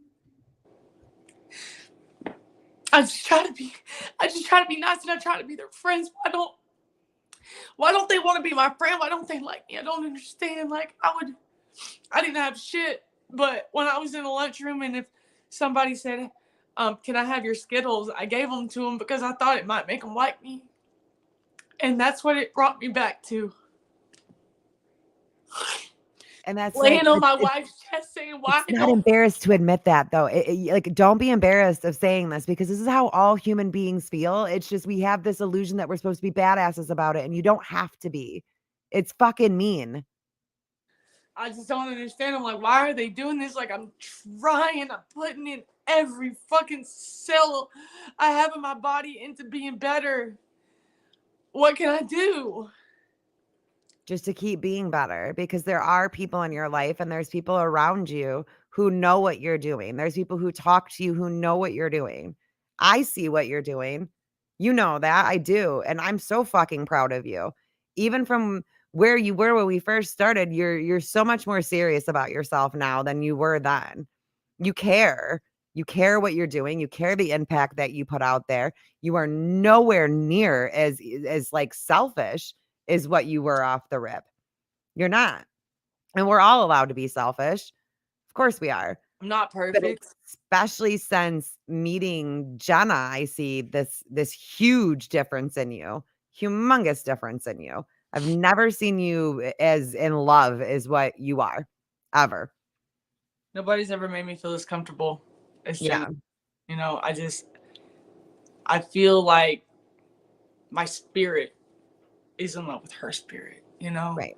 I just try to be nice, and I try to be their friends. Why don't they want to be my friend? Why don't they like me? I don't understand. Like, I didn't have shit. But when I was in the lunchroom, and if somebody said, can I have your Skittles? I gave them to him because I thought it might make him like me. And that's what it brought me back to. And that's Laying like, on my wife's chest saying, why it's not embarrassed to admit that though. Like, don't be embarrassed of saying this, because this is how all human beings feel. It's just, we have this illusion that we're supposed to be badasses about it, and you don't have to be. It's fucking mean. I just don't understand. I'm like, why are they doing this? Like, I'm trying, I'm putting in every fucking cell I have in my body into being better. What can I do? Just to keep being better, because there are people in your life and there's people around you who know what you're doing. There's people who talk to you who know what you're doing. I see what you're doing. You know that. I do. And I'm so fucking proud of you. Even from where you were when we first started, you're so much more serious about yourself now than you were then. You care. You care what you're doing. You care the impact that you put out there. You are nowhere near as like selfish is what you were off the rip. You're not. And we're all allowed to be selfish. Of course we are. I'm not But perfect. especially since meeting Jenna, I see this huge difference in you. Humongous difference in you. I've never seen you as in love as what you are, ever. Nobody's ever made me feel as comfortable as Jenna. You know, I feel like my spirit is in love with her spirit, you know? Right.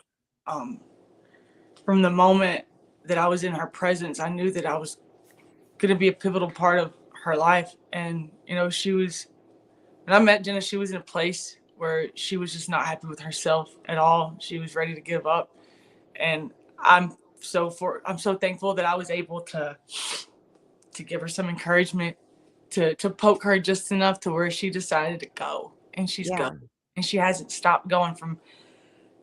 From the moment that I was in her presence, I knew that I was going to be a pivotal part of her life. And, you know, when I met Jenna, she was in a place where she was just not happy with herself at all. She was ready to give up. And I'm so thankful that I was able to give her some encouragement, to poke her just enough to where she decided to go. And she's going. And she hasn't stopped going from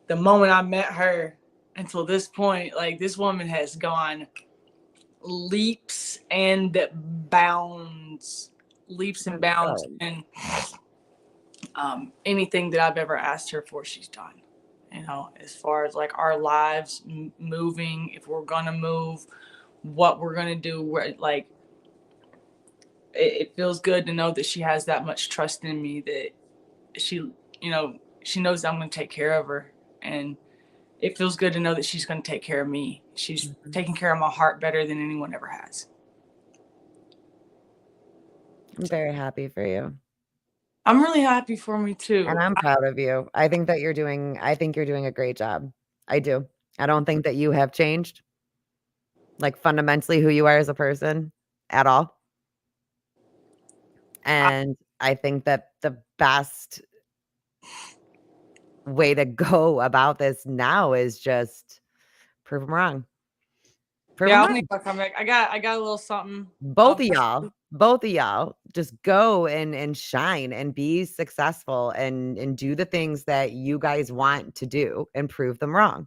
the moment I met her until this point. Like, this woman has gone leaps and bounds, and anything that I've ever asked her for, she's done. You know, as far as like our lives moving, if we're gonna move, what we're gonna do, like it feels good to know that she has that much trust in me, that she, you know, she knows I'm gonna take care of her, and it feels good to know that she's gonna take care of me. She's taking care of my heart better than anyone ever has. I'm very happy for you. I'm really happy for me too. And I'm proud of you. I think you're doing a great job. I do. I don't think that you have changed, like, fundamentally who you are as a person at all. And I think that the best way to go about this now is just prove them wrong. I'll need to come back. I got a little something. Both of y'all just go and shine and be successful and do the things that you guys want to do and prove them wrong.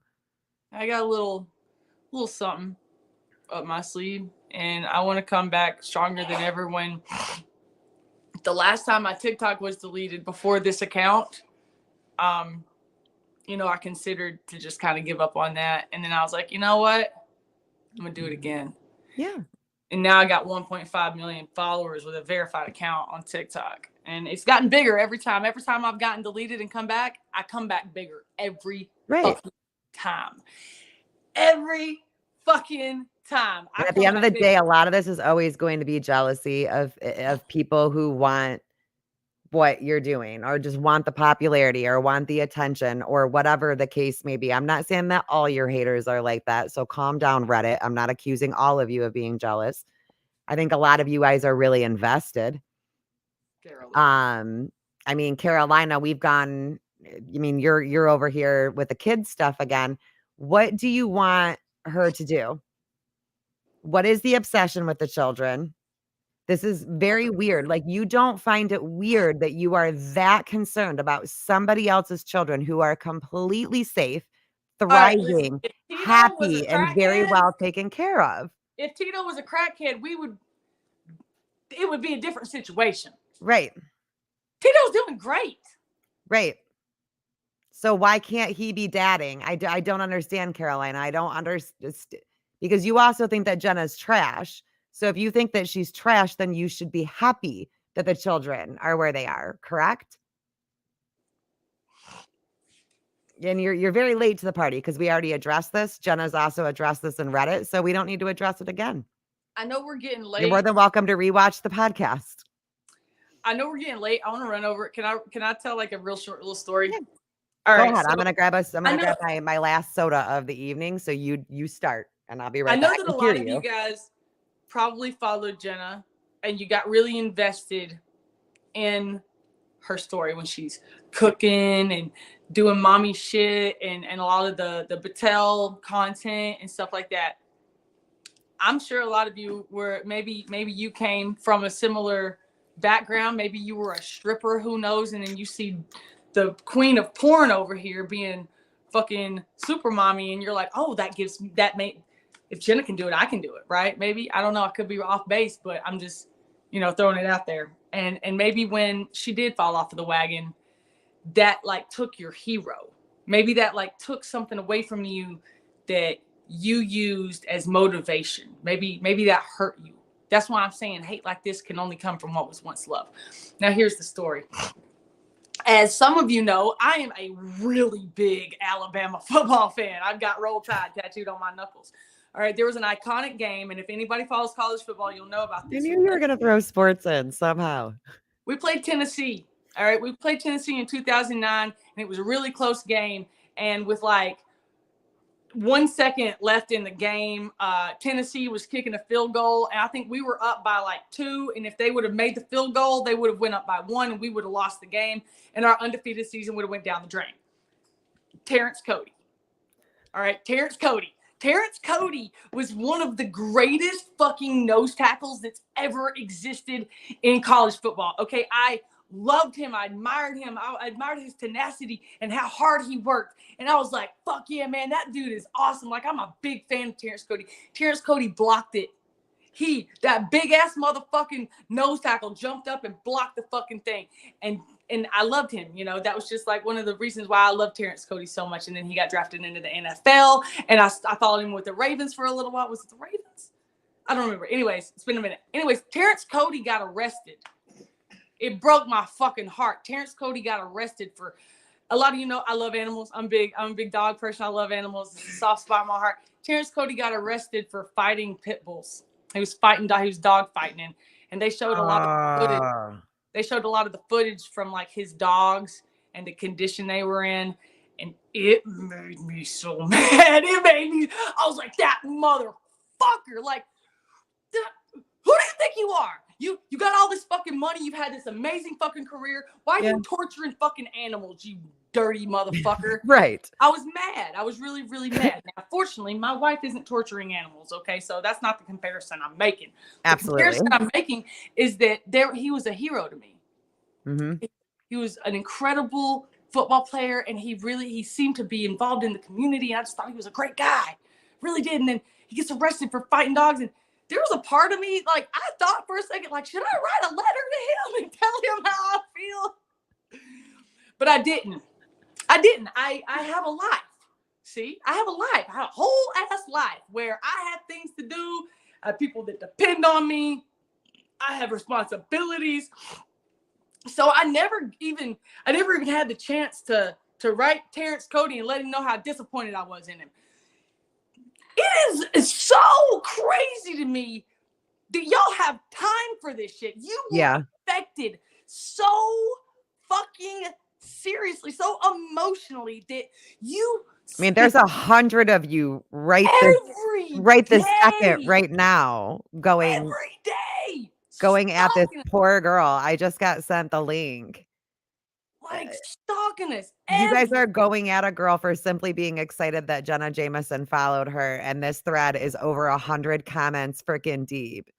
I got a little something up my sleeve, and I want to come back stronger than ever. When the last time my TikTok was deleted before this account, you know, I considered to just kind of give up on that. And then I was like, you know what? I'm going to do it again. Yeah. And now I got 1.5 million followers with a verified account on TikTok. And it's gotten bigger every time. Every time I've gotten deleted and come back, I come back bigger every fucking time. Every fucking time. And at the end of the day, a lot of this is always going to be jealousy of people who want what you're doing, or just want the popularity, or want the attention, or whatever the case may be. I'm not saying that all your haters are like that. So calm down, Reddit. I'm not accusing all of you of being jealous. I think a lot of you guys are really invested. Carolina. I mean, Carolina, we've gone, I mean, you're over here with the kids stuff again. What do you want her to do? What is the obsession with the children? This is very weird. Like, you don't find it weird that you are that concerned about somebody else's children who are completely safe, thriving, happy, and very well taken care of. If Tito was a crackhead, it would be a different situation. Right. Tito's doing great. Right. So why can't he be dadding? I don't understand, Carolina. I don't understand, because you also think that Jenna's trash. So if you think that she's trash, then you should be happy that the children are where they are, correct? And you're very late to the party because we already addressed this. Jenna's also addressed this in Reddit, so we don't need to address it again. I know we're getting late. You're more than welcome to rewatch the podcast. I know we're getting late. I want to run over it. Can I tell like a real short little story? Yeah. All Go right. ahead. So I'm gonna grab my last soda of the evening. So you start and I'll be right I know back. that a lot of you guys probably followed Jenna and you got really invested in her story when she's cooking and doing mommy shit and a lot of the Battelle content and stuff like that. I'm sure a lot of you were maybe you came from a similar background. Maybe you were a stripper, who knows? And then you see the queen of porn over here being fucking super mommy, and you're like, oh, if Jenna can do it, I can do it, right? Maybe, I don't know, I could be off base, but I'm just, throwing it out there. And maybe when she did fall off of the wagon, that like took your hero. Maybe that like took something away from you that you used as motivation. Maybe that hurt you. That's why I'm saying hate like this can only come from what was once love. Now here's the story. As some of you know, I am a really big Alabama football fan. I've got Roll Tide tattooed on my knuckles. All right, there was an iconic game, and if anybody follows college football, you'll know about this. I knew you were going to throw sports in somehow. We played Tennessee. All right, we played Tennessee in 2009, and it was a really close game. And with like 1 second left in the game, Tennessee was kicking a field goal, and I think we were up by like 2. And if they would have made the field goal, they would have went up by 1, and we would have lost the game, and our undefeated season would have went down the drain. Terrence Cody. All right, Terrence Cody. Terrence Cody was one of the greatest fucking nose tackles that's ever existed in college football. Okay, I loved him. I admired him. I admired his tenacity and how hard he worked. And I was like, fuck yeah, man, that dude is awesome. Like, I'm a big fan of Terrence Cody. Terrence Cody blocked it. That big ass motherfucking nose tackle jumped up and blocked the fucking thing. And I loved him. That was just like one of the reasons why I love Terrence Cody so much. And then he got drafted into the NFL, and I followed him with the Ravens for a little while. Was it the Ravens? I don't remember. Anyways, it's been a minute. Anyways, Terrence Cody got arrested. It broke my fucking heart. Terrence Cody got arrested for, a lot of you know I love animals. I'm a big dog person. I love animals. It's a soft spot in my heart. Terrence Cody got arrested for fighting pit bulls. He was dog fighting, and they showed a lot of footage. They showed a lot of the footage from like his dogs and the condition they were in. And it made me so mad. I was like, that motherfucker. Like, who do you think you are? You got all this fucking money. You've had this amazing fucking career. Why are you torturing fucking animals, you dirty motherfucker? Right. I was mad. I was really, really mad. Now, fortunately, my wife isn't torturing animals, okay? So that's not the comparison I'm making. Absolutely. The comparison I'm making is that he was a hero to me. Mm-hmm. He was an incredible football player, and he seemed to be involved in the community. And I just thought he was a great guy. Really did. And then he gets arrested for fighting dogs. And there was a part of me, like, I thought for a second, like, should I write a letter to him and tell him how I feel? But I didn't. I have a life. See, I have a life. I have a whole ass life where I have things to do. I have people that depend on me. I have responsibilities. So I never even had the chance to write Terrence Cody and let him know how disappointed I was in him. It is so crazy to me that y'all have time for this shit. You were affected so fucking seriously, so emotionally that you. I mean, there's 100 of you right this second, right now, going every day. Going at this poor girl. I just got sent the link. Like, stalking us. You guys are going at a girl for simply being excited that Jenna Jameson followed her, and this thread is over 100 comments freaking deep.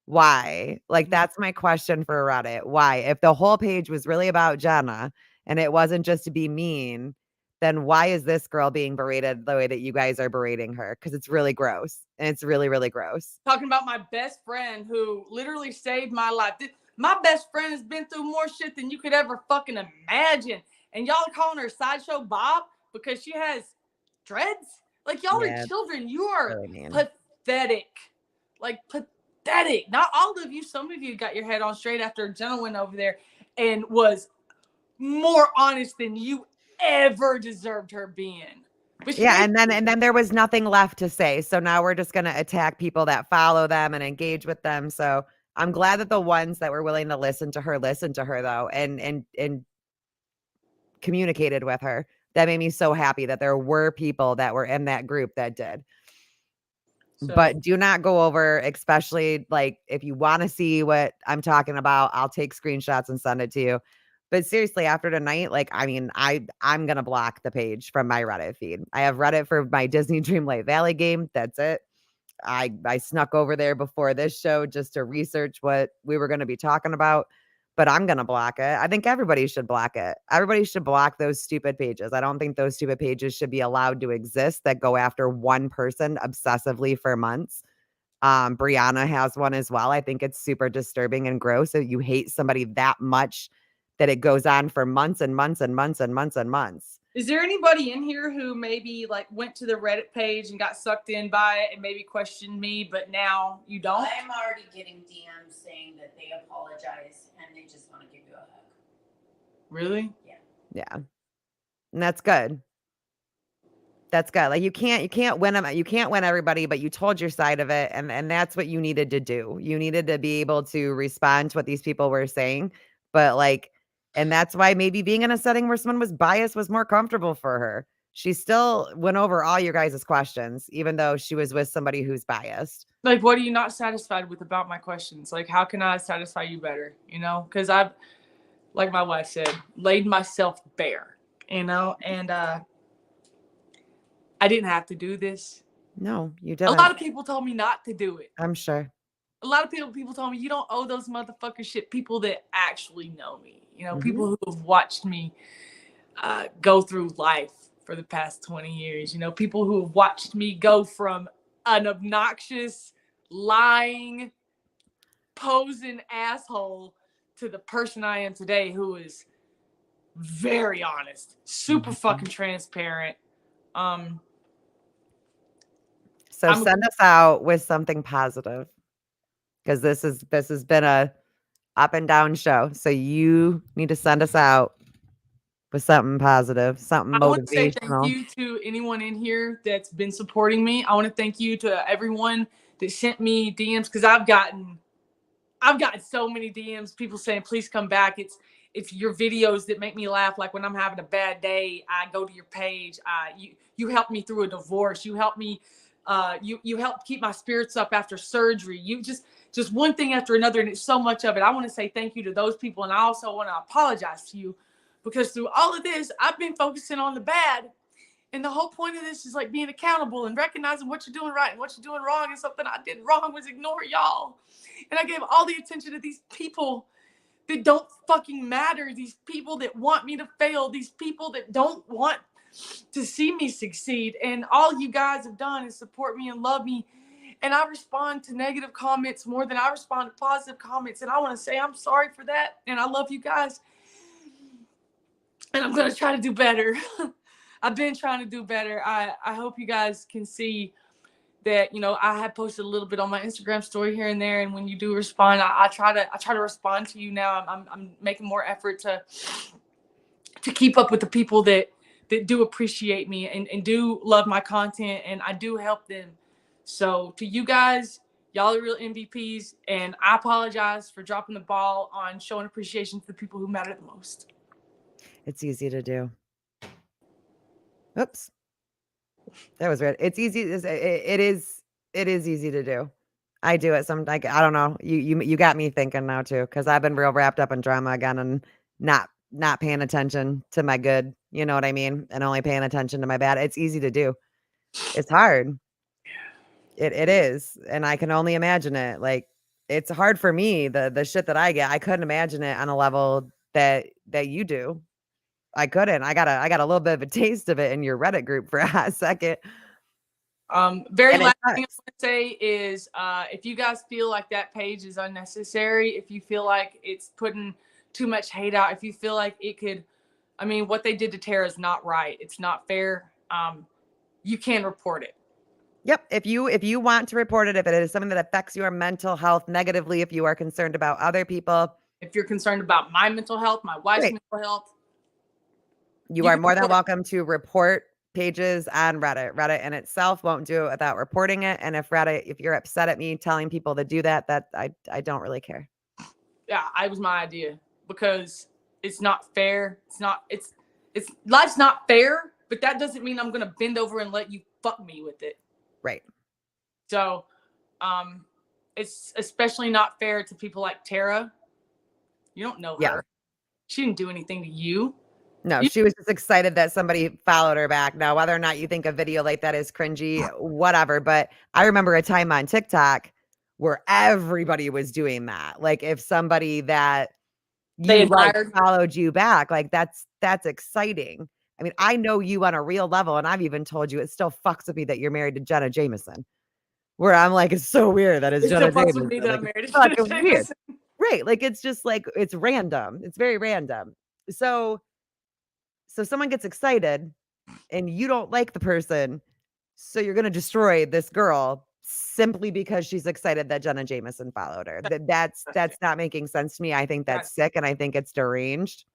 Why? Like, that's my question for Reddit. Why? If the whole page was really about Jenna and it wasn't just to be mean, then why is this girl being berated the way that you guys are berating her? Because it's really gross. And it's really, really gross. Talking about my best friend who literally saved my life. My best friend has been through more shit than you could ever fucking imagine. And y'all are calling her Sideshow Bob because she has dreads? Like, y'all are children. You are pathetic. Like, pathetic. Not all of you, some of you got your head on straight after Jenna went over there and was more honest than you ever deserved her being. But Yeah, and then there was nothing left to say. So now we're just gonna attack people that follow them and engage with them. So I'm glad that the ones that were willing to listen to her though, and communicated with her. That made me so happy that there were people that were in that group that did. so, But do not go over, especially like if you want to see what I'm talking about, I'll take screenshots and send it to you. But seriously, after tonight, like I mean, I'm gonna block the page from my Reddit feed. I have Reddit for my Disney Dreamlight Valley game. That's it. I snuck over there before this show just to research what we were going to be talking about, but I'm going to block it. I think everybody should block it. Everybody should block those stupid pages. I don't think those stupid pages should be allowed to exist that go after one person obsessively for months. Brianna has one as well. I think it's super disturbing and gross that you hate somebody that much that it goes on for months and months and months and months and months. is there anybody in here who maybe like went to the Reddit page and got sucked in by it and maybe questioned me, but now you don't? I'm already getting DMs saying that they apologize and they just want to give you a hug. Really? Yeah. And that's good. That's good. Like you can't win them. You can't win everybody, but you told your side of it. And that's what you needed to do. You needed to be able to respond to what these people were saying. But like, and that's why maybe being in a setting where someone was biased was more comfortable for her. She still went over all your guys' questions, even though she was with somebody who's biased. Like, what are you not satisfied with about my questions? Like, how can I satisfy you better? You know, because I've, like my wife said, laid myself bare, you know, and I didn't have to do this. No, you didn't. A lot of people told me not to do it. I'm sure. A lot of people told me, you don't owe those motherfuckers shit. People that actually know me, you know, people who have watched me go through life for the past 20 years, you know, people who have watched me go from an obnoxious, lying, posing asshole to the person I am today, who is very honest, super fucking transparent. So send us out with something positive, because this has been a up and down show. So you need to send us out with something positive, something motivational. I want to say thank you to anyone in here that's been supporting me. I want to thank you to everyone that sent me DMs, because I've gotten so many DMs, people saying, please come back. It's your videos that make me laugh. Like when I'm having a bad day, I go to your page. You helped me through a divorce. You helped me. You helped keep my spirits up after surgery. You just one thing after another, and it's so much of it. I want to say thank you to those people, and I also want to apologize to you, because through all of this, I've been focusing on the bad, and the whole point of this is like being accountable and recognizing what you're doing right and what you're doing wrong. And something I did wrong was ignore y'all, and I gave all the attention to these people that don't fucking matter. These people that want me to fail. These people that don't want to see me succeed. And all you guys have done is support me and love me. And I respond to negative comments more than I respond to positive comments. And I want to say I'm sorry for that. And I love you guys. And I'm going to try to do better. I've been trying to do better. I hope you guys can see that, you know, I have posted a little bit on my Instagram story here and there. And when you do respond, I try to respond to you now. I'm making more effort to keep up with the people that do appreciate me and do love my content, and I do help them. So to you guys, y'all are real MVPs, and I apologize for dropping the ball on showing appreciation to the people who matter the most. It's easy to do. Oops. That was weird. It's easy. It is easy to do. I do it some, like, I don't know. You got me thinking now too, because I've been real wrapped up in drama again and not paying attention to my good. You know what I mean? And only paying attention to my bad. It's easy to do. It's hard. It is. And I can only imagine it. Like, it's hard for me, the shit that I get. I couldn't imagine it on a level that you do. I couldn't. I got a little bit of a taste of it in your Reddit group for a hot second. Very last thing I want to say is, if you guys feel like that page is unnecessary, if you feel like it's putting too much hate out, if you feel like it could, I mean, what they did to Tara is not right. It's not fair. You can report it. Yep. If you want to report it, if it is something that affects your mental health negatively, if you are concerned about other people, If you're concerned about my mental health, my wife's Great. mental health, you you are can more than report it. welcome to report pages on Reddit. Reddit in itself won't do it without reporting it. And if you're upset at me telling people to do that, I don't really care. Yeah, it was my idea because it's not fair. It's life's not fair, but that doesn't mean I'm gonna bend over and let you fuck me with it. Right. So, it's especially not fair to people like Tara. You don't know her. Yeah. She didn't do anything to you. No, she was just excited that somebody followed her back. Now, whether or not you think a video like that is cringy, whatever. But I remember a time on TikTok where everybody was doing that. Like if somebody that They you like admired. followed you back, like that's exciting. I mean, I know you on a real level, and I've even told you it still fucks with me that you're married to Jenna Jameson. Where I'm like, it's so weird that it's It still Jenna fucks Jameson. with me that Like, I'm married it's to Jenna fucking weird. Jameson. Right. Like it's just like it's random. It's very random. So someone gets excited and you don't like the person, so you're gonna destroy this girl simply because she's excited that Jenna Jameson followed her. That's not making sense to me. I think that's sick and I think it's deranged.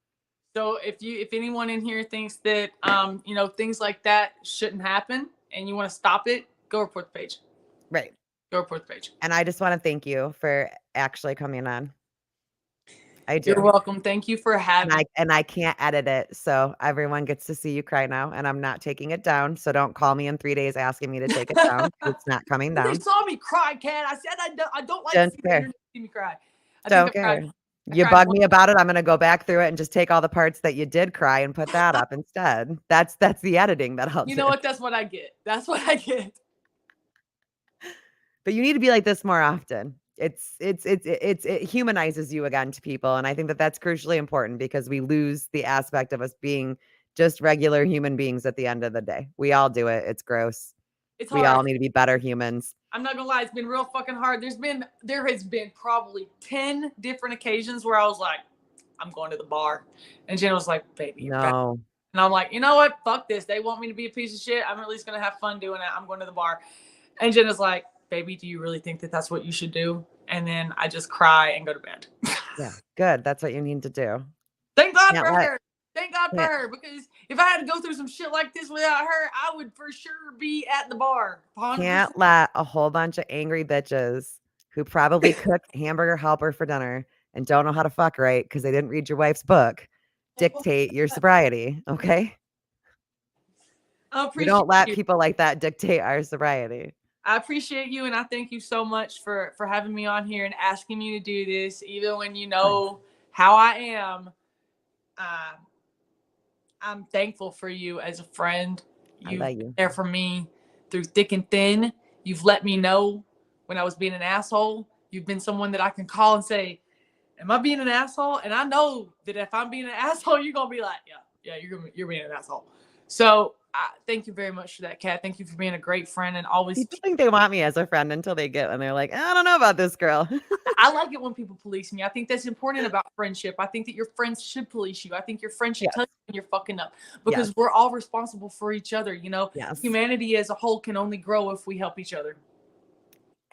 So if anyone in here thinks that things like that shouldn't happen and you want to stop it, go report the page. Right. Go report the page. And I just want to thank you for actually coming on. I do. You're welcome. Thank you for having me. And I can't edit it, so everyone gets to see you cry now, and I'm not taking it down. So don't call me in 3 days asking me to take it down. It's not coming They down. saw me cry, Kat. I said I don't like Don't to care. see me cry. Don't care. You bug me about it, I'm gonna go back through it and just take all the parts that you did cry and put that up instead. That's the editing that I'll do. You know what? That's what I get. That's what I get. But you need to be like this more often. It humanizes you again to people, and I think that that's crucially important because we lose the aspect of us being just regular human beings at the end of the day. We all do it. It's gross. It's We hard. all need to be better humans. I'm not gonna lie, it's been real fucking hard. There has been probably 10 different occasions where I was like, I'm going to the bar. And Jenna was like, baby, you're back. No. And I'm like, you know what? Fuck this. They want me to be a piece of shit. I'm at least gonna have fun doing it. I'm going to the bar. And Jenna's like, baby, do you really think that that's what you should do? And then I just cry and go to bed. Yeah, good. That's what you need to do. Thank God Can't for let- her. Thank God for her. Because if I had to go through some shit like this without her, I would for sure be at the bar. 100%. Can't let a whole bunch of angry bitches who probably cook hamburger helper for dinner and don't know how to fuck right because they didn't read your wife's book dictate your sobriety. Okay. We don't let people like that dictate our sobriety. I appreciate you, and I thank you so much for having me on here and asking me to do this, even when you know how I am. I'm thankful for you as a friend. You've been there for me through thick and thin. You've let me know when I was being an asshole. You've been someone that I can call and say, am I being an asshole? And I know that if I'm being an asshole, you're going to be like, yeah, you're being an asshole. So thank you very much for that, Kat. Thank you for being a great friend and always. People think they want me as a friend until they get when they're like, I don't know about this girl. I like it when people police me. I think that's important about friendship. I think that your friends should police you. I think your friends should tell you when you're fucking up because we're all responsible for each other. You know, humanity as a whole can only grow if we help each other.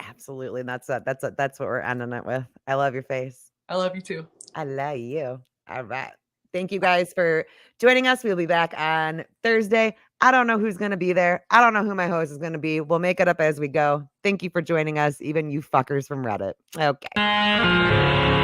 Absolutely. And that's what we're ending it with. I love your face. I love you too. I love you. All right. Thank you guys for joining us. We'll be back on Thursday. I don't know who's going to be there. I don't know who my host is going to be. We'll make it up as we go. Thank you for joining us, even you fuckers from Reddit. Okay.